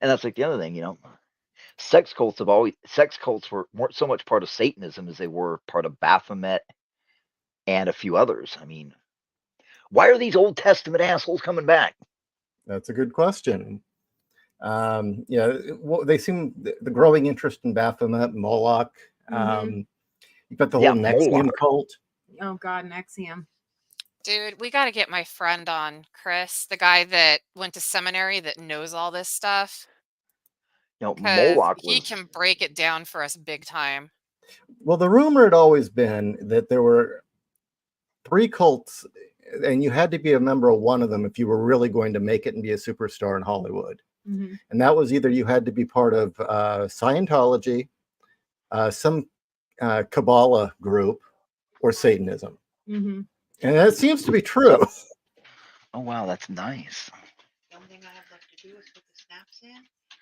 that's like the other thing, sex cults weren't so much part of Satanism as they were part of Baphomet and a few others. I mean, why are these Old Testament assholes coming back? That's a good question. They seem the growing interest in Baphomet, Moloch. You've got the whole Nexium Moloch. cult. Oh God, Nexium. Dude, we got to get my friend on, Chris, the guy that went to seminary that knows all this stuff. Moloch he can break it down for us big time. Well, the rumor had always been that there were 3 cults, and you had to be a member of one of them if you were really going to make it and be a superstar in Hollywood. And that was either you had to be part of Scientology, some Kabbalah group, or Satanism. And that seems to be true. Oh, wow, that's nice. One thing I have left to do is put the snaps in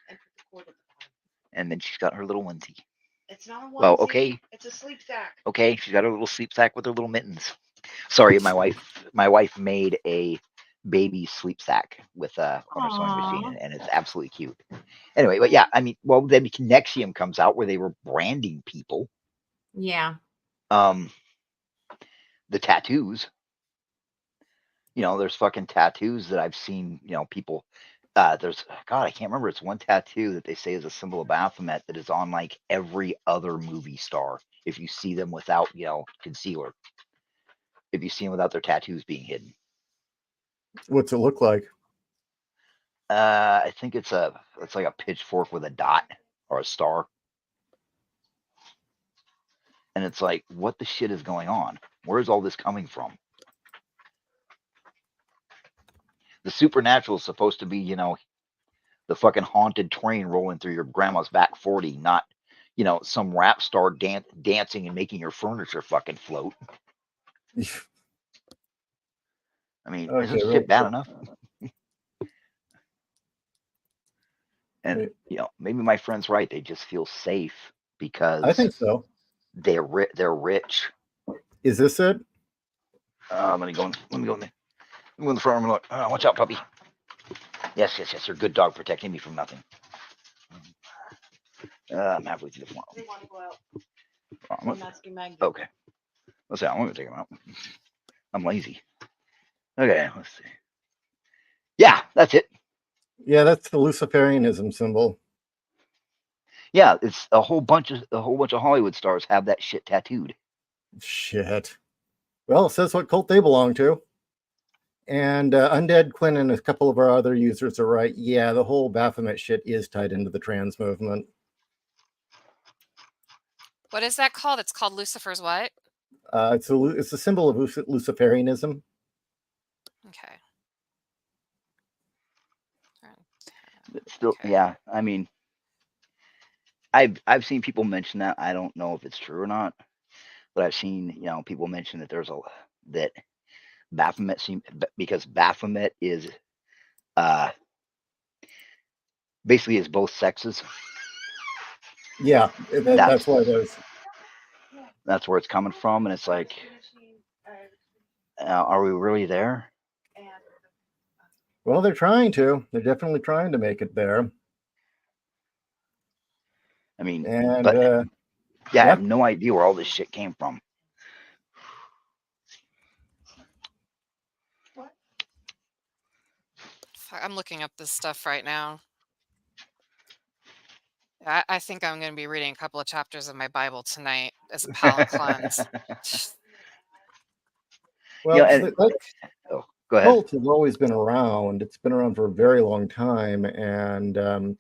and put the cord at the bottom. And then she's got her little onesie. It's not a onesie. Well, okay. It's a sleep sack. Okay, she's got her little sleep sack with her little mittens. Sorry, my wife made a baby sleep sack with on her sewing machine, and it's absolutely cute. Anyway, but yeah, I mean, well, then Nexium comes out where they were branding people. Yeah. The tattoos. There's fucking tattoos that I've seen. People. There's God, I can't remember. It's one tattoo that they say is a symbol of Baphomet that is on like every other movie star. If you see them without, concealer. If you see them without their tattoos being hidden. What's it look like? I think it's like a pitchfork with a dot or a star. And it's like, what the shit is going on? Where is all this coming from? The supernatural is supposed to be, the fucking haunted train rolling through your grandma's back 40, not, some rap star dancing and making your furniture fucking float. I mean, is this shit bad enough? And maybe my friend's right. They just feel safe because I think so. They're rich. Is this it? Let me go in the front room and look. Watch out, puppy. Yes. Her good dog protecting me from nothing. I'm halfway through the front. They want to go out. I'm asking Maggie. Okay. Let's see. I'm going to take them out. I'm lazy. Okay. Let's see. Yeah, that's it. Yeah, that's the Luciferianism symbol. Yeah, it's a whole bunch of Hollywood stars have that shit tattooed. Shit. Well, it says what cult they belong to. And Undead Quinn and a couple of our other users are right. Yeah, the whole Baphomet shit is tied into the trans movement. What is that called? It's called Lucifer's what? It's a symbol of Luciferianism. Okay. But still, okay. Yeah. I mean, I've seen people mention that. I don't know if it's true or not, but I've seen people mention that that Baphomet because Baphomet is basically is both sexes. Yeah, that's what it is. That's where it's coming from, and it's like, are we really there? Well, they're trying to. They're definitely trying to make it there. I mean, and I have no idea where all this shit came from. I'm looking up this stuff right now. I think I'm going to be reading a couple of chapters of my Bible tonight as a palate cleanse. Well, go ahead. Cult has always been around. It's been around for a very long time, and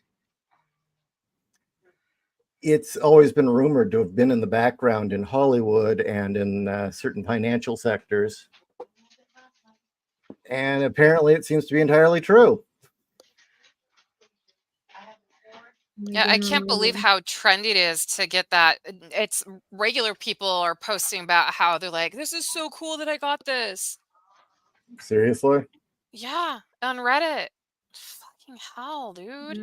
it's always been rumored to have been in the background in Hollywood and in certain financial sectors. And apparently it seems to be entirely true. Yeah, I can't believe how trendy it is to get that. It's regular people are posting about how they're like, this is so cool that I got this. Seriously? Yeah, on Reddit. Fucking hell, dude.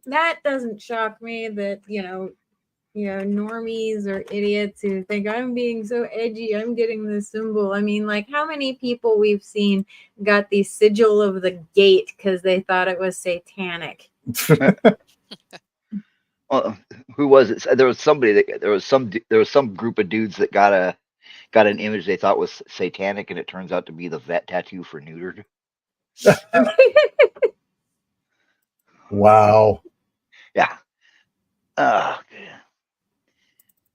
That doesn't shock me that, normies or idiots who think I'm being so edgy, I'm getting this symbol. I mean, like, how many people we've seen got the sigil of the gate because they thought it was satanic? Well, who was it? There was somebody that there was some group of dudes that got an image they thought was satanic, and it turns out to be the vet tattoo for neutered. Wow. Yeah.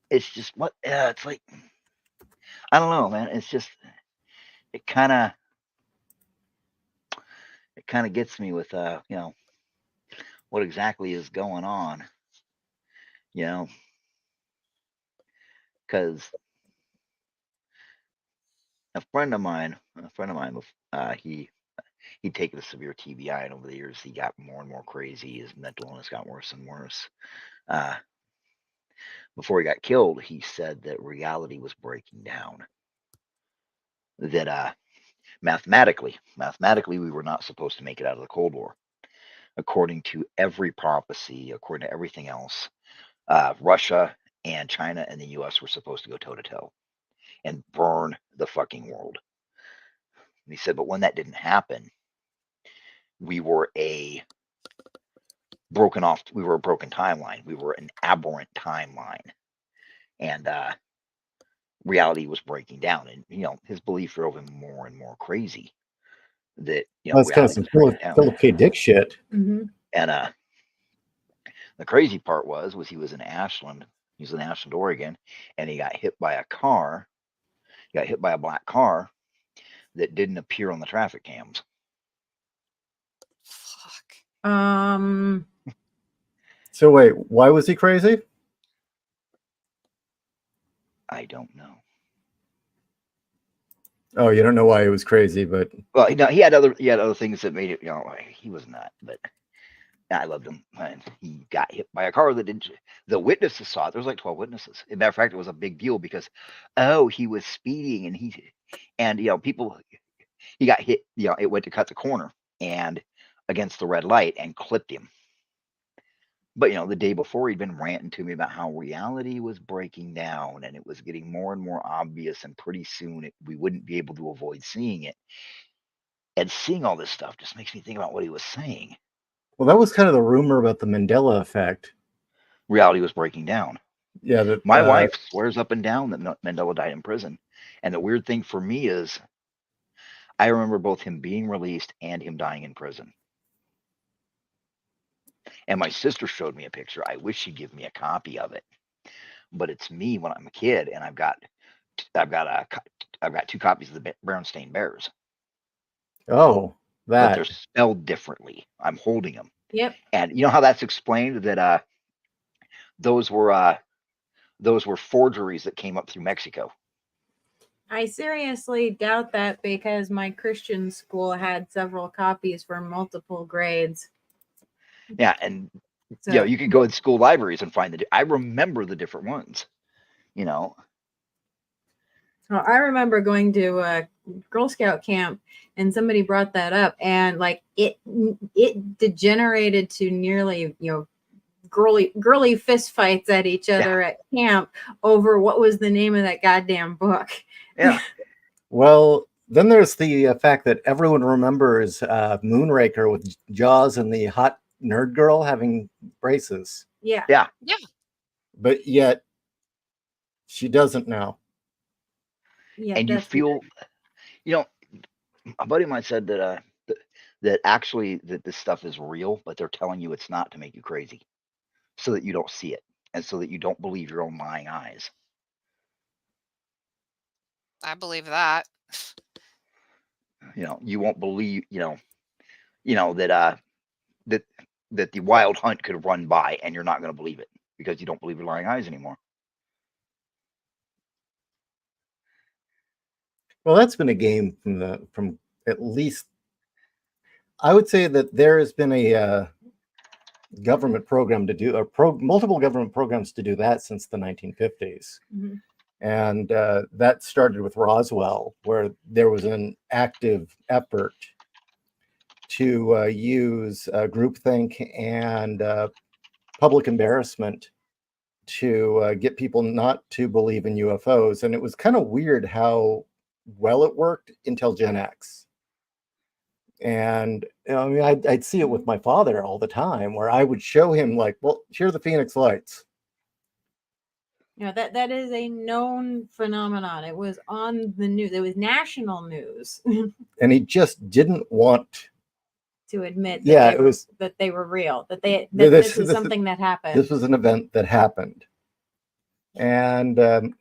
It's just what? Yeah, it's like I don't know, man. It's just it kind of gets me with what exactly is going on, because a friend of mine, he'd taken a severe TBI, and over the years he got more and more crazy. His mental illness got worse and worse. Before he got killed, he said that reality was breaking down. That mathematically, we were not supposed to make it out of the Cold War. According to every prophecy, according to everything else, Russia and China and the U.S. were supposed to go toe to toe and burn the fucking world. And he said, but when that didn't happen, we were a broken timeline. We were an aberrant timeline. And reality was breaking down. And, his belief drove him more and more crazy. That, That's kind of some Philip K. Dick shit. Mm-hmm. And the crazy part was he was in Ashland. He was in Ashland, Oregon, and he got hit by a car. He got hit by a black car that didn't appear on the traffic cams. Fuck. So wait, why was he crazy? I don't know. Oh, you don't know why he was crazy, but well, he had other things that made it. He was not, but I loved him. And he got hit by a car that didn't. The witnesses saw it. There was like 12 witnesses. As a matter of fact, it was a big deal because, he was speeding and people. He got hit. It went to cut the corner and against the red light and clipped him. But the day before he'd been ranting to me about how reality was breaking down and it was getting more and more obvious, and pretty soon we wouldn't be able to avoid seeing it. And seeing all this stuff just makes me think about what he was saying. Well, that was kind of the rumor about the Mandela effect. Reality was breaking down. Yeah, that my wife swears up and down that Mandela died in prison. And the weird thing for me is I remember both him being released and him dying in prison. And my sister showed me a picture. I wish she'd give me a copy of it. But it's me when I'm a kid, and I've got 2 copies of the Berenstain Bears. Oh, but they're spelled differently. I'm holding them. Yep. And you know how that's explained? That those were forgeries that came up through Mexico. I seriously doubt that because my Christian school had several copies for multiple grades. Yeah, and you can go in school libraries and find I remember the different ones. Well, I remember going to a Girl Scout camp and somebody brought that up, and like it degenerated to nearly girly fist fights at each other at camp over what was the name of that goddamn book. Yeah. Well, then there's the fact that everyone remembers Moonraker with Jaws and the hot nerd girl having braces. Yeah. Yeah. Yeah. But yet she doesn't now. Yeah. And you feel, a buddy of mine said that actually that this stuff is real, but they're telling you it's not to make you crazy, so that you don't see it and so that you don't believe your own lying eyes. I believe that. You won't believe, that the wild hunt could run by, and you're not going to believe it because you don't believe your lying eyes anymore. Well, that's been a game from at least, I would say that there has been a government program to do multiple government programs to do that since the 1950s. Mm-hmm. And that started with Roswell, where there was an active effort to use groupthink and public embarrassment to get people not to believe in UFOs. And it was kind of weird how well it worked until Gen X. And I mean, I'd see it with my father all the time, where I would show him, like, well, here are the Phoenix Lights. That is a known phenomenon. It was on the news. It was national news. And he just didn't want to admit that they were real, that this is something that happened. This was an event that happened. And even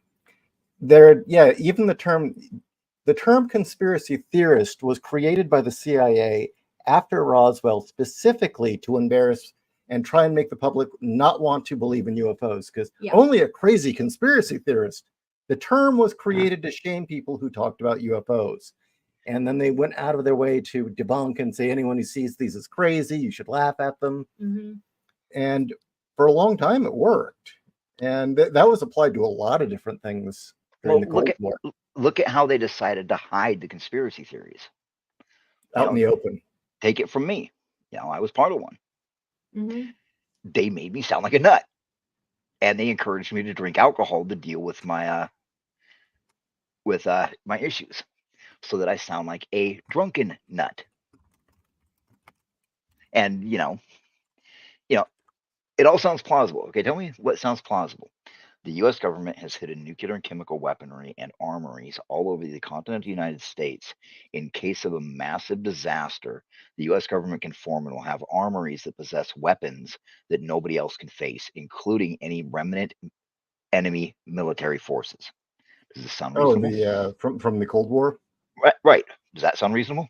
the term conspiracy theorist was created by the CIA after Roswell specifically to embarrass and try and make the public not want to believe in UFOs, because only a crazy conspiracy theorist. The term was created to shame people who talked about UFOs. And then they went out of their way to debunk and say anyone who sees these is crazy, you should laugh at them. Mm-hmm. And for a long time it worked. And that was applied to a lot of different things during the Cold War. Look at how they decided to hide the conspiracy theories. Out in the open. Take it from me. I was part of one. Mm-hmm. They made me sound like a nut. And they encouraged me to drink alcohol to deal with my my issues, so that I sound like a drunken nut. And it all sounds plausible. Okay, tell me what sounds plausible. The U.S. government has hidden nuclear and chemical weaponry and armories all over the continent of the United States. In case of a massive disaster, the U.S. government can form and will have armories that possess weapons that nobody else can face, including any remnant enemy military forces. Does this sound reasonable? From the Cold War? Right. Does that sound reasonable?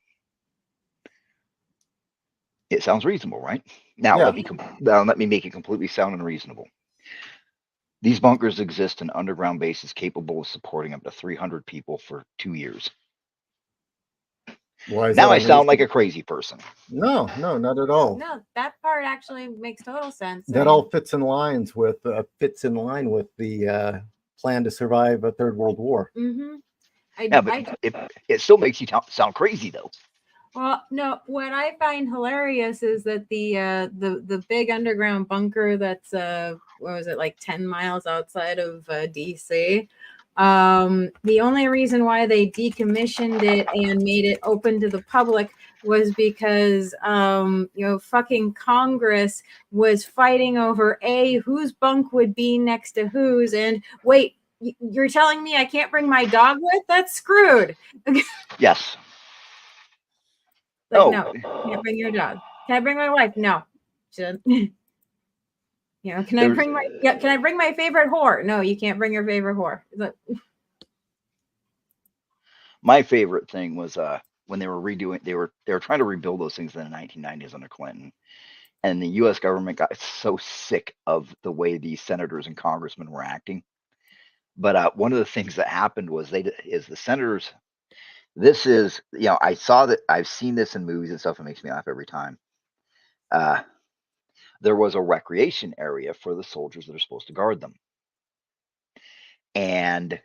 It sounds reasonable, right? Now, let me make it completely sound unreasonable. These bunkers exist in underground bases capable of supporting up to 300 people for 2 years. Now I sound like a crazy person. No, not at all. No, that part actually makes total sense. That all fits in line with the plan to survive a third world war. Mm-hmm. It still makes you sound crazy, though. Well, no, what I find hilarious is that the big underground bunker that's what was it, like 10 miles outside of DC. The only reason why they decommissioned it and made it open to the public was because fucking Congress was fighting over whose bunk would be next to whose, and wait, you're telling me I can't bring my dog with? That's screwed. Yes. No, can't bring your dog. Can I bring my wife? No. Can I bring my favorite whore? No, you can't bring your favorite whore. My favorite thing was when they were redoing, they were trying to rebuild those things in the 1990s under Clinton, and the U.S. government got so sick of the way these senators and congressmen were acting. But one of the things that happened was the senators. This is, I saw that, I've seen this in movies and stuff. It makes me laugh every time. There was a recreation area for the soldiers that are supposed to guard them. And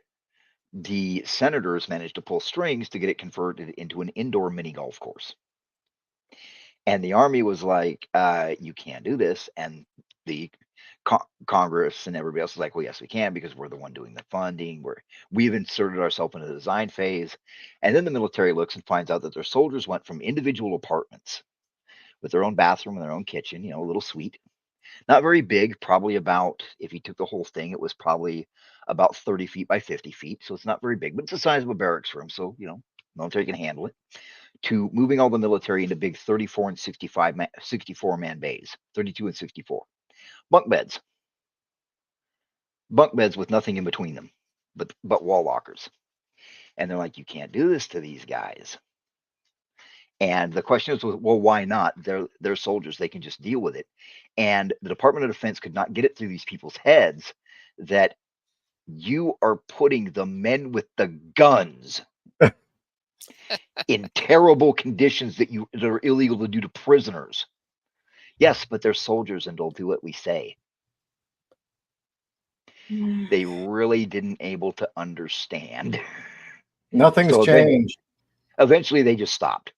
the senators managed to pull strings to get it converted into an indoor mini golf course. And the army was like, you can't do this. And the Congress and everybody else was like, well, yes, we can, because we're the one doing the funding. We've inserted ourselves into the design phase. And then the military looks and finds out that their soldiers went from individual apartments with their own bathroom and their own kitchen, a little suite. Not very big, probably about, if you took the whole thing, it was probably about 30 feet by 50 feet. So it's not very big, but it's the size of a barracks room. So, military can handle it. To moving all the military into big 34 and 64 man bays, 32 and 64. Bunk beds with nothing in between them, but wall lockers. And they're like, you can't do this to these guys. And the question is, well, why not? They're soldiers. They can just deal with it. And the Department of Defense could not get it through these people's heads that you are putting the men with the guns in terrible conditions that are illegal to do to prisoners. Yes, but they're soldiers and they'll do what we say. They really didn't able to understand. Nothing's changed. Eventually, they just stopped.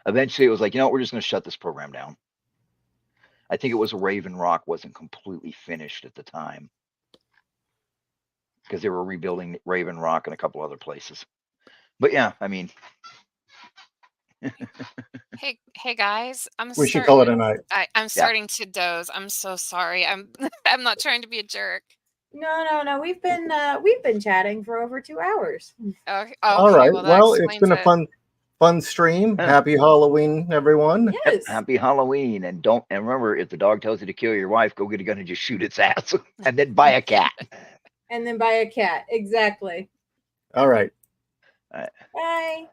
Eventually, it was like, we're just going to shut this program down. I think it was Raven Rock wasn't completely finished at the time because they were rebuilding Raven Rock and a couple other places. But yeah, I mean, Hey guys, We should call it a starting. night. I'm starting to doze. I'm so sorry. I'm I'm not trying to be a jerk. No. We've been chatting for over 2 hours. Okay, All right. well, that Well, it's explains been a it. fun stream. Yeah. Happy Halloween, everyone. Yes. happy Halloween. And remember, if the dog tells you to kill your wife, go get a gun and just shoot its ass and then buy a cat. And then buy a cat. Exactly. All right. Bye. Night.